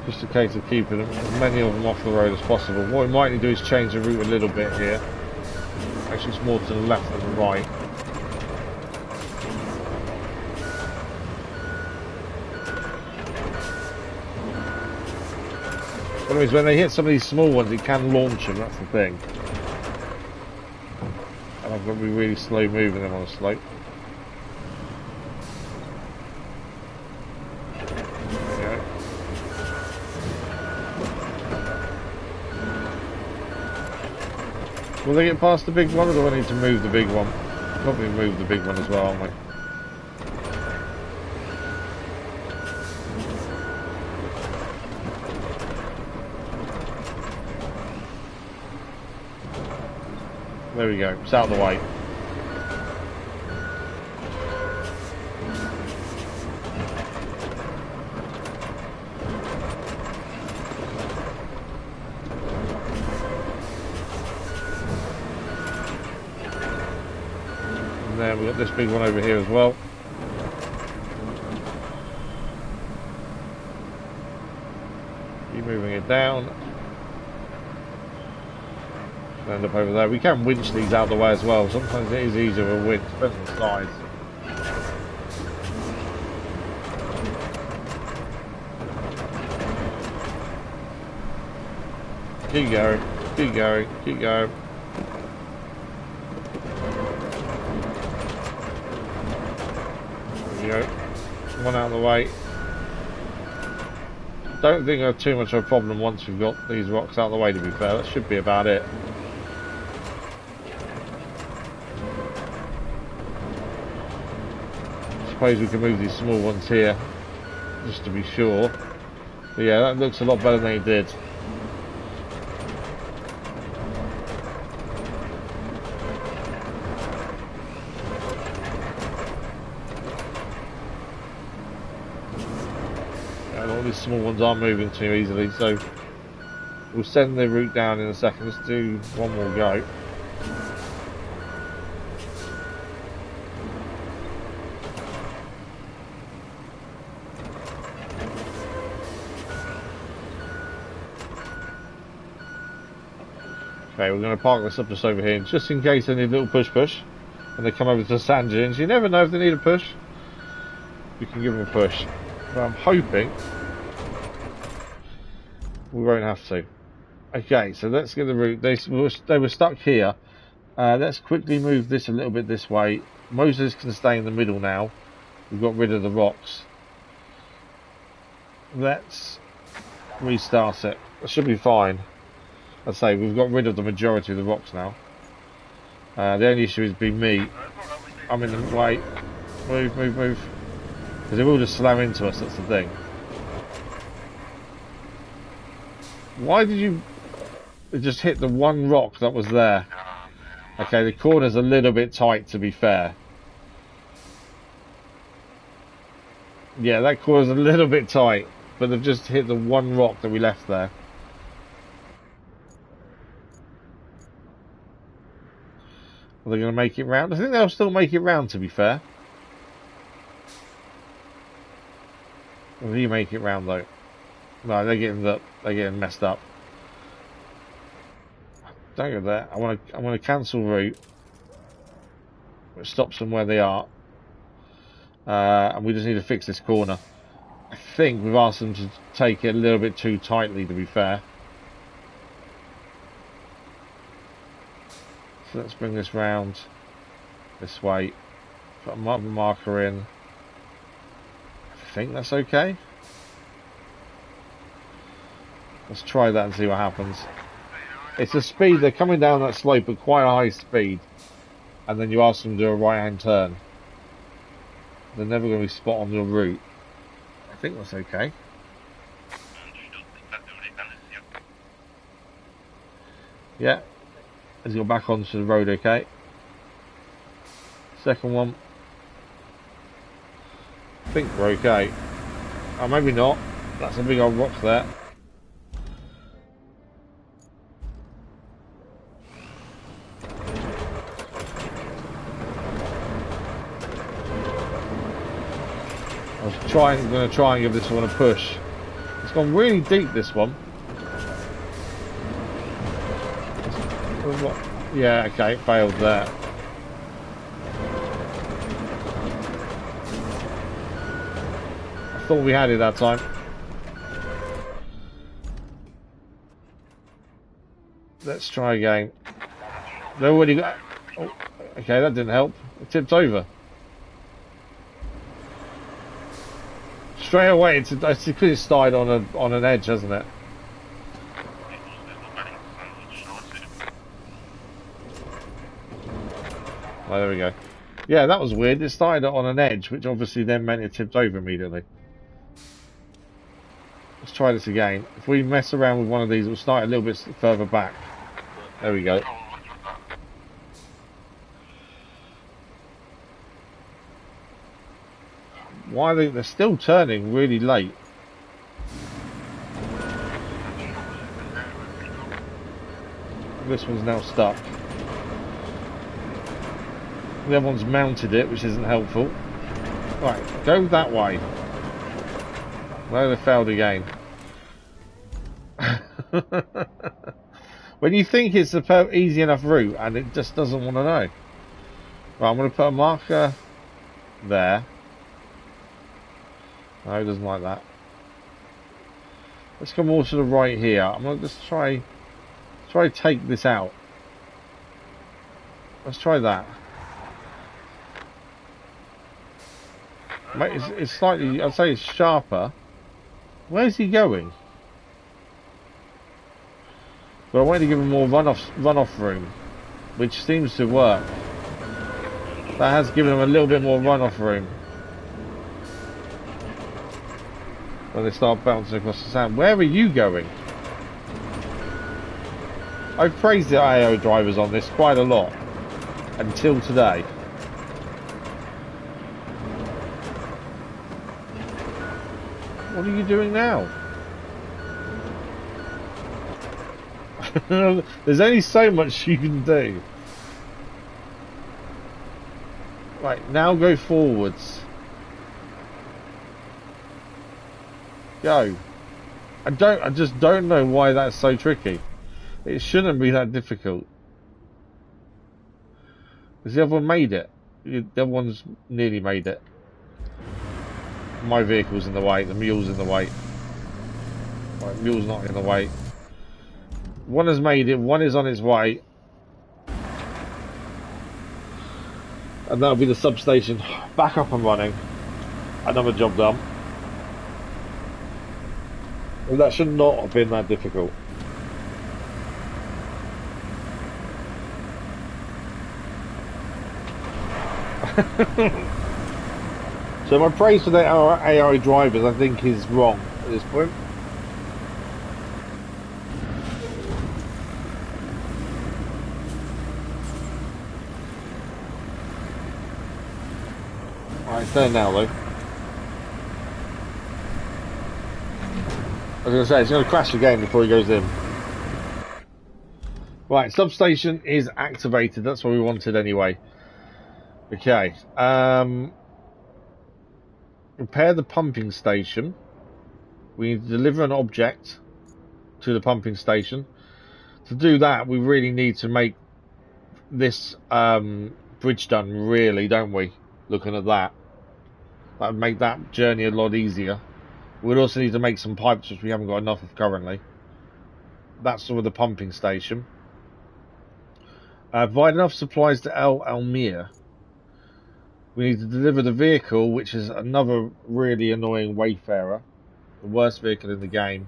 Just a case of keeping as many of them off the road as possible. What we might need to do is change the route a little bit here. Actually, it's more to the left than the right. But anyways, when they hit some of these small ones, it can launch them, that's the thing. And I've got to be really slow moving them on a slope. There we go. Will they get past the big one, or do I need to move the big one? Probably move the big one as well, aren't we? There we go, it's out of the way. And then we've got this big one over here as well. Keep moving it down. End up over there. We can winch these out of the way as well. Sometimes it is easier with a winch, depending on the size. Keep going, keep going, keep going. There we go. One out of the way. Don't think I have too much of a problem once we've got these rocks out of the way, to be fair. That should be about it. I suppose we can move these small ones here just to be sure, but yeah, that looks a lot better than it did. And all these small ones aren't moving too easily, so we'll send the route down in a second. Let's do one more go. Okay, we're going to park this up just over here, just in case they need a little push, and they come over to the sand dunes. You never know if they need a push. We can give them a push. But I'm hoping we won't have to. Okay, so let's get the route. They were stuck here, Let's quickly move this a little bit this way. Moses can stay in the middle now. We've got rid of the rocks. Let's restart it. It should be fine. I'd say we've got rid of the majority of the rocks now. The only issue is me. I'm in the way. Move, move, move. Because they will just slam into us, that's the thing. Why did you just hit the one rock that was there? Okay, the corner's a little bit tight, to be fair. Yeah, that corner's a little bit tight, but they've just hit the one rock that we left there. Are they going to make it round? I think they'll still make it round, to be fair. Will you make it round, though? No, they're getting messed up. Don't go there. I want to cancel route, which stops them where they are. And we just need to fix this corner. I think we've asked them to take it a little bit too tightly, to be fair. So let's bring this round this way. Put a marker in. I think that's okay. Let's try that and see what happens. It's a speed, they're coming down that slope at quite a high speed, and then you ask them to do a right hand turn. They're never going to be spot on your route. I think that's okay. Yeah, as you're back onto the road, okay. Second one. I think we're okay. Oh, maybe not. That's a big old rock there. I'm going to try and give this one a push. It's gone really deep, this one. Yeah, okay, it failed there. I thought we had it that time. Let's try again. They already got... Oh, okay, that didn't help. It tipped over. Straight away, it's because it started on an edge, hasn't it? Oh, there we go. Yeah, that was weird. It started on an edge, which obviously then meant it tipped over immediately. Let's try this again. If we mess around with one of these, we'll start a little bit further back. There we go. Why are they're still turning really late? This one's now stuck. The other one's mounted it, which isn't helpful. Right, go that way. No, they failed again. When you think it's a easy enough route and it just doesn't want to know. Right, I'm going to put a marker there. No, it doesn't like that. Let's come more to the right here. I'm going to just try to take this out. Let's try that. Mate, it's slightly, I'd say it's sharper. Where's he going? But I wanted to give him more runoff room, which seems to work. That has given him a little bit more runoff room. When they start bouncing across the sand. Where are you going? I've praised the AO drivers on this quite a lot. Until today. What are you doing now? There's only so much you can do. Right, now go forwards. Go. I just don't know why that's so tricky. It shouldn't be that difficult. Because the other one made it. The other one's nearly made it. My vehicle's in the way, the mule's in the way. Right, mule's not in the way. One has made it, one is on its way. And that'll be the substation back up and running. Another job done. Well, that should not have been that difficult. So my praise for the AI drivers, I think, is wrong at this point. Right, it's there now, though. I was going to say, it's going to crash again before he goes in. Right, substation is activated. That's what we wanted anyway. Okay. Repair the pumping station. We need to deliver an object to the pumping station. To do that, we really need to make this bridge done, really, don't we? Looking at that. That would make that journey a lot easier. We'd also need to make some pipes, which we haven't got enough of currently. That's sort of the pumping station. Provide enough supplies to Amir. We need to deliver the vehicle, which is another really annoying wayfarer. The worst vehicle in the game.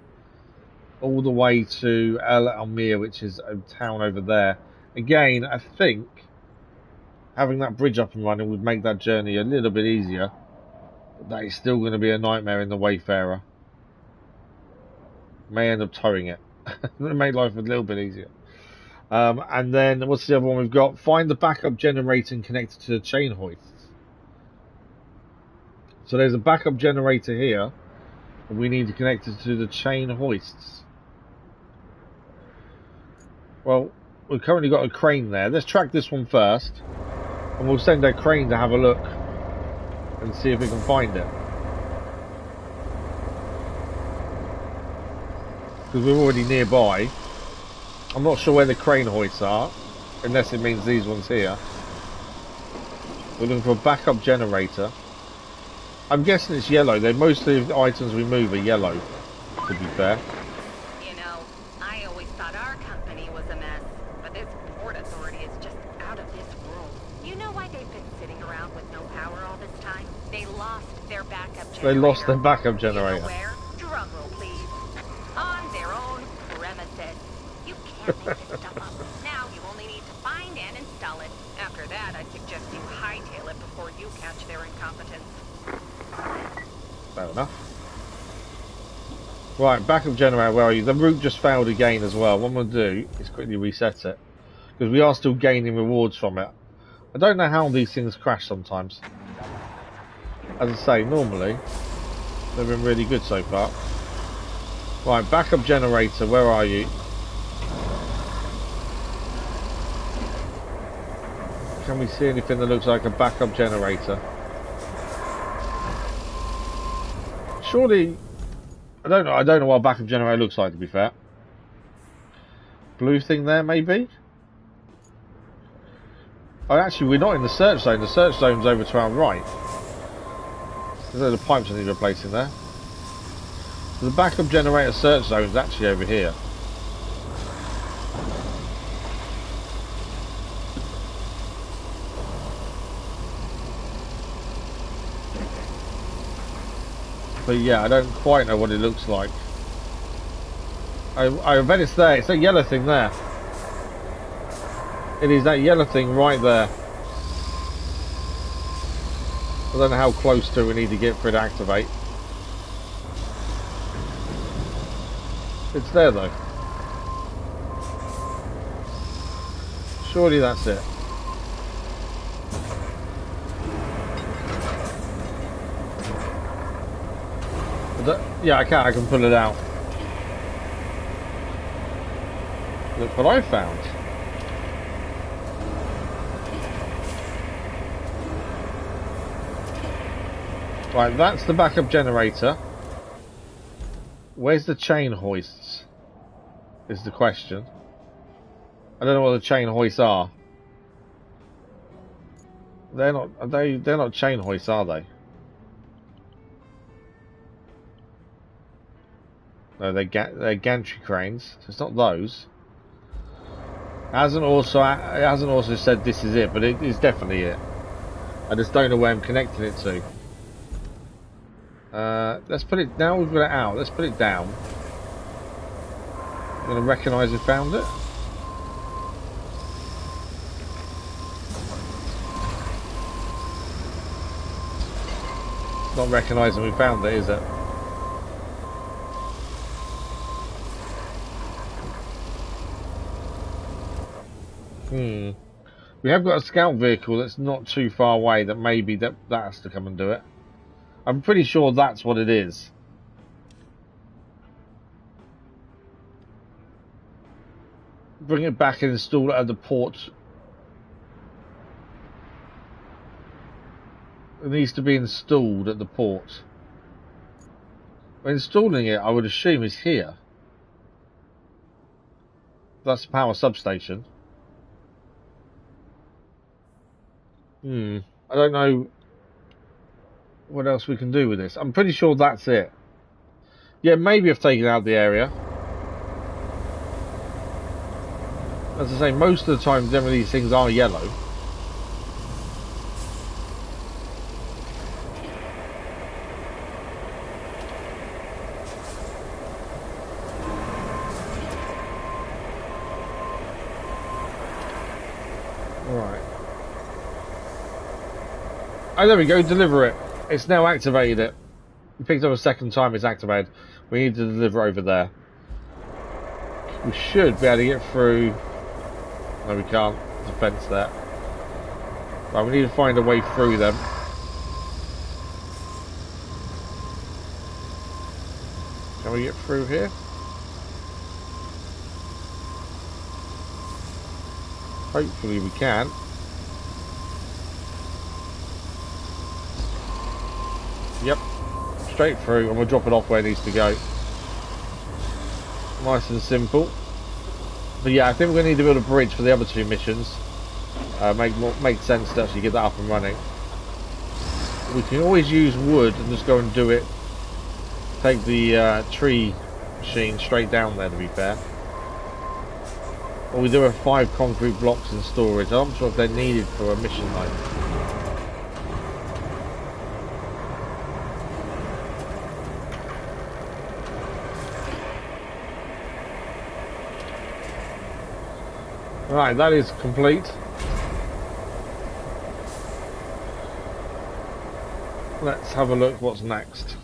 All the way to Amir, which is a town over there. Again, I think having that bridge up and running would make that journey a little bit easier. But that is still going to be a nightmare in the wayfarer. May end up towing it. It made life a little bit easier. And then, what's the other one we've got? Find the backup generator and connect it to the chain hoists. So there's a backup generator here, and we need to connect it to the chain hoists. Well, we've currently got a crane there. Let's track this one first, and we'll send our crane to have a look and see if we can find it. Because we're already nearby. I'm not sure where the crane hoists are, unless it means these ones here. We're looking for a backup generator. I'm guessing it's yellow. Most of the items we move are yellow, to be fair. You know, I always thought our company was a mess, but this port authority is just out of this world. You know why they've been sitting around with no power all this time? They lost their backup generator. They lost their backup generator. You know where? Drum roll, please. On their own premises. You can't make this stuff up. Now you only need to find and install it. After that, I suggest you hightail it before you catch their incompetence. Fair enough. Right, backup generator, where are you? The route just failed again as well. What I'm going to do is quickly reset it, because we are still gaining rewards from it. I don't know how these things crash sometimes. As I say, normally they've been really good so far. Right, backup generator, where are you? Can we see anything that looks like a backup generator? Surely, I don't know what a backup generator looks like, to be fair. Blue thing there, maybe? Oh, actually, we're not in the search zone. The search zone's over to our right. There's the pipes I need replacing there. So the backup generator search zone's actually over here. But yeah, I don't quite know what it looks like. I bet it's there. It's that yellow thing there. It is that yellow thing right there. I don't know how close to we need to get for it to activate. It's there though. Surely that's it. Yeah, I can pull it out. Look what I found. Right, that's the backup generator. Where's the chain hoists? Is the question. I don't know what the chain hoists are. They're not chain hoists, are they? No, they're gantry cranes. So it's not those. It hasn't also said this is it, but it is definitely it. I just don't know where I'm connecting it to. Let's put it, now we've got it out, let's put it down. I'm going to recognise we found it. Not recognising we found it, is it? We have got a scout vehicle that's not too far away that maybe that has to come and do it. I'm pretty sure that's what it is. Bring it back and install it at the port. It needs to be installed at the port. Installing it, I would assume, is here. That's the power substation. I don't know what else we can do with this. I'm pretty sure that's it. Yeah, maybe I've taken out the area. As I say, most of the time, generally these things are yellow. Right. Oh, there we go. Deliver it. It's now activated it. We picked up a second time. It's activated. We need to deliver over there. We should be able to get through. No, we can't. There's a fence there. Right, we need to find a way through them. Can we get through here? Hopefully we can. Yep. Straight through, and we'll drop it off where it needs to go. Nice and simple. But yeah, I think we're going to need to build a bridge for the other two missions. Make sense to actually get that up and running. We can always use wood and just go and do it. Take the tree machine straight down there, to be fair. Or we do have 5 concrete blocks in storage. I'm not sure if they're needed for a mission though. Right, that is complete. Let's have a look what's next.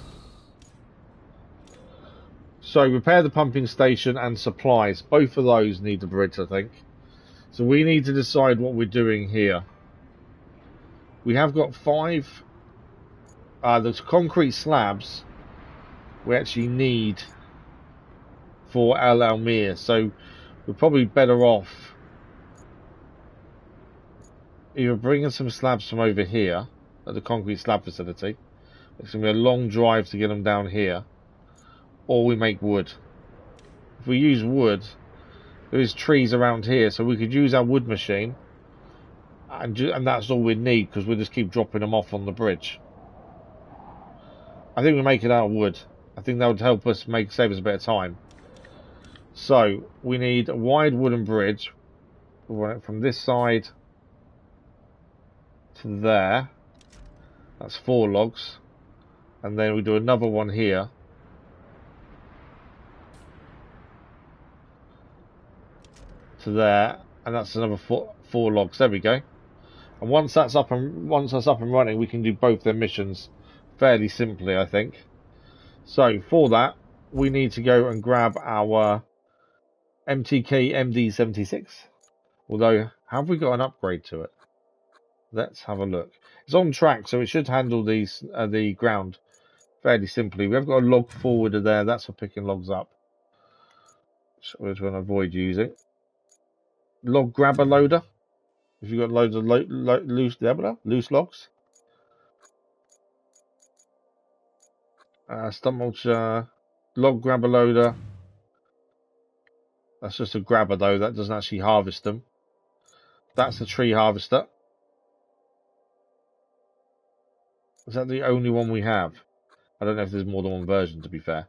So, repair the pumping station and supplies. Both of those need a bridge, I think. So we need to decide what we're doing here. We have got 5... there's concrete slabs we actually need for Amir. So we're probably better off either bringing some slabs from over here at the concrete slab facility. It's going to be a long drive to get them down here. Or we make wood. If we use wood, there is trees around here, so we could use our wood machine, and that's all we need, because we'll just keep dropping them off on the bridge. I think we make it out of wood. I think that would help us save us a bit of time. So we need a wide wooden bridge. We'll run it from this side to there. That's 4 logs, and then we do another one here. To there, and that's another 4 logs. There we go. And once that's up and running, we can do both their missions fairly simply, I think. So for that, we need to go and grab our MTK MD76. Although, have we got an upgrade to it? Let's have a look. It's on track, so it should handle these the ground fairly simply. We have got a log forwarder there. That's for picking logs up, so we're trying to avoid using. Log grabber loader. If you've got loads of loose logs. Stump mulcher. Log grabber loader. That's just a grabber though. That doesn't actually harvest them. That's a tree harvester. Is that the only one we have? I don't know if there's more than one version, to be fair.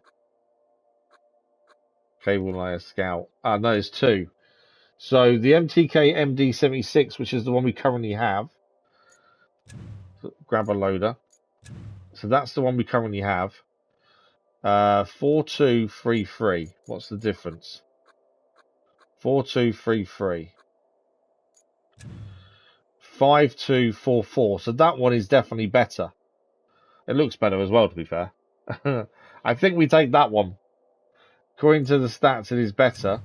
Cable layer scout. No, there's 2. So the MTK MD76, which is the one we currently have, grab a loader. So that's the one we currently have. 4233. What's the difference? 4233. 5244. So that one is definitely better. It looks better as well, to be fair. I think we take that one. According to the stats, it is better.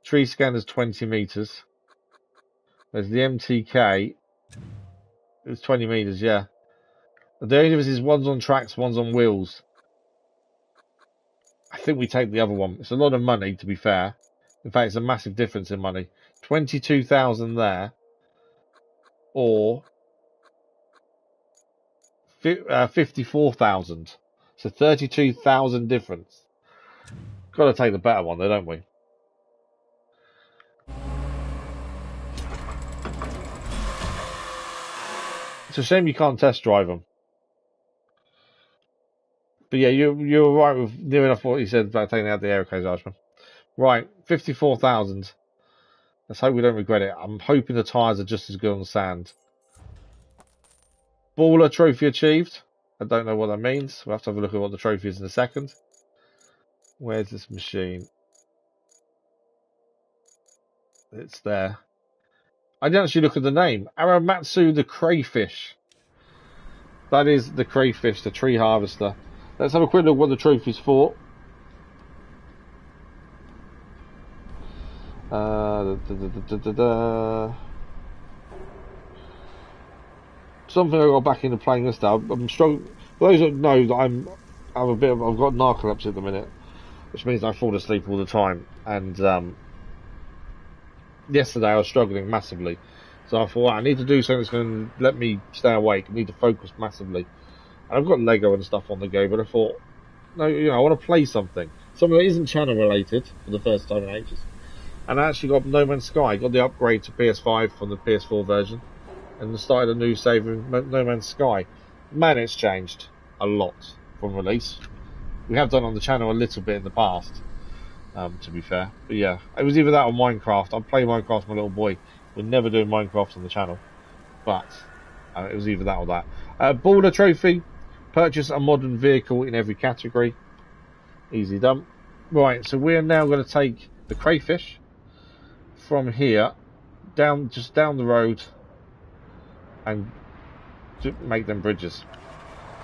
Tree scan is 20 meters. There's the MTK. It's 20 meters, yeah. The only difference is one's on tracks, one's on wheels. I think we take the other one. It's a lot of money, to be fair. In fact, it's a massive difference in money. 22,000 there. Or 54,000. So 32,000 difference. Got to take the better one, though, don't we? It's a shame you can't test drive them. But yeah, you're right with near enough what you said about taking out the aerocodes, Archman. Right, 54,000. Let's hope we don't regret it. I'm hoping the tyres are just as good on the sand. Baller trophy achieved. I don't know what that means. We'll have to have a look at what the trophy is in a second. Where's this machine? It's there. I didn't actually look at the name. Aramatsu the Crayfish. That is the Crayfish, the tree harvester. Let's have a quick look what the trophy's for. Something I got back into playing this now. I'm struggling. For those that know that I've got narcolepsy at the minute, which means I fall asleep all the time. And yesterday I was struggling massively, so I thought, well, I need to do something that's going to let me stay awake. I need to focus massively. And I've got Lego and stuff on the go, but I thought, no, I want to play something that isn't channel related for the first time in ages. And I actually got No Man's Sky, got the upgrade to PS5 from the PS4 version, and started a new save in No Man's Sky. Man, it's changed a lot from release. We have done on the channel a little bit in the past, to be fair. But yeah, it was either that or Minecraft. I play Minecraft with my little boy. We're never doing Minecraft on the channel, but it was either that or that. Baller trophy. Purchase a modern vehicle in every category. Easy done. Right, so we're now going to take the Crayfish from here just down the road and make them bridges.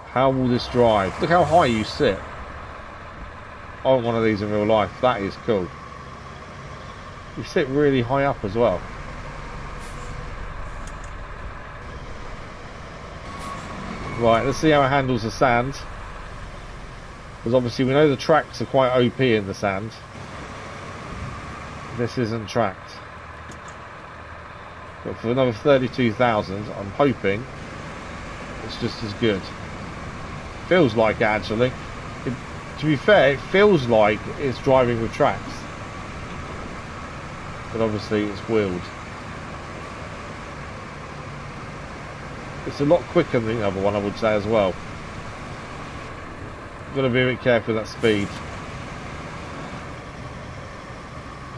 How will this drive? Look how high you sit. I want one of these in real life. That is cool. You sit really high up as well. Right, let's see how it handles the sand. Because obviously we know the tracks are quite OP in the sand. This isn't tracked. But for another 32,000, I'm hoping it's just as good. Feels like it, actually. To be fair, it feels like it's driving with tracks. But obviously it's wheeled. It's a lot quicker than the other one, I would say, as well. Got to be a bit careful with that speed.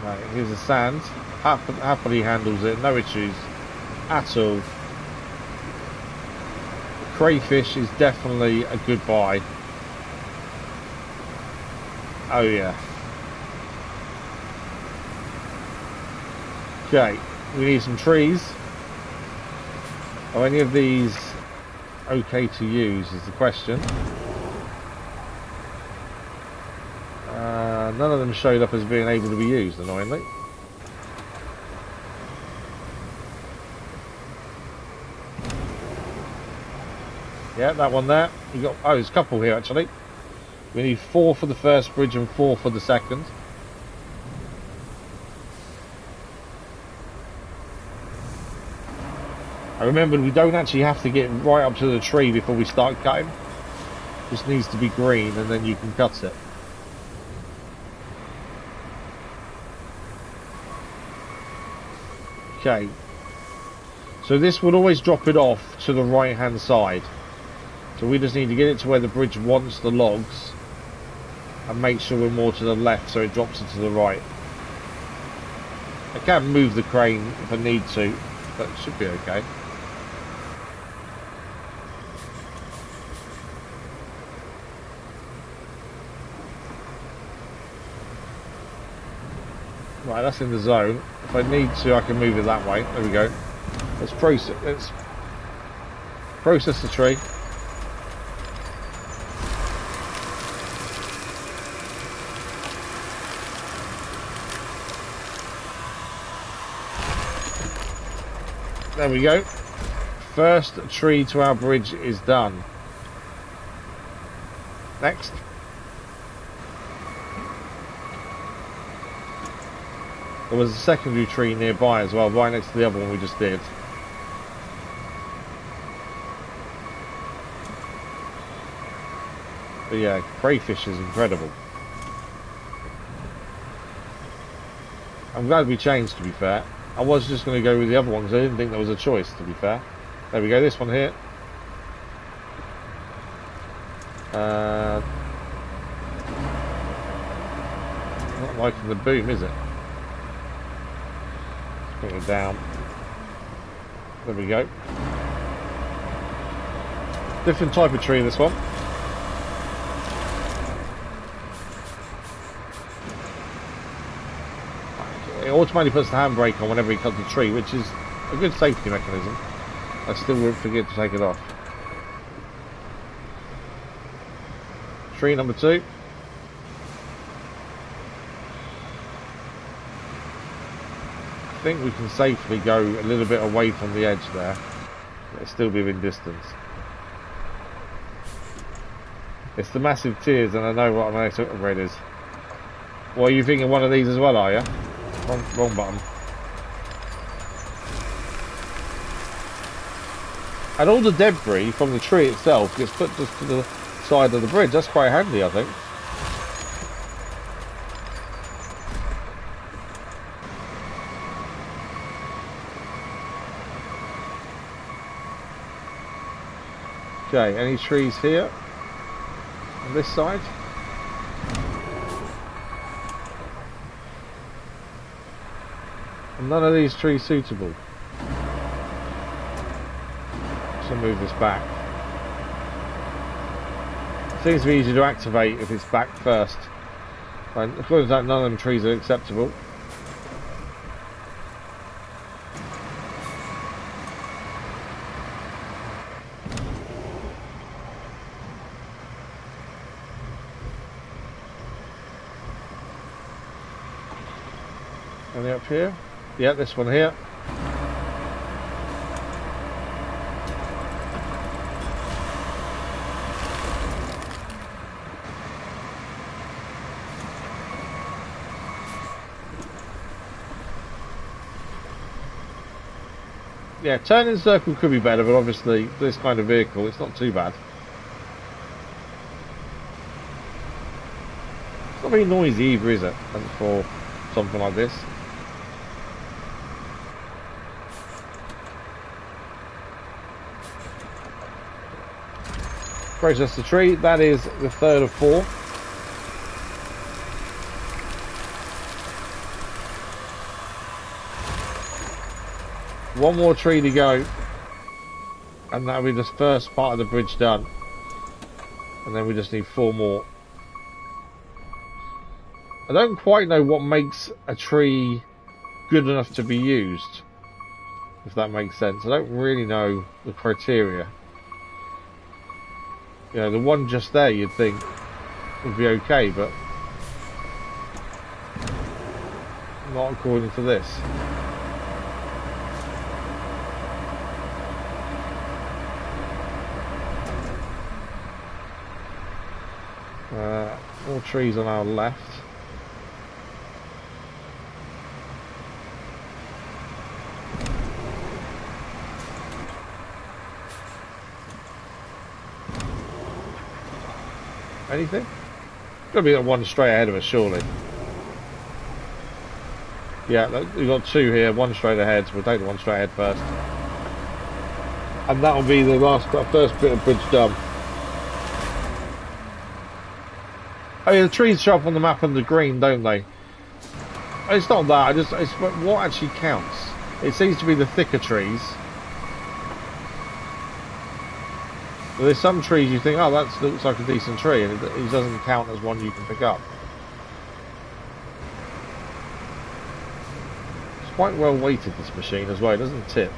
Right, here's the sand. Happily handles it, no issues at all. Crayfish is definitely a good buy. Oh yeah. Okay, we need some trees. Are any of these okay to use is the question. None of them showed up as being able to be used, annoyingly. Yeah, that one there. You got, oh, there's a couple here actually. We need 4 for the first bridge and 4 for the second. I remembered we don't actually have to get right up to the tree before we start cutting. Just needs to be green and then you can cut it. Okay. So this would always drop it off to the right hand side. So we just need to get it to where the bridge wants the logs and make sure we're more to the left so it drops it to the right. I can move the crane if I need to, but it should be okay. Right, that's in the zone. If I need to, I can move it that way. There we go. Let's process the tree. There we go. First tree to our bridge is done. Next. There was a secondary tree nearby as well, right next to the other one we just did. But yeah, Crayfish is incredible. I'm glad we changed, to be fair. I was just going to go with the other one because I didn't think there was a choice, to be fair. There we go, this one here. Not liking the boom, is it? Let's bring it down. There we go. Different type of tree, this one. It automatically puts the handbrake on whenever he cuts the tree, which is a good safety mechanism. I still won't forget to take it off. Tree number 2. I think we can safely go a little bit away from the edge there. But still be within distance. It's the massive tears, and I know what my next upgrade is. Well, are you thinking one of these as well, are you? Wrong button. And all the debris from the tree itself gets put just to the side of the bridge. That's quite handy, I think. Okay, any trees here on this side? And none of these trees suitable. So move this back. Seems to be easy to activate if it's back first. And according to that, none of them trees are acceptable. Any up here? Yeah, this one here. Yeah, turning circle could be better, but obviously this kind of vehicle, it's not too bad. It's not very noisy either, is it? For something like this. Process the tree. That is the third of 4. One more tree to go, and that'll be the first part of the bridge done. And then we just need 4 more. I don't quite know what makes a tree good enough to be used, if that makes sense. I don't really know the criteria. You know, the one just there you'd think would be okay, but not according to this. More trees on our left. Anything? Gotta be that one straight ahead of us, surely. Yeah, we've got 2 here, one straight ahead, so we'll take the one straight ahead first. And that'll be the first bit of bridge done. Oh yeah, the trees show up on the map under green, don't they? It's not that, it's what actually counts. It seems to be the thicker trees. But there's some trees you think, oh, that looks like a decent tree, and it doesn't count as one you can pick up. quite well weighted, this machine as well. It doesn't tip.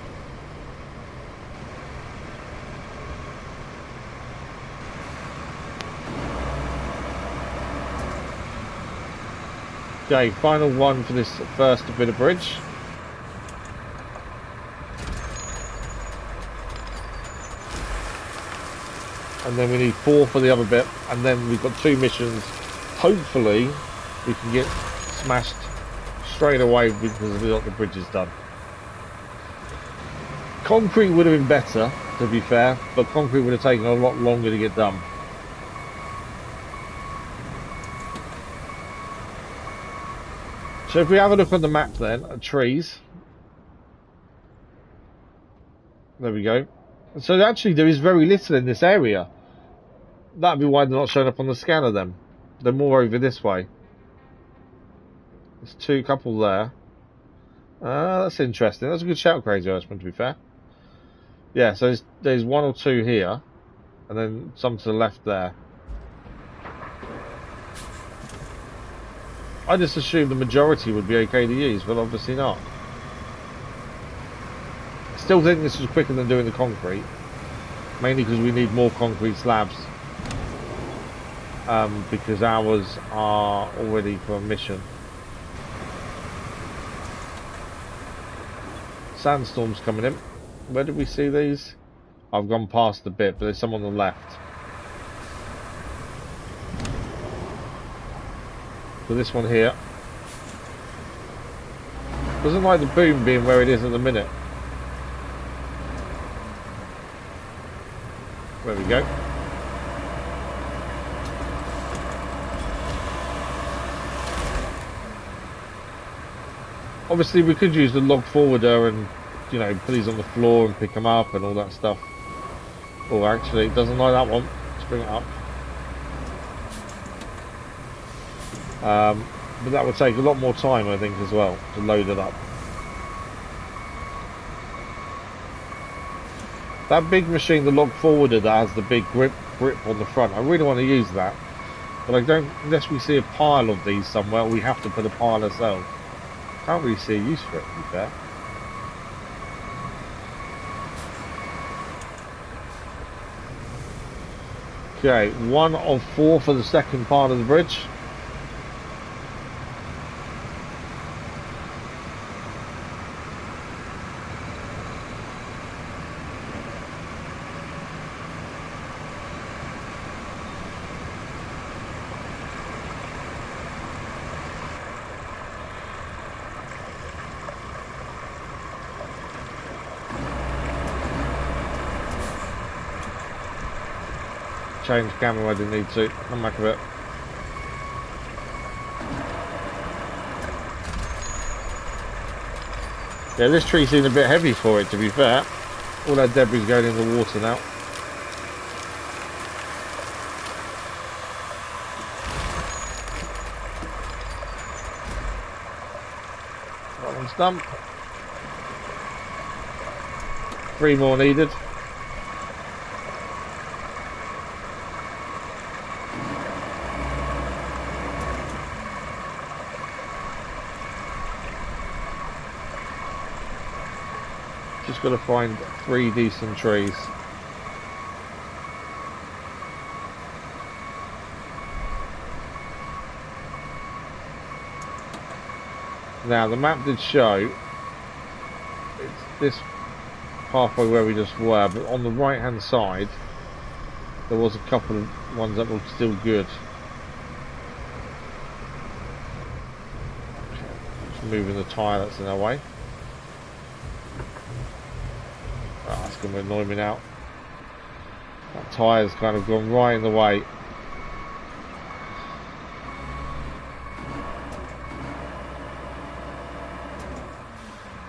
Okay, final one for this first bit of bridge. And then we need 4 for the other bit, and then we've got 2 missions. Hopefully we can get smashed straight away because we got the bridges done. Concrete would have been better, to be fair, but concrete would have taken a lot longer to get done. So if we have a look on the map then, at trees. There we go. So actually there is very little in this area. That'd be why they're not showing up on the scanner then. They're more over this way. There's 2 couple there. That's interesting. That's a good shout, Crazy Irishman, to be fair. Yeah, so there's 1 or 2 here. And then some to the left there. I just assumed the majority would be okay to use, but obviously not. I still think this is quicker than doing the concrete. Mainly because we need more concrete slabs. Because ours are already for a mission. Sandstorms coming in. Where did we see these? I've gone past a bit, but there's some on the left. So this one here. Doesn't like the boom being where it is at the minute. There we go. Obviously we could use the log forwarder and, you know, put these on the floor and pick them up and all that stuff. Oh, actually it doesn't like that one. Let's bring it up. But that would take a lot more time, I think, as well, to load it up. That big machine, the log forwarder that has the big grip on the front, I really want to use that. But I don't, unless we see a pile of these somewhere, we have to put a pile ourselves. Can't really see a use for it, to be fair. Okay, 1 of 4 for the second part of the bridge. Change camera, I didn't need to. Come back a bit. Yeah, this tree seems a bit heavy for it, to be fair. All that debris going in the water now. That one's done. 3 more needed. Just got to find 3 decent trees. Now the map did show it's this pathway where we just were, but on the right hand side there was a couple of ones that looked still good. Just moving the tyre that's in our way. Oh, that's going to annoy me now. That tyre's kind of gone right in the way.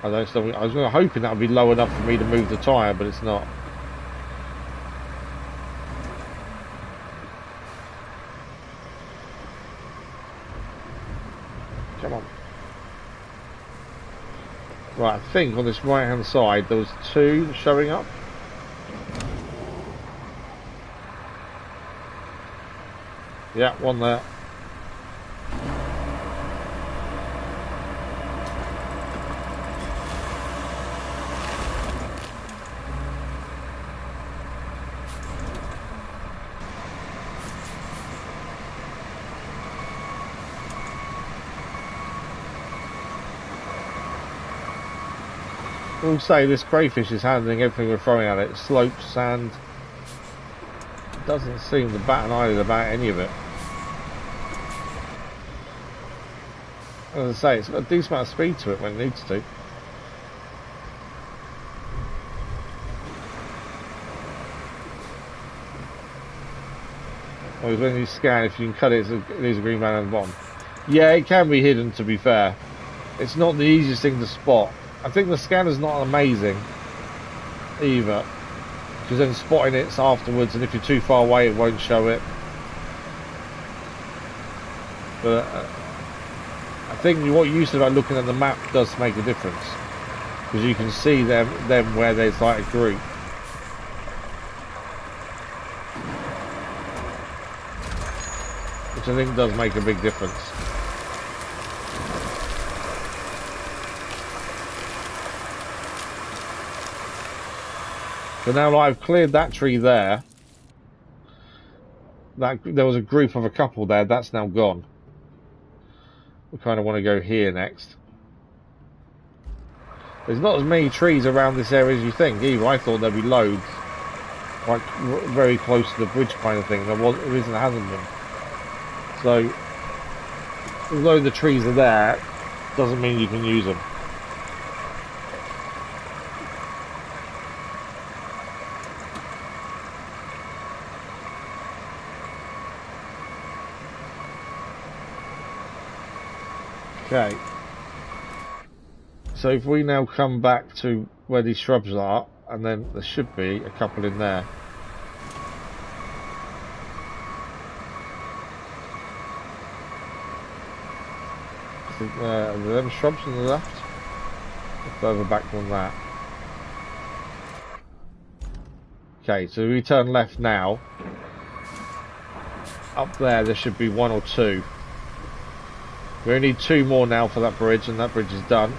I was hoping that would be low enough for me to move the tyre, but it's not. Come on. Right, I think on this right hand side there was 2 showing up. Yeah, 1 there. We'll say this crayfish is handling everything we're throwing at it. Slopes, sand. It doesn't seem to bat an eyelid about any of it. As I say, it's got a decent amount of speed to it when it needs to. Whereas when you scan, if you can cut it, there's a green band at the bottom. Yeah, it can be hidden, to be fair. It's not the easiest thing to spot. I think the scanner's not amazing either, because then spotting it's afterwards, and if you're too far away, it won't show it. But I think what you said about looking at the map does make a difference, because you can see them where there's like a group. Which I think does make a big difference. So now I've cleared that tree there. There was a group of a couple there, that's now gone. We kind of want to go here next. There's not as many trees around this area as you think either. I thought there'd be loads, like very close to the bridge kind of thing. There hasn't been. So, although the trees are there, doesn't mean you can use them. Okay. So if we now come back to where these shrubs are, and then there should be a couple in there. Are there them shrubs on the left? Or further back than that. Okay, so we turn left now. Up there should be one or two. We only need two more now for that bridge, and that bridge is done.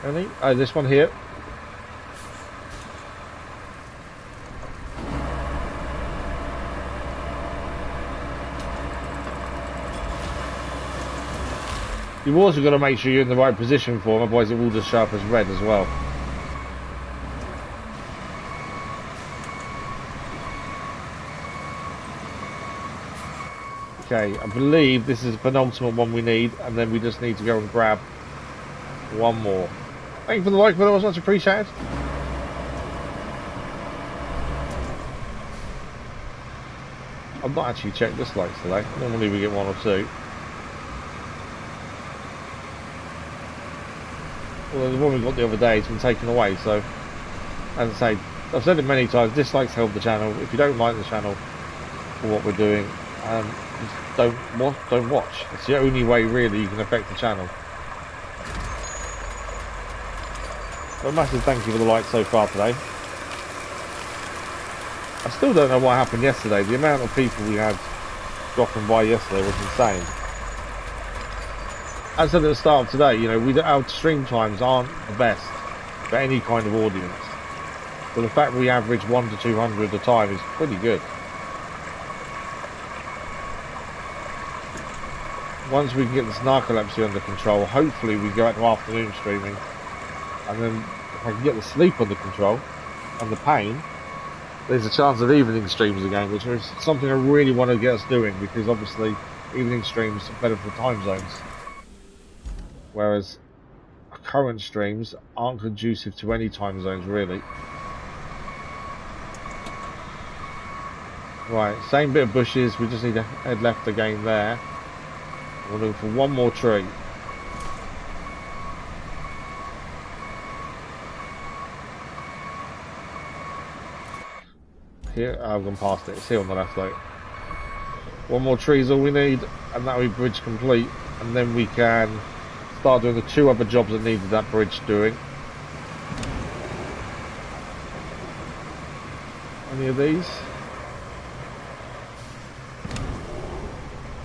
Any? Oh, this one here. You've also got to make sure you're in the right position for them, otherwise it will just show up as red as well. Okay, I believe this is the penultimate one we need, and then we just need to go and grab one more. Thank you for the like, brother, that was much appreciated. I've not actually checked this lights today. Normally we get one or two. Although the one we got the other day has been taken away, so as I say, I've said it many times, dislikes help the channel. If you don't like the channel for what we're doing, just don't watch. It's the only way really you can affect the channel. So a massive thank you for the like so far today. I still don't know what happened yesterday. The amount of people we had dropping by yesterday was insane. As I said at the start of today, you know, our stream times aren't the best for any kind of audience. But the fact we average 1 to 200 a time is pretty good. Once we can get this narcolepsy under control, hopefully we go out to afternoon streaming. And then if I can get the sleep under control and the pain, there's a chance of evening streams again, which is something I really want to get us doing, because obviously evening streams are better for time zones. Whereas current streams aren't conducive to any time zones really. Right, same bit of bushes, we just need to head left again there. We're looking for one more tree. Here, I've gone past it, it's here on the left though. One more tree is all we need, and that'll be bridge complete, and then we can start doing the two other jobs that needed that bridge doing. Any of these?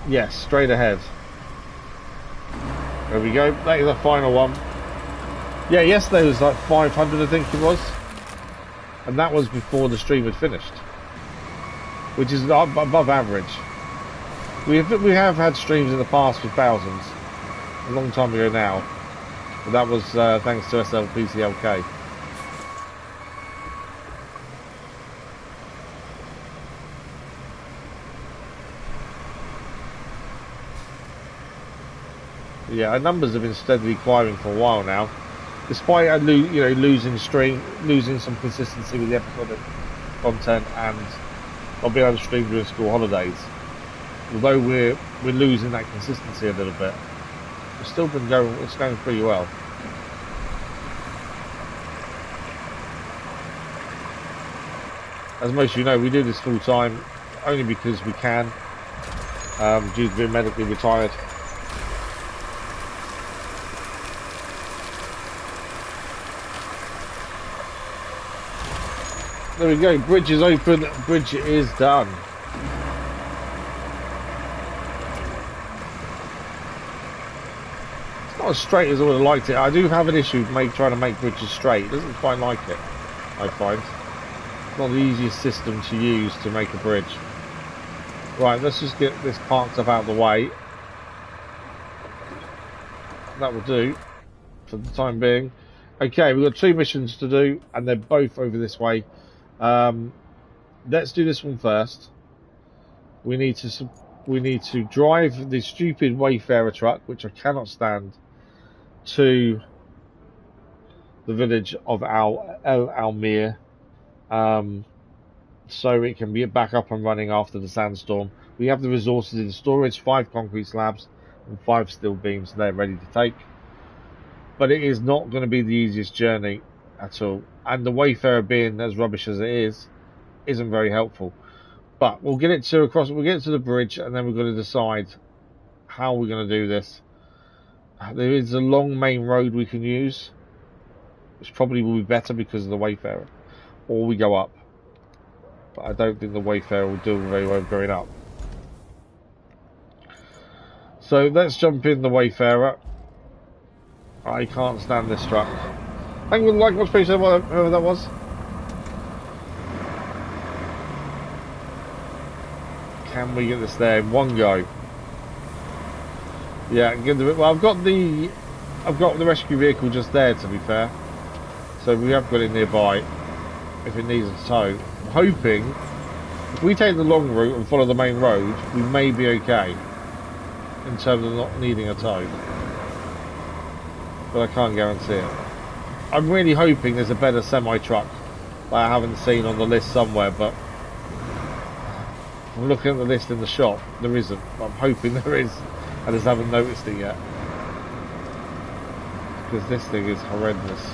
Yes, straight ahead. There we go, that is the final one. Yeah, yesterday was like 500 I think it was. And that was before the stream had finished. Which is above average. We have had streams in the past with thousands, a long time ago now. But that was thanks to SLPCLK. Yeah, our numbers have been steadily climbing for a while now, despite losing some consistency with the episodic content and not being able to stream during school holidays. Although we're losing that consistency a little bit, it's still been going. It's going pretty well. As most of you know, we do this full time only because we can, due to being medically retired. There we go, bridge is open, bridge is done. It's not as straight as I would have liked it. I do have an issue with trying to make bridges straight. It doesn't quite like it, I find. It's not the easiest system to use to make a bridge. Right, let's just get this parked up out of the way. That will do for the time being. Okay, we've got 2 missions to do, and they're both over this way. Let's do this one first. We need to drive the stupid Wayfarer truck, which I cannot stand, to the village of Amir, so it can be back up and running after the sandstorm. We have the resources in storage: 5 concrete slabs and 5 steel beams. They're ready to take. But it is not going to be the easiest journey at all, and the Wayfarer, being as rubbish as it is, isn't very helpful. But we'll get it to the bridge, and then we're going to decide how we're going to do this. There is a long main road we can use, which probably will be better because of the Wayfarer, or we go up. But I don't think the Wayfarer will do very well going up. So let's jump in the Wayfarer. I can't stand this truck. Thank you for the like, appreciate whoever that was. Can we get this there in one go? Yeah, well, I've got the rescue vehicle just there, to be fair. So we have got it nearby if it needs a tow. I'm hoping if we take the long route and follow the main road, we may be okay in terms of not needing a tow. But I can't guarantee it. I'm really hoping there's a better semi-truck that I haven't seen on the list somewhere, but I'm looking at the list in the shop. There isn't. I'm hoping there is. I just haven't noticed it yet. Because this thing is horrendous.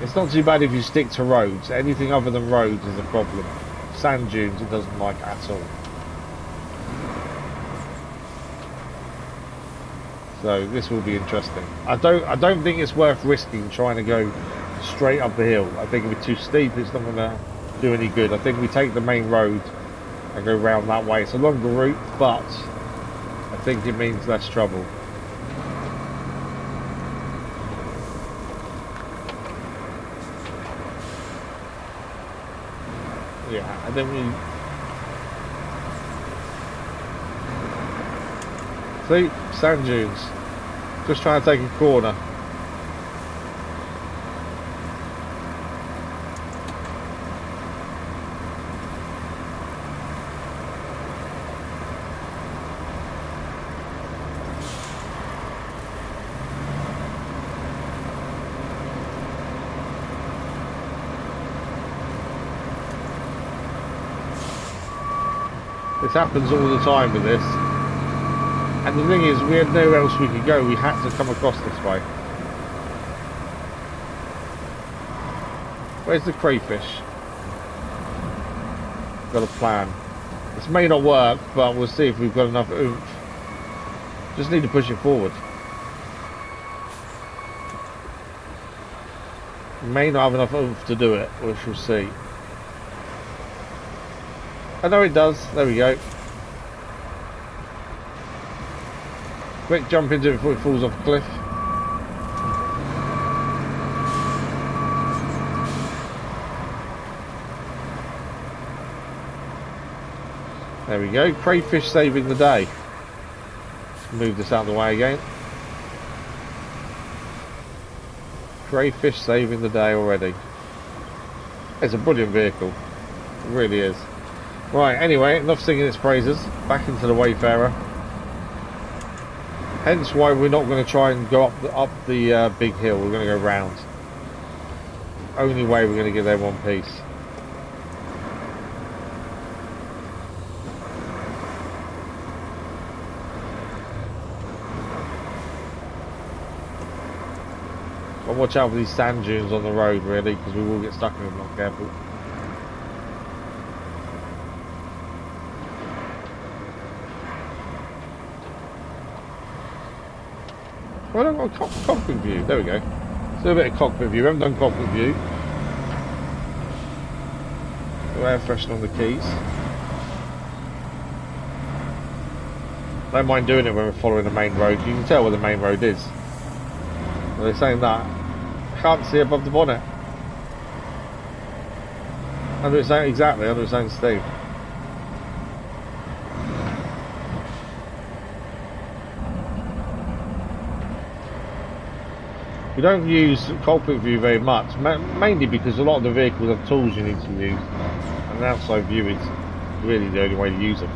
It's not too bad if you stick to roads. Anything other than roads is a problem. Sand dunes it doesn't like at all. So this will be interesting. I don't think it's worth risking trying to go straight up the hill. I think it'll be too steep. It's not going to do any good. I think we take the main road and go round that way. It's a longer route, but I think it means less trouble. Yeah, and then we see sand dunes. Just trying to take a corner. This happens all the time with this. And the thing is, we had nowhere else we could go. We had to come across this way. Where's the crayfish? Got a plan. This may not work, but we'll see if we've got enough oomph. Just need to push it forward. We may not have enough oomph to do it. We shall see. I know it does. There we go. Quick jump into it before it falls off a cliff. There we go. Crayfish saving the day. Let's move this out of the way again. Crayfish saving the day already. It's a brilliant vehicle. It really is. Right, anyway, enough singing its praises. Back into the Wayfarer. Hence why we're not going to try and go up the big hill. We're going to go round. Only way we're going to get there one piece. But watch out for these sand dunes on the road, really, because we will get stuck in them if not careful. Well, I've got a cockpit view. There we go. Let's do a bit of cockpit view. We haven't done cockpit view. Air freshener on the keys. Don't mind doing it when we're following the main road. You can tell where the main road is. Well, they're saying that. Can't see above the bonnet. Under its own, exactly, under its own steam. We don't use cockpit view very much, mainly because a lot of the vehicles have tools you need to use, and the outside view is really the only way to use them.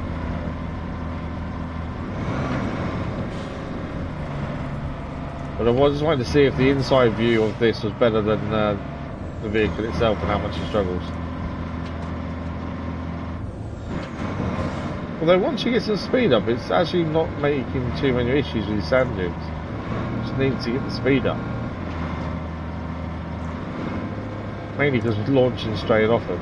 But I just wanted to see if the inside view of this was better than the vehicle itself and how much it struggles. Although once you get some speed up, it's actually not making too many issues with these sand dunes. Just need to get the speed up. Mainly because we're launching straight off it.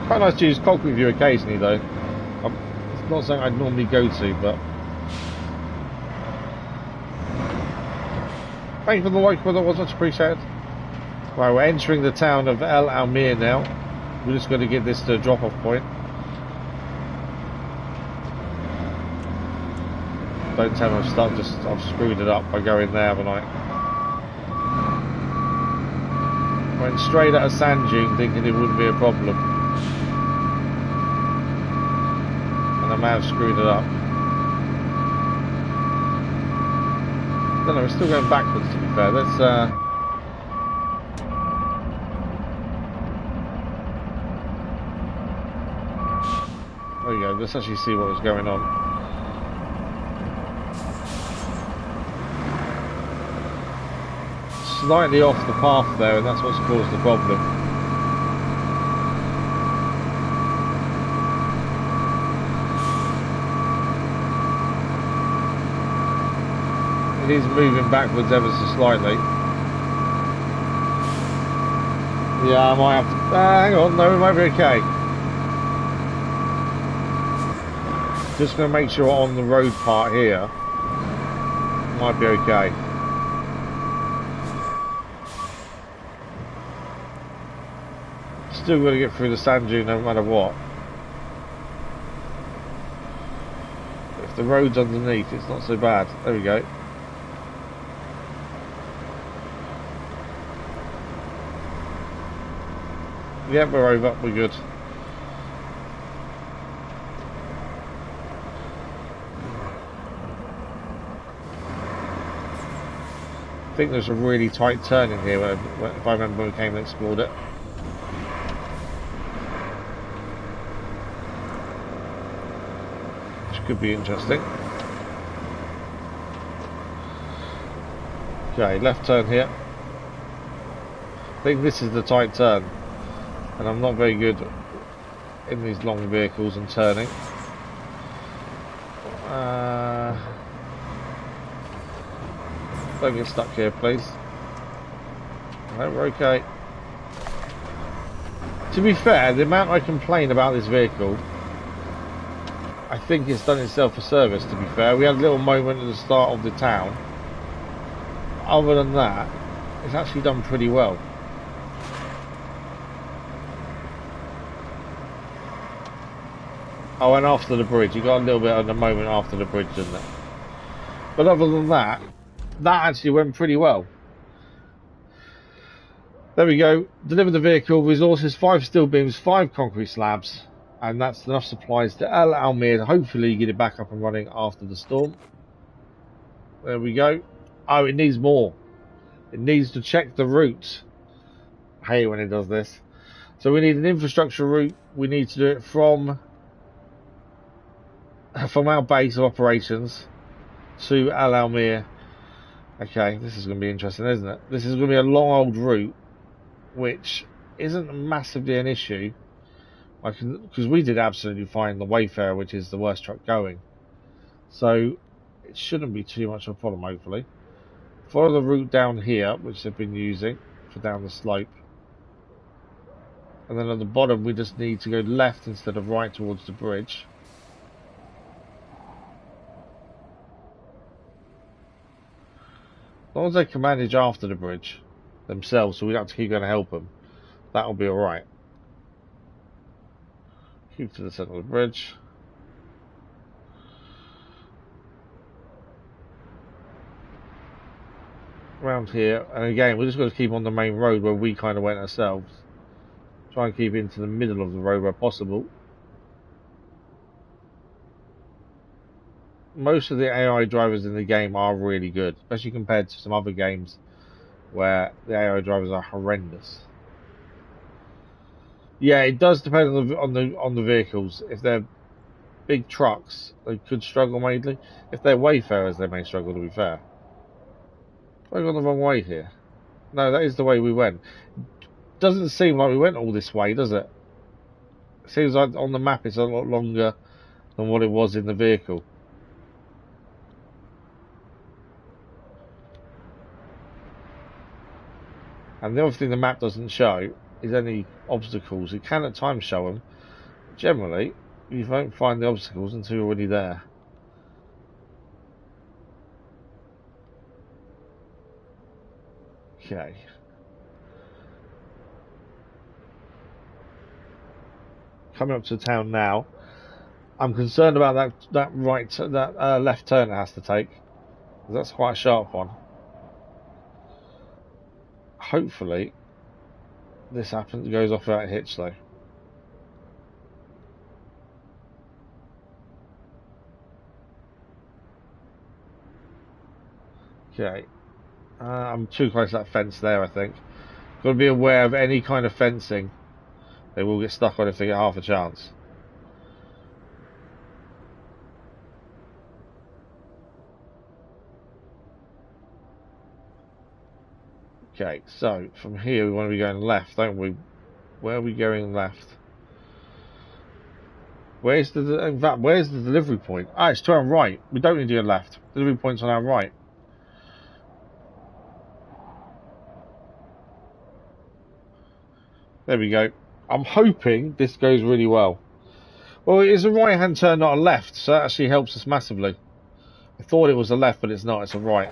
Quite nice to use cockpit view occasionally though. It's not something I'd normally go to, but... Thank you for the like, brother, was much appreciated. Right, we're entering the town of El Amir now. We're just going to get this to a drop-off point. Don't tell me I've screwed it up by going there, haven't I? Went straight at a sand dune thinking it wouldn't be a problem. And I may have screwed it up. I don't know, we're still going backwards to be fair. Let's there we go, let's actually see what was going on. Slightly off the path there, and that's what's caused the problem. It is moving backwards ever so slightly. Yeah, I might have to... hang on, no, we might be okay. Just going to make sure on the road part here, might be okay. Still got to get through the sand dune no matter what. If the road's underneath, it's not so bad. There we go. Yeah, we're over. We're good. I think there's a really tight turn in here if I remember when we came and explored it. Could be interesting. Okay, left turn here. I think this is the tight turn, and I'm not very good in these long vehicles and turning. Don't get stuck here, please. No, we're okay. To be fair, the amount I complain about this vehicle, I think it's done itself a service, to be fair. We had a little moment at the start of the town. Other than that, it's actually done pretty well. Oh, and after the bridge. You got a little bit of the moment after the bridge, didn't it? But other than that, that actually went pretty well. There we go. Deliver the vehicle. Resources: 5 steel beams, 5 concrete slabs, and that's enough supplies to Amir to hopefully get it back up and running after the storm. There we go. Oh, it needs more. It needs to check the route. I hate when it does this. So we need an infrastructure route. We need to do it from our base of operations to Al Almir. Okay, this is going to be interesting, isn't it? This is going to be a long old route, which isn't massively an issue. Because we did absolutely fine the Wayfarer, which is the worst truck going. So it shouldn't be too much of a problem, hopefully. Follow the route down here, which they've been using for down the slope. And then at the bottom, we just need to go left instead of right towards the bridge. As long as they can manage after the bridge themselves, so we don't have to keep going to help them, that'll be alright. Keep to the centre of the bridge. Around here, and again, we're just going to keep on the main road where we kind of went ourselves. Try and keep into the middle of the road where possible. Most of the AI drivers in the game are really good, especially compared to some other games where the AI drivers are horrendous. Yeah, it does depend on the vehicles. If they're big trucks, they could struggle mainly. If they're Wayfarers, they may struggle, to be fair. Have I gone the wrong way here? No, that is the way we went. Doesn't seem like we went all this way, does it? It seems like on the map it's a lot longer than what it was in the vehicle. And the other thing the map doesn't show is any obstacles. It can at times show them. Generally, you won't find the obstacles until you're already there. Okay. Coming up to the town now. I'm concerned about that left turn it has to take. That's quite a sharp one. Hopefully, this goes off without a hitch though. Okay. I'm too close to that fence there, I think. Got to be aware of any kind of fencing they will get stuck on if they get half a chance. Okay, so from here we want to be going left, don't we? Where are we going left? In fact, where's the delivery point? Ah, it's to our right. We don't need to go left. Delivery point's on our right. There we go. I'm hoping this goes really well. Well, it is a right-hand turn, not a left, so that actually helps us massively. I thought it was a left, but it's not. It's a right.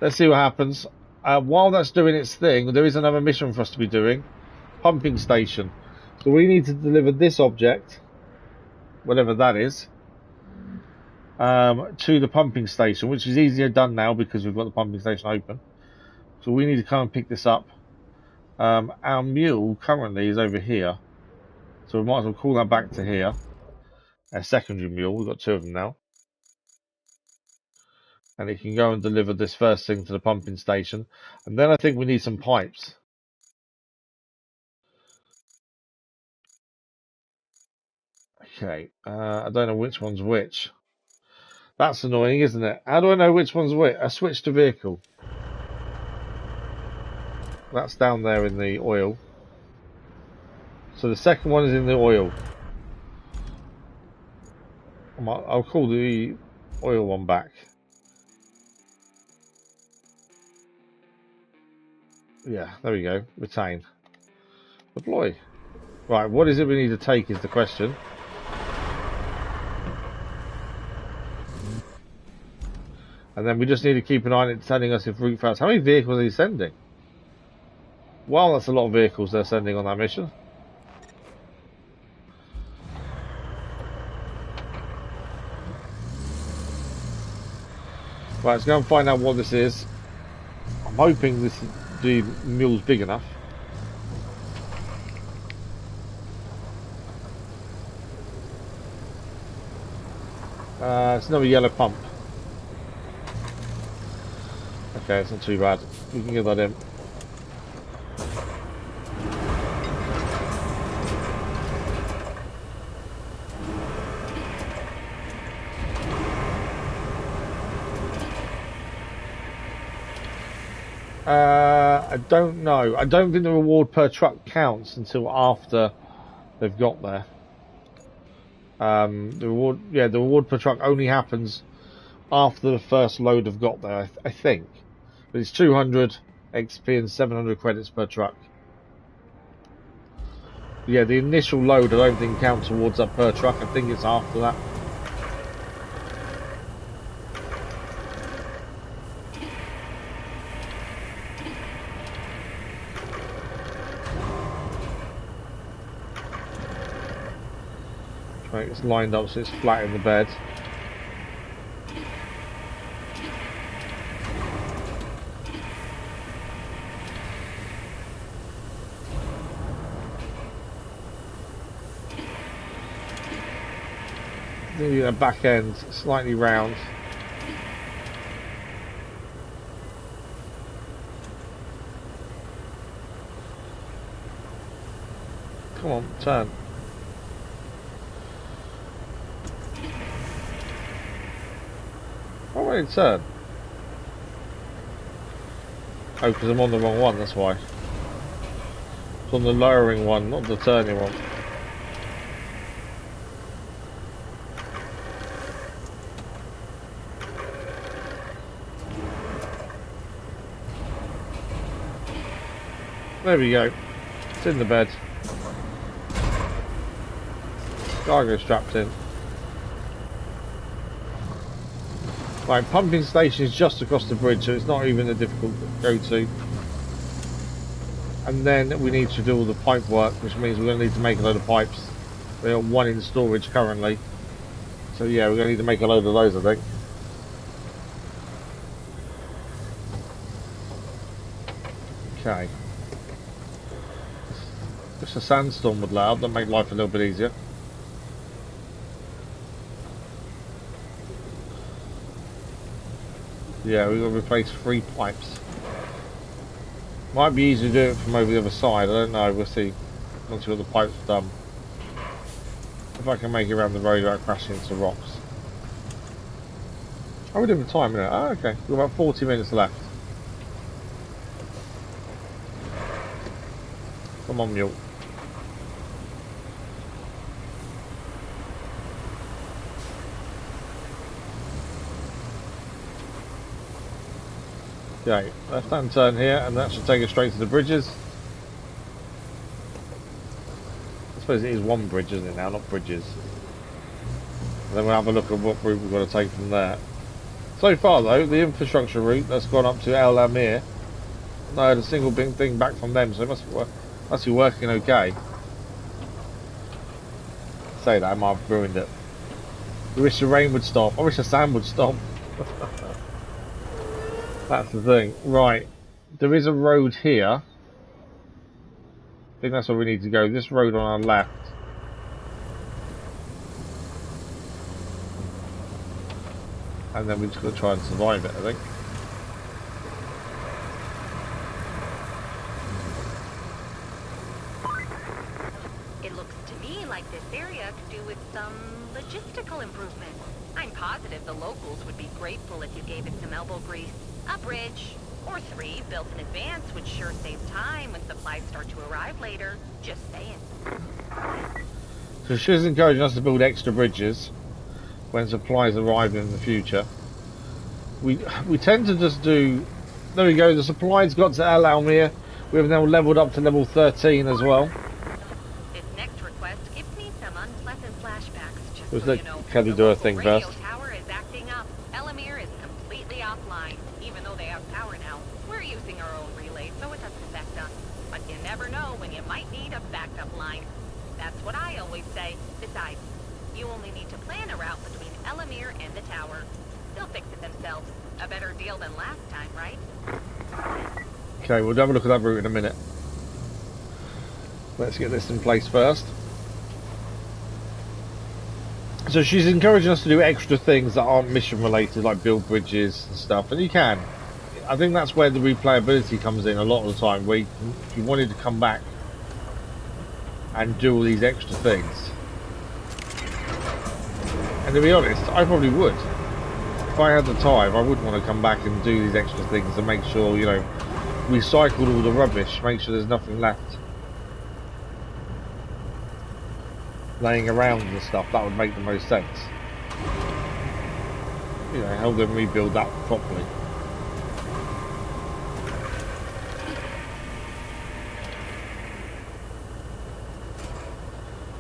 Let's see what happens. While that's doing its thing, there is another mission for us to be doing. Pumping station. So we need to deliver this object, whatever that is, to the pumping station, which is easier done now because we've got the pumping station open. So we need to come and pick this up. Our mule currently is over here, so we might as well call that back to here. A secondary mule, we've got 2 of them now. And it can go and deliver this first thing to the pumping station. And then I think we need some pipes. Okay, I don't know which one's which. That's annoying, isn't it? How do I know which one's which? I switched to vehicle. That's down there in the oil. So the second one is in the oil. I'll call the oil one back. Yeah, there we go. Retain. Deploy. Right, what is it we need to take is the question. And then we just need to keep an eye on it telling us if route fails. How many vehicles are he sending? Well, that's a lot of vehicles they're sending on that mission. Right, let's go and find out what this is. I'm hoping this is... the mule's big enough. It's another yellow pump. Okay, it's not too bad. We can get that in. I don't know. I don't think the reward per truck counts until after they've got there. The reward per truck only happens after the first load have got there, I think. But it's 200 XP and 700 credits per truck. Yeah, the initial load I don't think counts towards that per truck. I think it's after that. Right, it's lined up so it's flat in the bed. Maybe a back end slightly round. Come on, turn. Why won't it turn? Oh, because I'm on the wrong one, that's why. It's on the lowering one, not the turning one. There we go. It's in the bed. Cargo strapped in. Right, pumping station is just across the bridge, so it's not even a difficult go to. And then we need to do all the pipe work, which means we're going to need to make a load of pipes. We've got one in storage currently. So yeah, we're going to need to make a load of those, I think. Okay. Just a sandstorm would allow, that'll make life a little bit easier. Yeah, we've got to replace 3 pipes. Might be easier to do it from over the other side, I don't know, we'll see. Once we've got the pipes done. If I can make it around the road without crashing into rocks. How are we doing for time now? Oh, okay, we've got about 40 minutes left. Come on, mule. Okay, left hand turn here, and that should take us straight to the bridges. I suppose it is one bridge, isn't it now, not bridges. And then we'll have a look at what route we've got to take from there. So far though, the infrastructure route that's gone up to El Amir, not heard a single big thing back from them, so it must be working okay. Say that, I might have ruined it. I wish the rain would stop, I wish the sand would stop. That's the thing. Right, there is a road here. I think that's where we need to go. This road on our left. And then we're just going to try and survive it, I think. It looks to me like this area could do with some logistical improvements. I'm positive the locals would be grateful if you gave it some elbow grease. A bridge, or 3, built in advance would sure save time when supplies start to arrive later. Just saying. So she's encouraging us to build extra bridges when supplies arrive in the future. We tend to just do... There we go, the supplies got to El Almir. We have now leveled up to level 13 as well. This next request gives me some unpleasant flashbacks, just Let's so let you know. Kelly do her thing radio first. Tower is acting up. El Amir is completely offline. Even though they have power now, we're using our own relay, so it doesn't affect us. But you never know when you might need a backup line. That's what I always say. Besides, you only need to plan a route between El Amir and the tower. They'll fix it themselves. A better deal than last time, right? Okay, we'll have a look at that route in a minute. Let's get this in place first. So she's encouraging us to do extra things that aren't mission related, like build bridges and stuff, and you can. I think that's where the replayability comes in a lot of the time, where if you wanted to come back and do all these extra things. And to be honest, I probably would. If I had the time, I would want to come back and do these extra things and make sure, you know, recycled all the rubbish, make sure there's nothing left laying around and stuff. That would make the most sense. You know, help them rebuild that properly.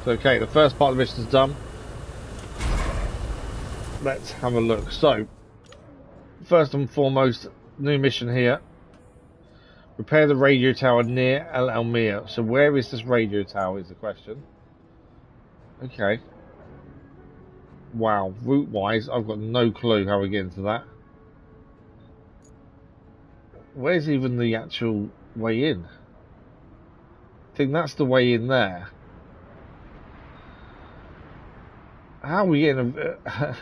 So, okay, the first part of the mission is done. Let's have a look. So, first and foremost, new mission here. Repair the radio tower near Amir. So where is this radio tower is the question. Okay. Wow, route-wise, I've got no clue how we get into that. Where's even the actual way in? I think that's the way in there. How are we getting a...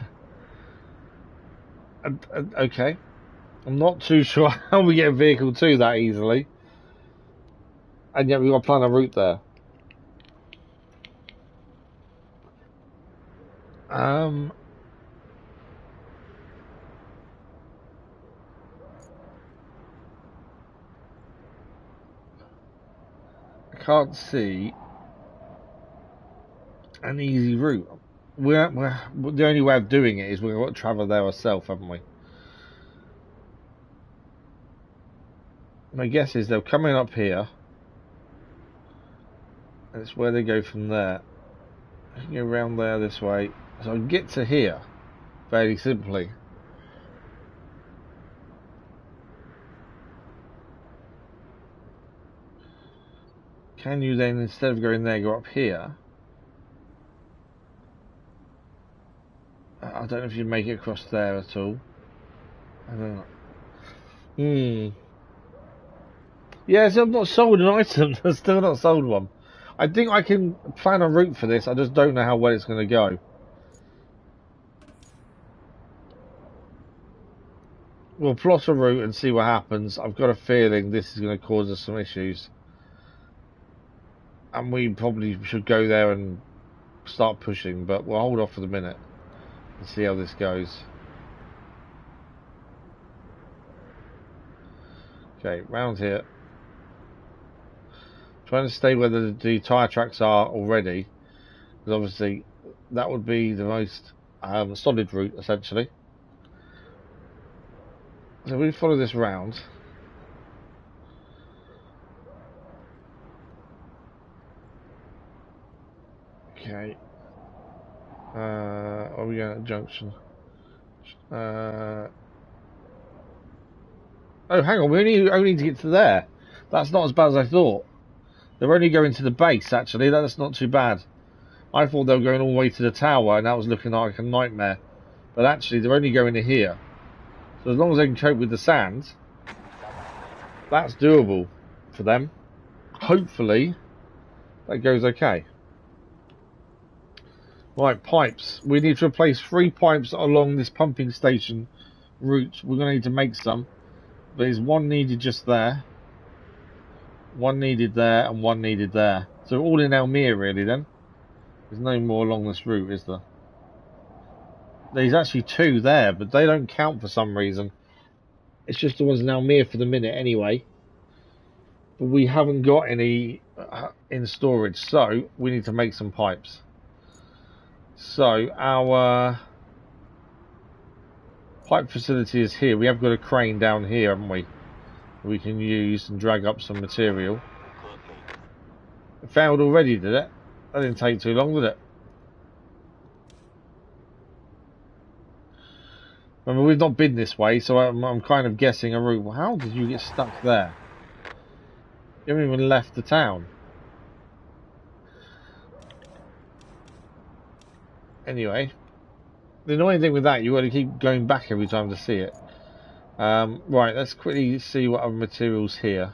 okay. I'm not too sure how we get a vehicle to that easily. And yet we've got to plan a route there. I can't see an easy route. We're the only way of doing it is we've got to travel there ourselves, haven't we? My guess is they're coming up here. And it's where they go from there. I can go around there this way. So I can get to here fairly simply. Can you then, instead of going there, go up here? I don't know if you make it across there at all. I don't know. Yeah, so I've not sold an item. I've still not sold one. I think I can plan a route for this. I just don't know how well it's going to go. We'll plot a route and see what happens. I've got a feeling this is going to cause us some issues. And we probably should go there and start pushing, but we'll hold off for the minute and see how this goes. Okay, round here. Trying to stay where the tyre tracks are already, because obviously that would be the most solid route, essentially. So we follow this round. Okay. Are we going at junction? Oh, hang on. We only need to get to there. That's not as bad as I thought. They're only going to the base, actually. That's not too bad. I thought they were going all the way to the tower, and that was looking like a nightmare. But actually, they're only going to here. So as long as they can cope with the sand, that's doable for them. Hopefully, that goes okay. Right, pipes. We need to replace 3 pipes along this pumping station route. We're going to need to make some. There's one needed just there. One needed there, and one needed there. So all in Amir, really, then. There's no more along this route, is there? There's actually 2 there, but they don't count for some reason. It's just the ones in Amir for the minute, anyway. But we haven't got any in storage, so we need to make some pipes. So our pipe facility is here. We have got a crane down here, haven't we? We can use and drag up some material. It failed already, did it? That didn't take too long, did it? Remember, we've not been this way, so I'm kind of guessing a route. Well, how did you get stuck there? You haven't even left the town. Anyway, the annoying thing with that, you've got to keep going back every time to see it. Right, let's quickly see what other materials here.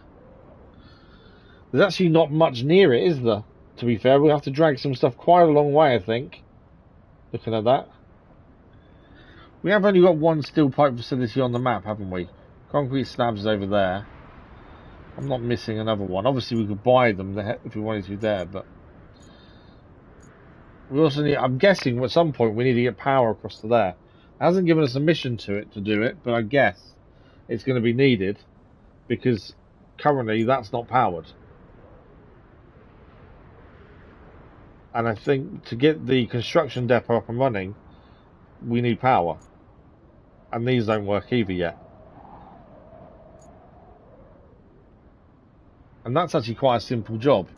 There's actually not much near it, is there? To be fair, we'll have to drag some stuff quite a long way, I think. Looking at that. We have only got one steel pipe facility on the map, haven't we? Concrete slabs is over there. I'm not missing another one. Obviously, we could buy them if we wanted to there, but... We also need... I'm guessing at some point we need to get power across to there. It hasn't given us a mission to do it, but I guess it's going to be needed because currently that's not powered. And I think to get the construction depot up and running, we need power. And these don't work either yet. And that's actually quite a simple job.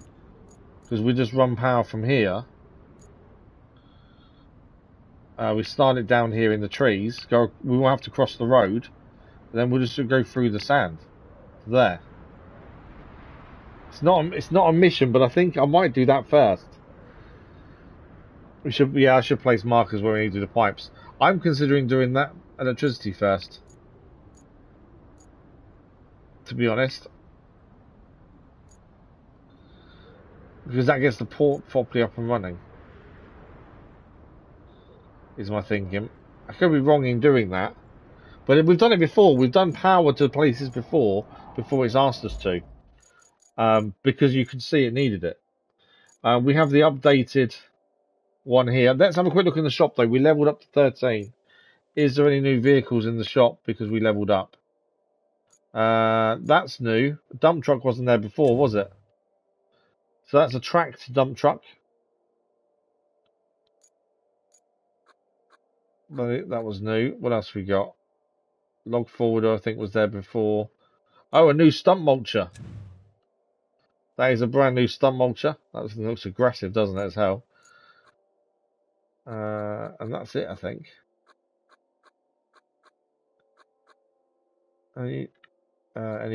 Because we just run power from here. We start it down here in the trees. We won't have to cross the road. And then we'll just go through the sand. There. It's not a mission, but I think I might do that first. I should place markers where we need to do the pipes. I'm considering doing that electricity first. To be honest. Because that gets the port properly up and running. Is my thinking. I could be wrong in doing that. But we've done it before. We've done power to places before it's asked us to. Because you could see it needed it. We have the updated one here. Let's have a quick look in the shop though. We leveled up to 13. Is there any new vehicles in the shop because we leveled up? That's new. The dump truck wasn't there before, was it? So that's a tracked dump truck. That was new. What else we got? Log forwarder, I think, was there before. Oh, a new stump mulcher. That is a brand new stump mulcher. That looks aggressive, doesn't it, as hell? And that's it, I think. Any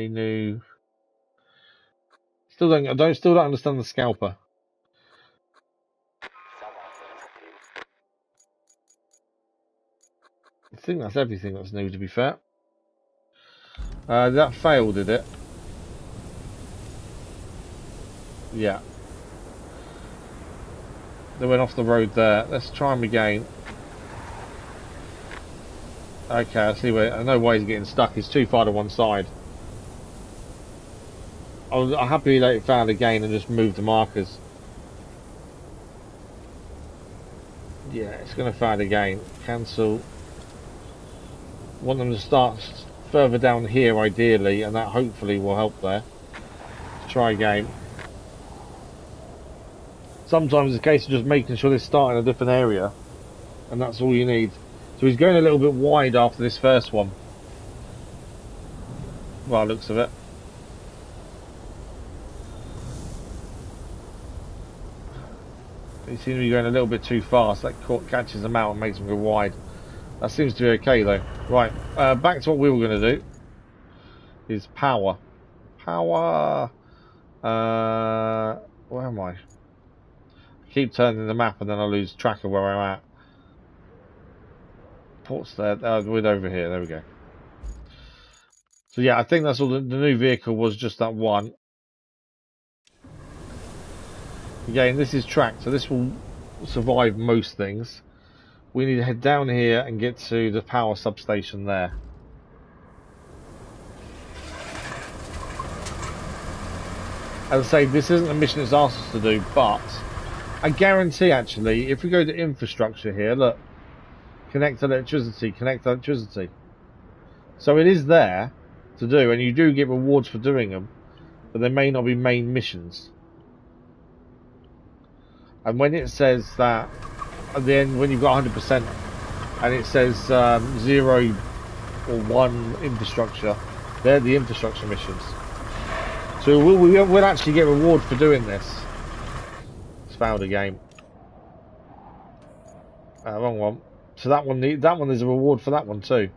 new? Still don't understand the scalper. I think that's everything that's new, to be fair. That failed, did it? Yeah. They went off the road there. Let's try them again. Okay, I see where. I know why he's getting stuck. He's too far to one side. I'm happy that it found again and just moved the markers. Yeah, it's going to find again. Cancel. Want them to start further down here, ideally, and that hopefully will help there. Let's try again. Sometimes it's a case of just making sure they start in a different area, and that's all you need. So he's going a little bit wide after this first one. Well, looks of it. He seems to be going a little bit too fast. That catches them out and makes them go wide. That seems to be okay though. Right, back to what we were going to do. Is power. Power. Where am I? I keep turning the map and then I lose track of where I'm at. Port's there. We're over here. There we go. So yeah, I think that's all. The new vehicle was just that one. Again, this is tracked, so this will survive most things. We need to head down here and get to the power substation there. As I say, this isn't a mission it's asked us to do, but I guarantee actually, if we go to infrastructure here, look, connect electricity, connect electricity. So it is there to do, and you do get rewards for doing them, but they may not be main missions. And when it says that at the end, when you've got 100% and it says 0 or 1 infrastructure, they're the infrastructure missions. So we'll actually get reward for doing this. It's found a game. Wrong one. So that one there's a reward for that one too.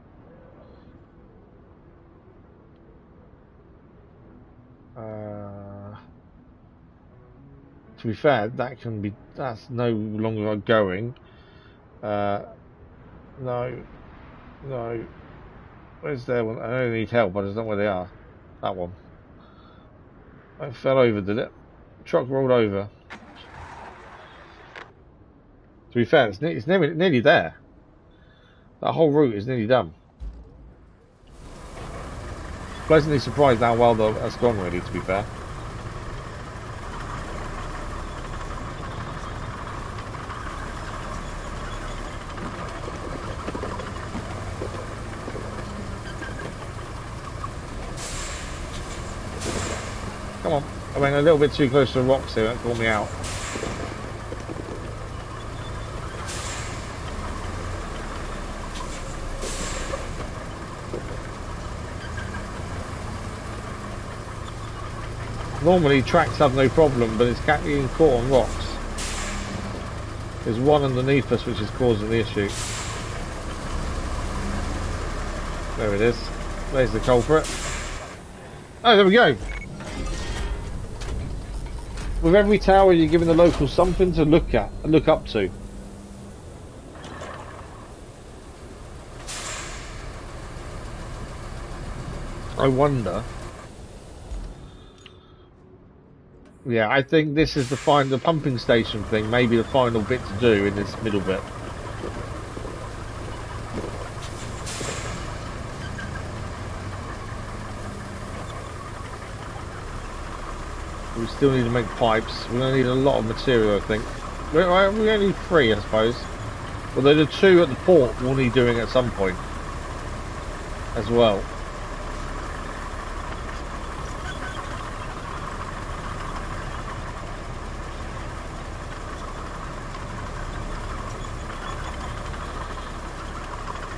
To be fair, that's no longer going. No. Where's their one? I don't need help, I just don't know where they are. That one. It fell over, did it? Truck rolled over. To be fair, it's nearly there. That whole route is nearly done. Pleasantly surprised how well that's gone, really, to be fair. Come on. I went a little bit too close to the rocks here, that caught me out. Normally tracks have no problem, but it's getting caught on rocks. There's one underneath us which is causing the issue. There it is. There's the culprit. Oh, there we go. With every tower you're giving the locals something to look up to. I wonder. Yeah, I think this is the pumping station thing, maybe the final bit to do in this middle bit. We still need to make pipes. We're going to need a lot of material, I think. We only need 3, I suppose. Although the 2 at the port we'll need doing at some point as well.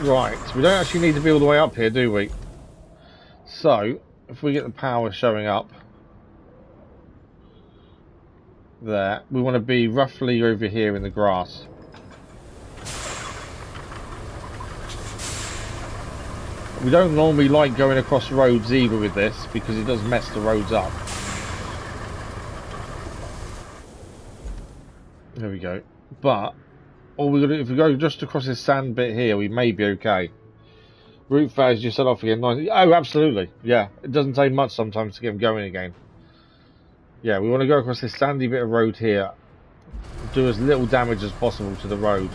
Right, so we don't actually need to be all the way up here, do we? So, if we get the power showing up there, we want to be roughly over here in the grass. We don't normally like going across roads either with this, because it does mess the roads up. There we go. But all we got to, if we go just across this sand bit here, we may be okay. Route phase, you set off again. Oh, absolutely. Yeah, it doesn't take much sometimes to get them going again. Yeah, we want to go across this sandy bit of road here. Do as little damage as possible to the road.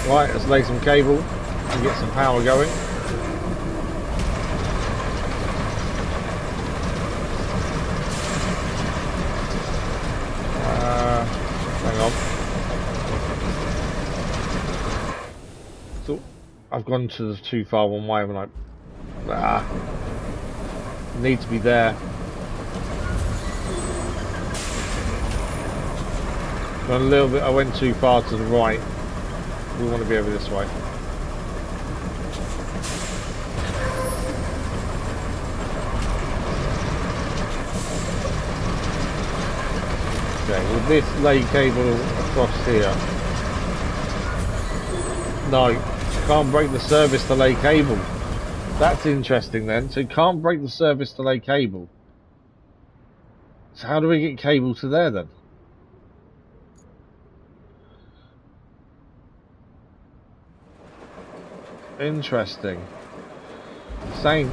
Right, let's lay some cable and get some power going. Hang on. So I've gone to the too far one way, haven't I? Need to be there. Gone a little bit. I went too far to the right. We want to be over this way. Okay, will this lay cable across here? No, can't break the service to lay cable. That's interesting then. So you can't break the service to lay cable. So how do we get cable to there then? Interesting. Same.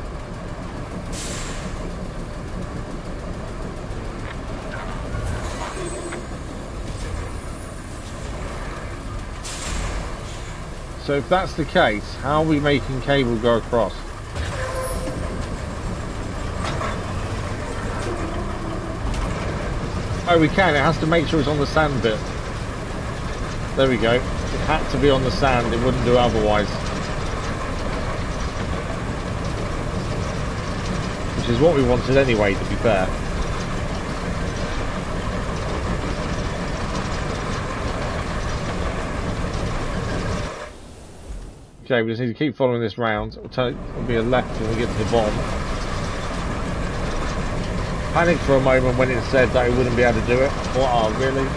So if that's the case, how are we making cable go across? Oh, we can. It has to make sure it's on the sand bit. There we go. It had to be on the sand. It wouldn't do otherwise. Which is what we wanted anyway, to be fair. Okay, we just need to keep following this round. It'll be a left when we get to the bottom. Panicked for a moment when it said that it wouldn't be able to do it. Oh, really?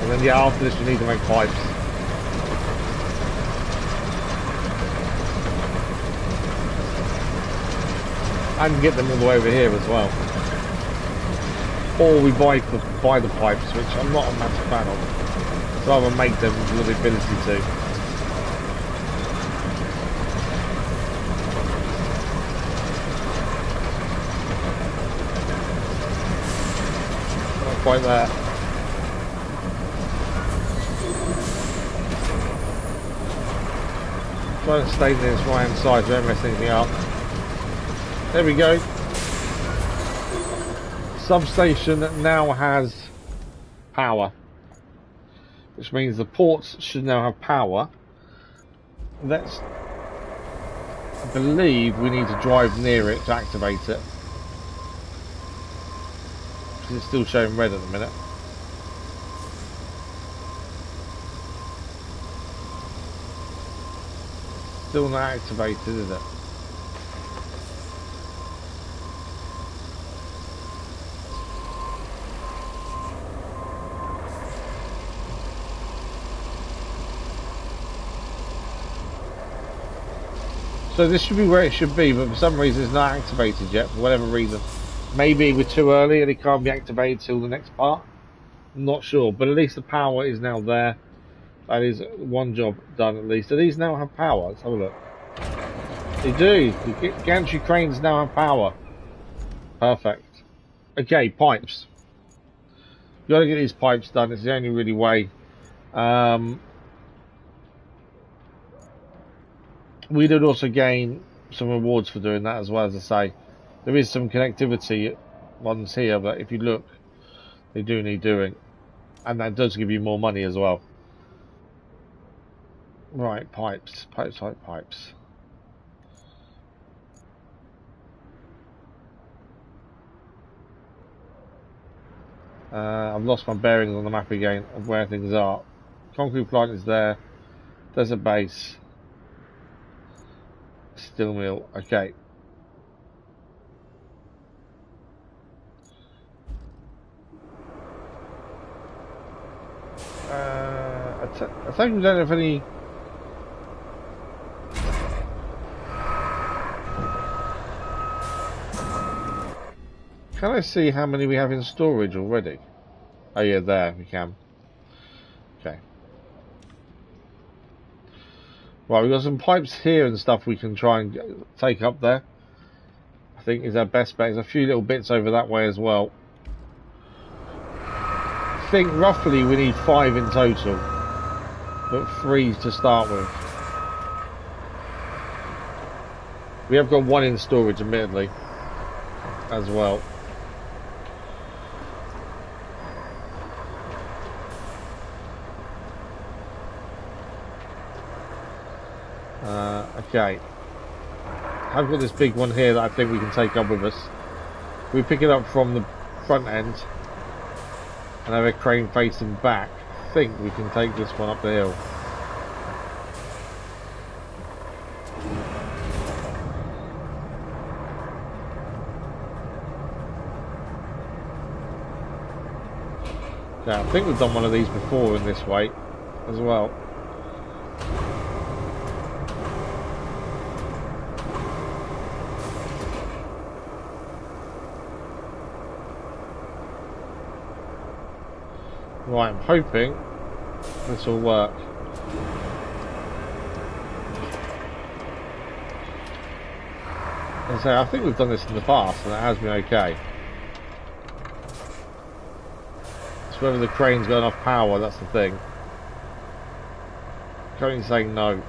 And then, yeah, after this we need to make pipes. And get them all the way over here as well. or we buy the pipes, which I'm not a massive fan of. I'd rather make them with the ability to. Not quite there. Try to stay near this right hand side so don't mess anything up. There we go. Substation now has power, which means the ports should now have power. Let's, I believe we need to drive near it to activate it, because it's still showing red at the minute. Still not activated, is it? So this should be where it should be, but for some reason it's not activated yet, for whatever reason. Maybe we're too early and it can't be activated till the next part. I'm not sure, but at least the power is now there. That is one job done at least. Do these now have power? Let's have a look. They do. The gantry cranes now have power. Perfect. Okay, pipes. You've got to get these pipes done. It's the only really way. We did also gain some rewards for doing that as well, as I say. There is some connectivity ones here, but if you look, they do need doing. And that does give you more money as well. Right, pipes. Pipes. I've lost my bearings on the map again of where things are. Concrete plant is there. There's a base. Steel mill. Okay. I think we don't have any. Can I see how many we have in storage already? Oh yeah, there we can. Okay. Right, we've got some pipes here and stuff we can try and take up there. I think is our best bet. There's a few little bits over that way as well. I think roughly we need 5 in total, but 3 to start with. We have got 1 in storage, admittedly, as well. Okay, I've got this big one here that I think we can take up with us. We pick it up from the front end and have a crane facing back. I think we can take this one up the hill. Yeah, I think we've done one of these before in this way as well. Right, I'm hoping this will work. As I say, I think we've done this in the past and it has been okay. It's whether the crane's got enough power, that's the thing. Crane's saying no.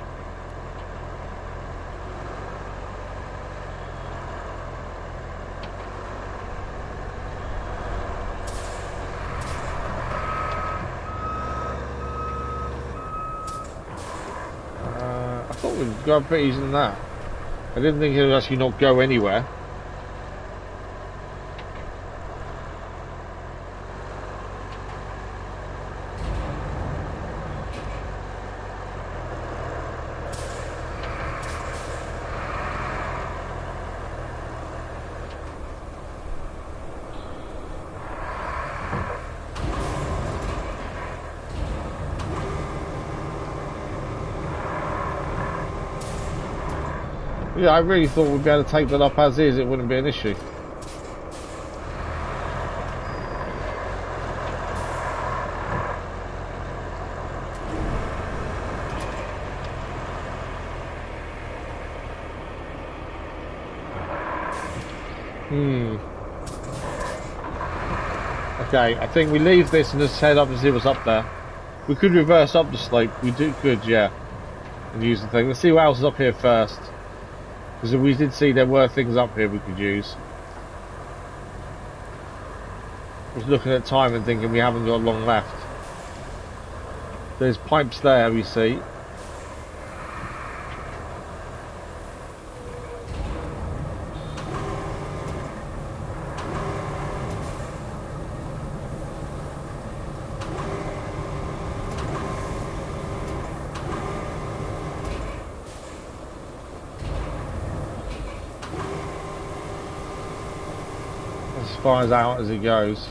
Go a bit easier than that. I didn't think it would actually not go anywhere. Yeah, I really thought we'd be able to take that up as is, it wouldn't be an issue. Hmm. Okay, I think we leave this and just head up and see what's up there. We could reverse up the slope. We could, yeah. And use the thing. Let's see what else is up here first. Because we did see there were things up here we could use. I was looking at time and thinking we haven't got long left. There's pipes there, we see. As far as out as it goes.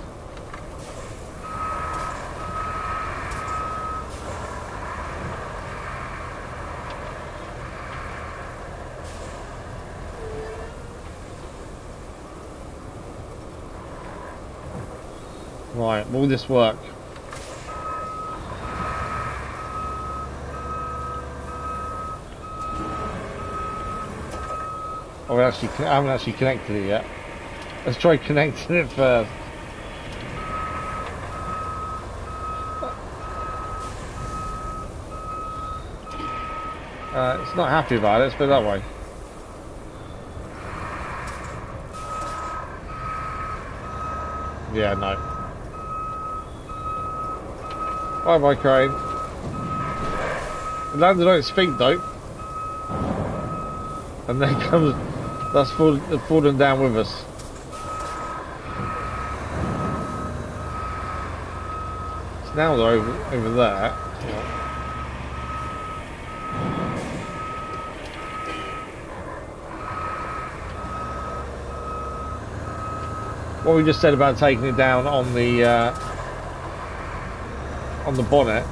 Right, will this work? Oh, I haven't actually connected it yet. Let's try connecting it first. It's not happy about it, let's put it that way. Yeah, no. Bye bye, crane. It landed on its feet though. And then comes, that's fallen down with us. So now they're over there. Yeah. What we just said about taking it down on the bonnet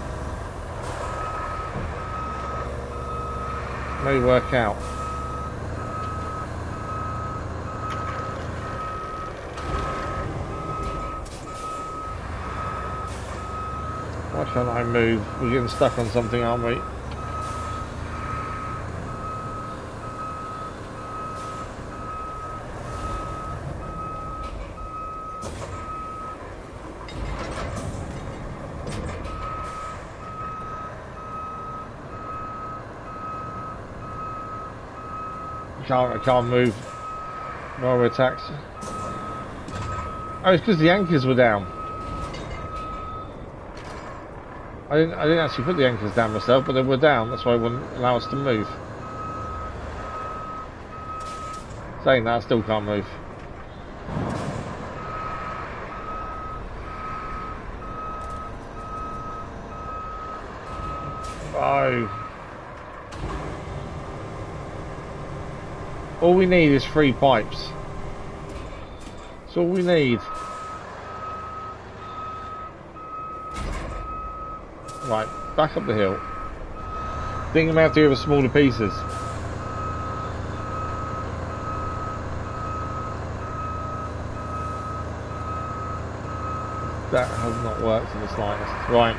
may work out. Why can't I move? We're getting stuck on something, aren't we? I can't move. Railway attacks. Oh, it's because the anchors were down. I didn't actually put the anchors down myself, but they were down. That's why it wouldn't allow us to move. Saying that, I still can't move. Oh. All we need is 3 pipes. That's all we need. Right, back up the hill. Think I'm out here with smaller pieces. That has not worked in the slightest. Right.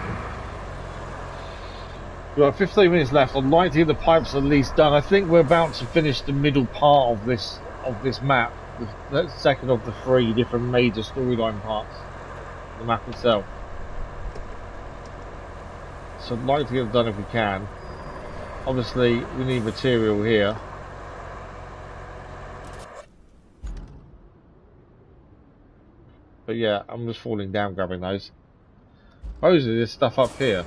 We've got 15 minutes left. I'd like to get the pipes at least done. I think we're about to finish the middle part of this map. The second of the 3 different major storyline parts of the map itself. So I'd like to get it done if we can. Obviously, we need material here. But yeah, I'm just falling down grabbing those. Supposedly there's stuff up here.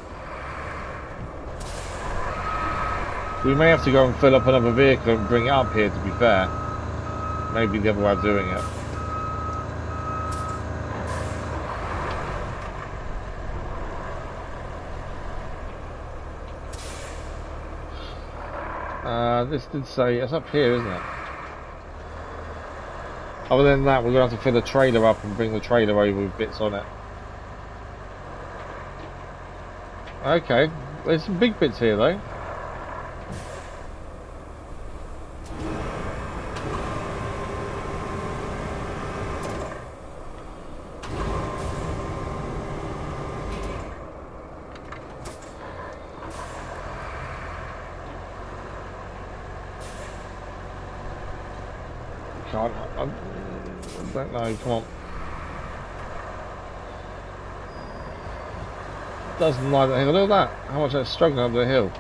We may have to go and fill up another vehicle and bring it up here, to be fair. Maybe the other way of doing it. This did say, it's up here, isn't it? Other than that, we're going to have to fill the trailer up and bring the trailer over with bits on it. Okay, there's some big bits here though. don't know, come on. Doesn't like the hill. Look at that. How much that's struggling up the hill.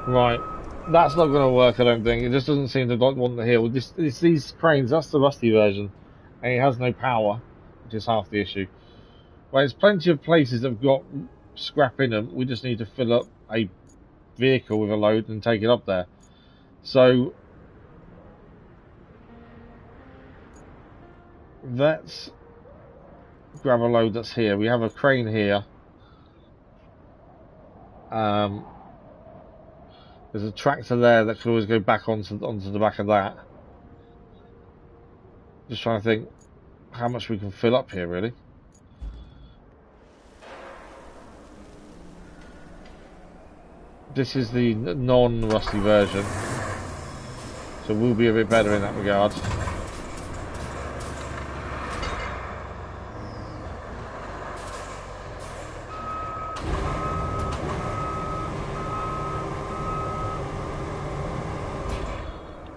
Right. That's not going to work, I don't think. It just doesn't seem to want the hill. These cranes, that's the rusty version. And it has no power, which is half the issue. Well, there's plenty of places that have got scrap in them. We just need to fill up a vehicle with a load and take it up there. So let's grab a load that's here. We have a crane here. There's a tractor there that could always go back onto the back of that. Just trying to think how much we can fill up here, really. This is the non-rusty version, so we'll be a bit better in that regard.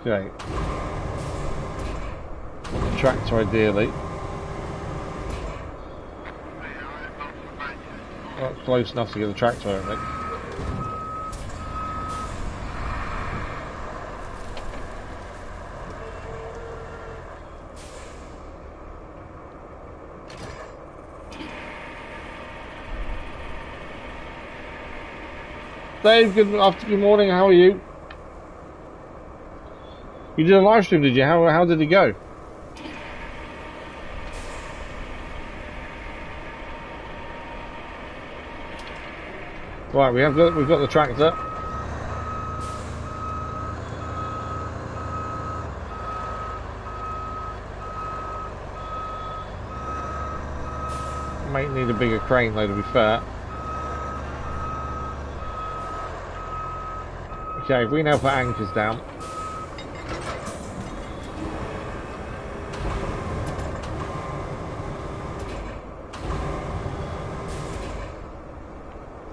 Okay. The tractor ideally. Not close enough to get the tractor, I don't think. Dave, good morning, how are you? You did a live stream, did you? How did it go? Right, we've got the tractor. Might need a bigger crane though, to be fair. Okay, if we now put anchors down.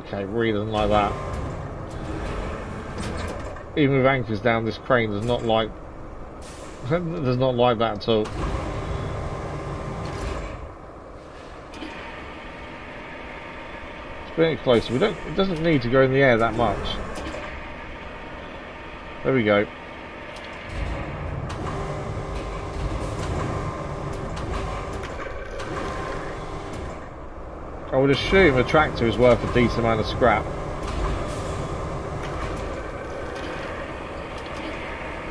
Okay, really doesn't like that. Even with anchors down, this crane does not like that at all. Let's bring it closer. It doesn't need to go in the air that much. There we go. I would assume a tractor is worth a decent amount of scrap.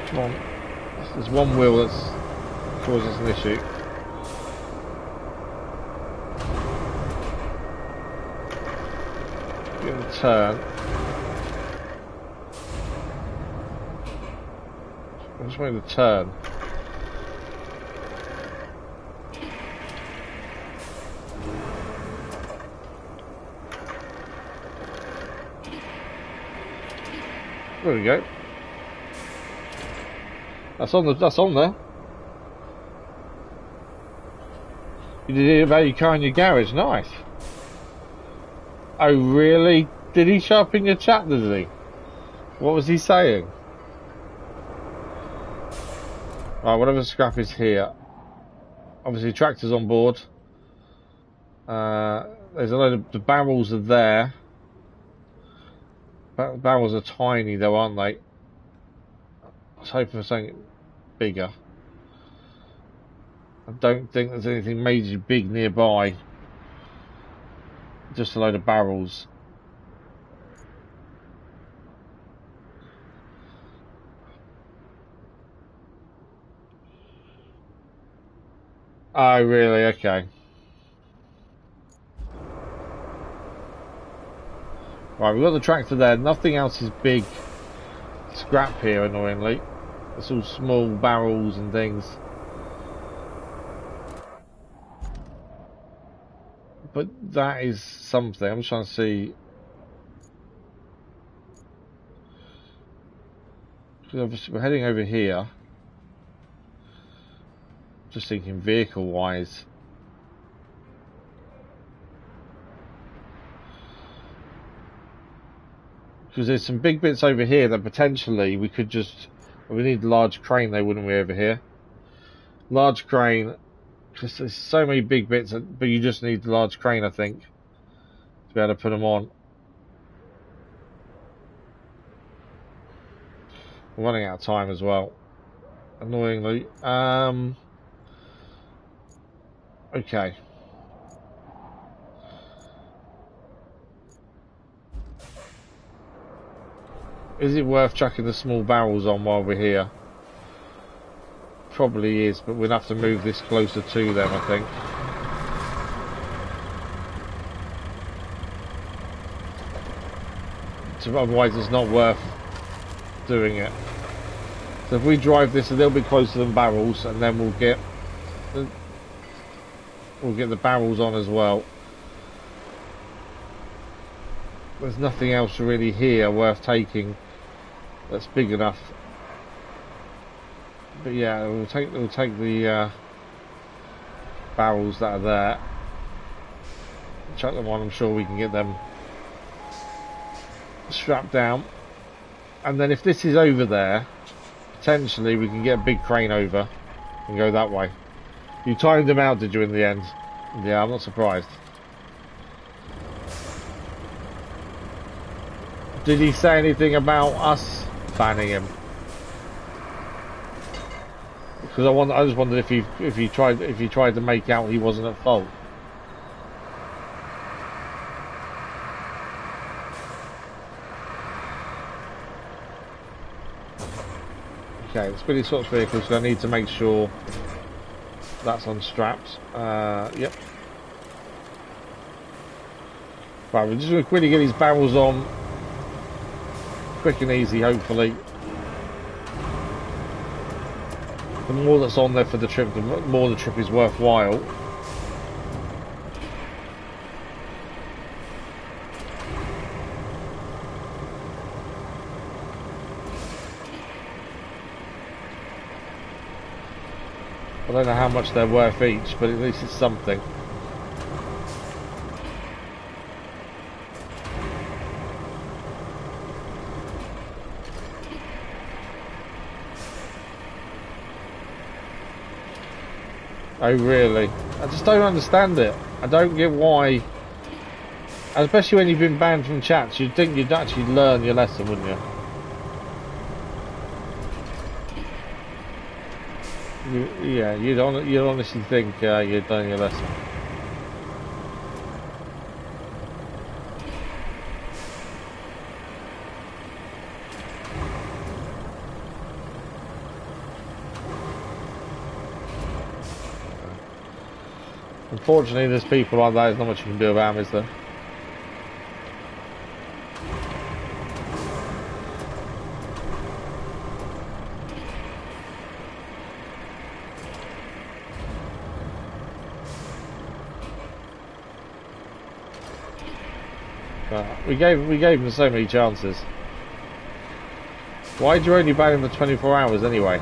Come on. There's one wheel that's causing us an issue. Give it a turn. I'm just waiting to turn. There we go. That's on there. You did it about your car in your garage, nice. Oh really? Did he show up in your chat, did he? What was he saying? Right, whatever scrap is here. Obviously tractor's on board. There's a load of the barrels are there. Barrels are tiny though, aren't they? I was hoping for something bigger. I don't think there's anything major big nearby. Just a load of barrels. Oh really? Okay. Right, we've got the tractor there. Nothing else is big scrap here, annoyingly. It's all small barrels and things. But that is something. I'm just trying to see. Obviously we're heading over here. Just thinking vehicle-wise. Because there's some big bits over here that potentially we could just... We need a large crane though, wouldn't we, over here? Large crane. Because there's so many big bits, but you just need the large crane, I think, to be able to put them on. We're running out of time as well, annoyingly. Okay. Is it worth chucking the small barrels on while we're here? Probably is, but we'll have to move this closer to them, I think. So otherwise it's not worth doing it. So if we drive this a little bit closer than barrels, and then we'll get the barrels on as well. There's nothing else really here worth taking that's big enough. But yeah, we'll take the barrels that are there, chuck them on. I'm sure we can get them strapped down, and then if this is over there, potentially we can get a big crane over and go that way. You timed them out, did you, in the end? Yeah, I'm not surprised. Did he say anything about us banning him? Because I just wondered if he tried to make out he wasn't at fault. Okay, let's really switch vehicles, so I need to make sure that's unstrapped. Yep. Right, we're just going to quickly get these barrels on. Quick and easy, hopefully. The more that's on there for the trip, the more the trip is worthwhile. I don't know how much they're worth each, but at least it's something. Oh really? I just don't understand it. I don't get why, especially when you've been banned from chats, you'd think you'd actually learn your lesson, wouldn't you? Yeah, you'd honestly think you'd done your lesson. Unfortunately, there's people like that. There's not much you can do about them, is there? We gave him so many chances. Why'd you only ban him for 24 hours anyway?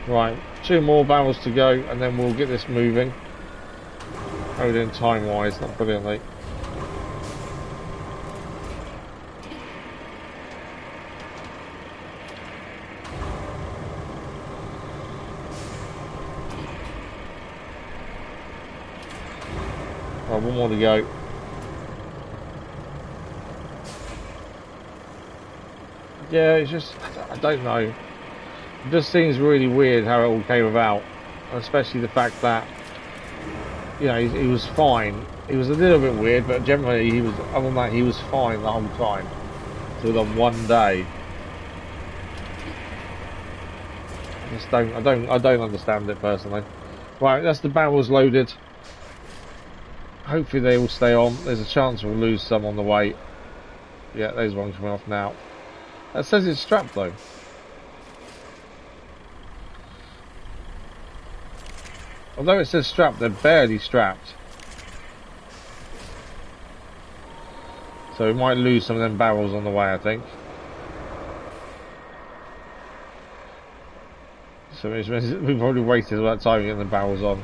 Right, 2 more barrels to go, and then we'll get this moving. How are we doing time-wise? Not brilliantly. Right, 1 more to go. Yeah, it's just, I don't know. It just seems really weird how it all came about, especially the fact that, you know, he was fine. He was a little bit weird, but generally he was, other than that, he was fine the whole time, till the one day. I don't understand it personally. Right, that's the barrels loaded. Hopefully they all stay on. There's a chance we'll lose some on the way. Yeah, there's one coming off now. That says it's strapped though. Although it says strapped, they're barely strapped. So we might lose some of them barrels on the way, I think. So we've already wasted all that time getting the barrels on.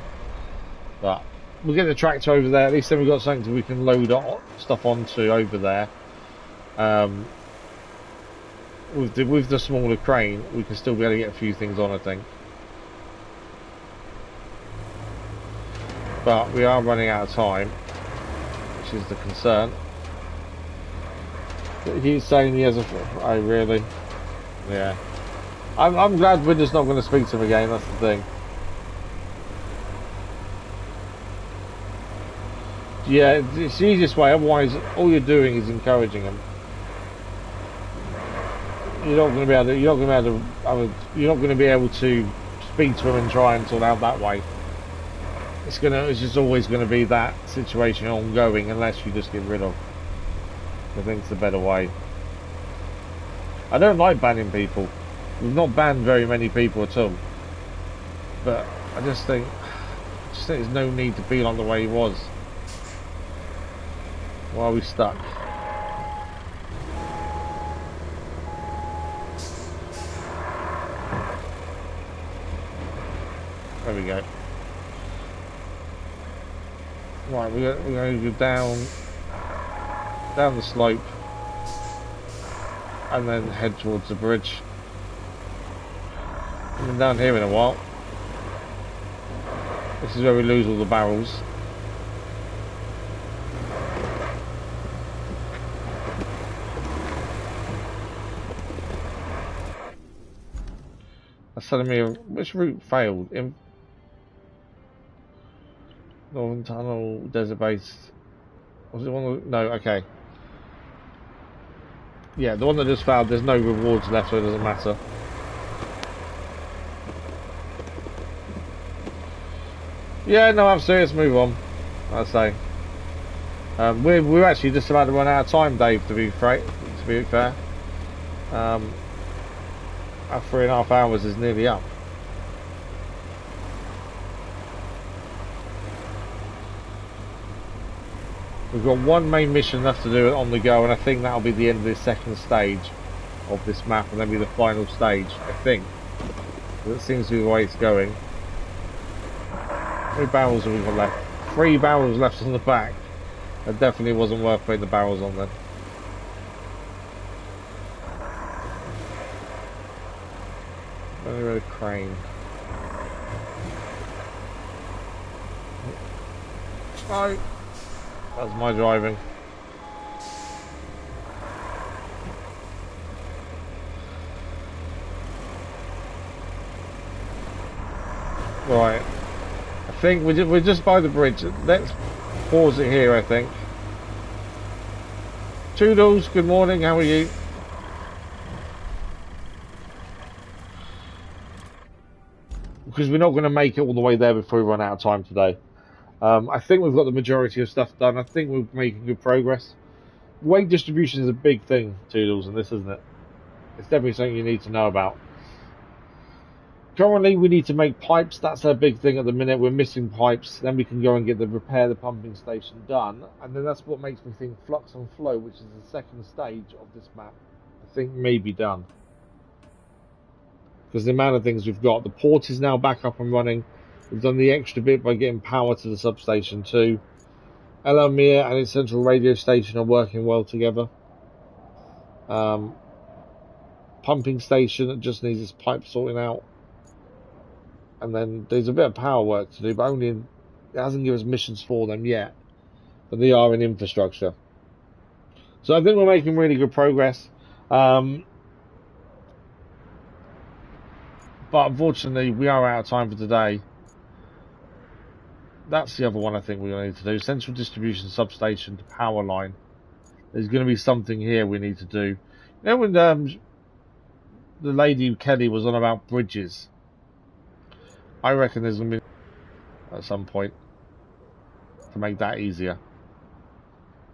But we'll get the tractor over there. At least then we've got something we can load stuff onto over there. With the smaller crane, we can still be able to get a few things on, I think. But we are running out of time, which is the concern. He's saying he has a... Oh, really? Yeah. I'm glad we're just not going to speak to him again, that's the thing. Yeah, it's the easiest way, otherwise all you're doing is encouraging him. You're not going to be able to speak to him and try and sort out that way. It's just always going to be that situation ongoing unless you just get rid of. I think it's the better way. I don't like banning people. We've not banned very many people at all. But I just think there's no need to be like the way he was. Why are we stuck? There we go. Right, we're going to go down the slope and then head towards the bridge. And then down here in a while. This is where we lose all the barrels. That's telling me which route failed. Northern Tunnel, Desert Base. Was it one? No, okay. Yeah, the one that just failed, there's no rewards left, so it doesn't matter. Yeah, no, I'm serious, move on, I'd say. We're actually just about to run out of time, Dave, to be fair. Our 3.5 hours is nearly up. We've got one main mission left to do on the go, and I think that'll be the end of this second stage of this map, and then be the final stage, I think. That seems to be the way it's going. How many barrels have we got left? 3 barrels left on the back. That definitely wasn't worth putting the barrels on then. Anyway, crane. Oh. That's my driving. Right. I think we're just by the bridge. Let's pause it here, I think. Toodles, good morning, how are you? Because we're not going to make it all the way there before we run out of time today. I think we've got the majority of stuff done. I think we're making good progress. Weight distribution is a big thing, Toodles, in this, isn't it? It's definitely something you need to know about. Currently, we need to make pipes. That's our big thing at the minute. We're missing pipes. Then we can go and repair the pumping station done. And then that's what makes me think flux and flow, which is the second stage of this map, I think may be done. Because the amount of things we've got. The port is now back up and running. We've done the extra bit by getting power to the substation too. Amir and its central radio station are working well together. Pumping station that just needs its pipe sorting out. And then there's a bit of power work to do, but only it hasn't given us missions for them yet. But they are in infrastructure. So I think we're making really good progress. But unfortunately, we are out of time for today. That's the other one I think we're going to need to do. Central distribution substation to power line. There's going to be something here we need to do. You know when the lady Kelly was on about bridges? I reckon there's going to be at some point to make that easier.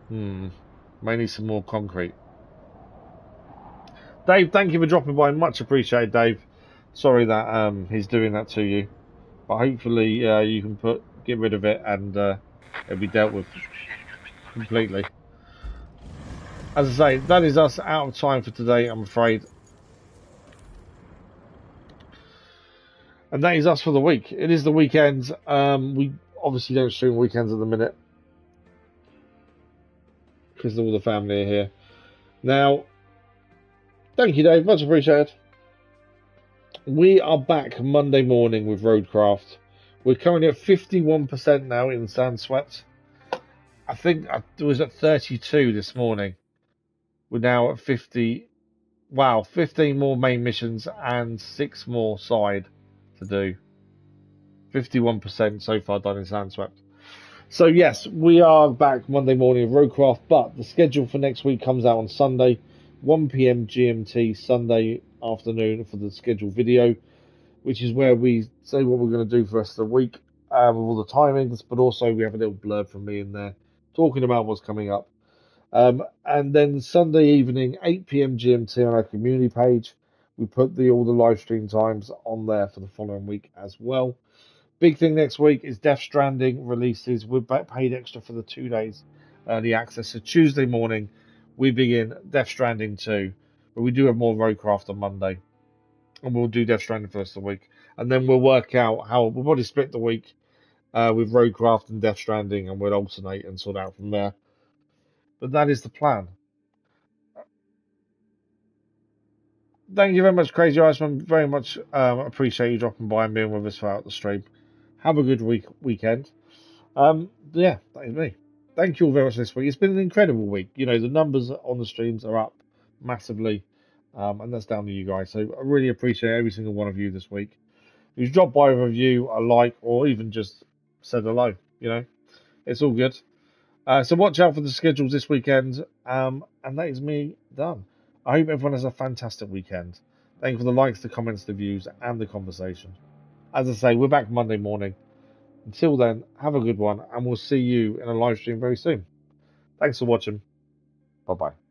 May need some more concrete. Dave, thank you for dropping by. Much appreciated, Dave. Sorry that he's doing that to you. But hopefully you can get rid of it and it'll be dealt with completely. As I say, that is us out of time for today, I'm afraid. And that is us for the week. It is the weekend. We obviously don't stream weekends at the minute because all the family are here. Now, thank you, Dave. Much appreciated. We are back Monday morning with RoadCraft. We're currently at 51% now in SandSwept. I think I was at 32 this morning. We're now at 50. Wow, 15 more main missions and 6 more side to do. 51% so far done in SandSwept. So yes, we are back Monday morning of RoadCraft, but the schedule for next week comes out on Sunday, 1 p.m. GMT Sunday afternoon for the scheduled video, which is where we say what we're going to do for the rest of the week with all the timings, but also we have a little blurb from me in there talking about what's coming up. And then Sunday evening, 8 p.m. GMT on our community page, we put all the live stream times on there for the following week as well. Big thing next week is Death Stranding releases. We're paid extra for the 2 days early access. So Tuesday morning, we begin Death Stranding 2, but we do have more RoadCraft on Monday. And we'll do Death Stranding first of the week. And then we'll work out how we'll probably split the week with RoadCraft and Death Stranding, and we'll alternate and sort out from there. But that is the plan. Thank you very much, Crazy Iceman. Very much appreciate you dropping by and being with us throughout the stream. Have a good weekend. Yeah, that is me. Thank you all very much this week. It's been an incredible week. You know, the numbers on the streams are up massively, and that's down to you guys. So I really appreciate every single one of you this week who's dropped by with a review, a like, or even just said hello. You know, it's all good. So watch out for the schedules this weekend, and that is me done. I hope everyone has a fantastic weekend. Thank you for the likes, the comments, the views, and the conversation. As I say, we're back Monday morning. Until then, have a good one, and we'll see you in a live stream very soon. Thanks for watching. Bye-bye.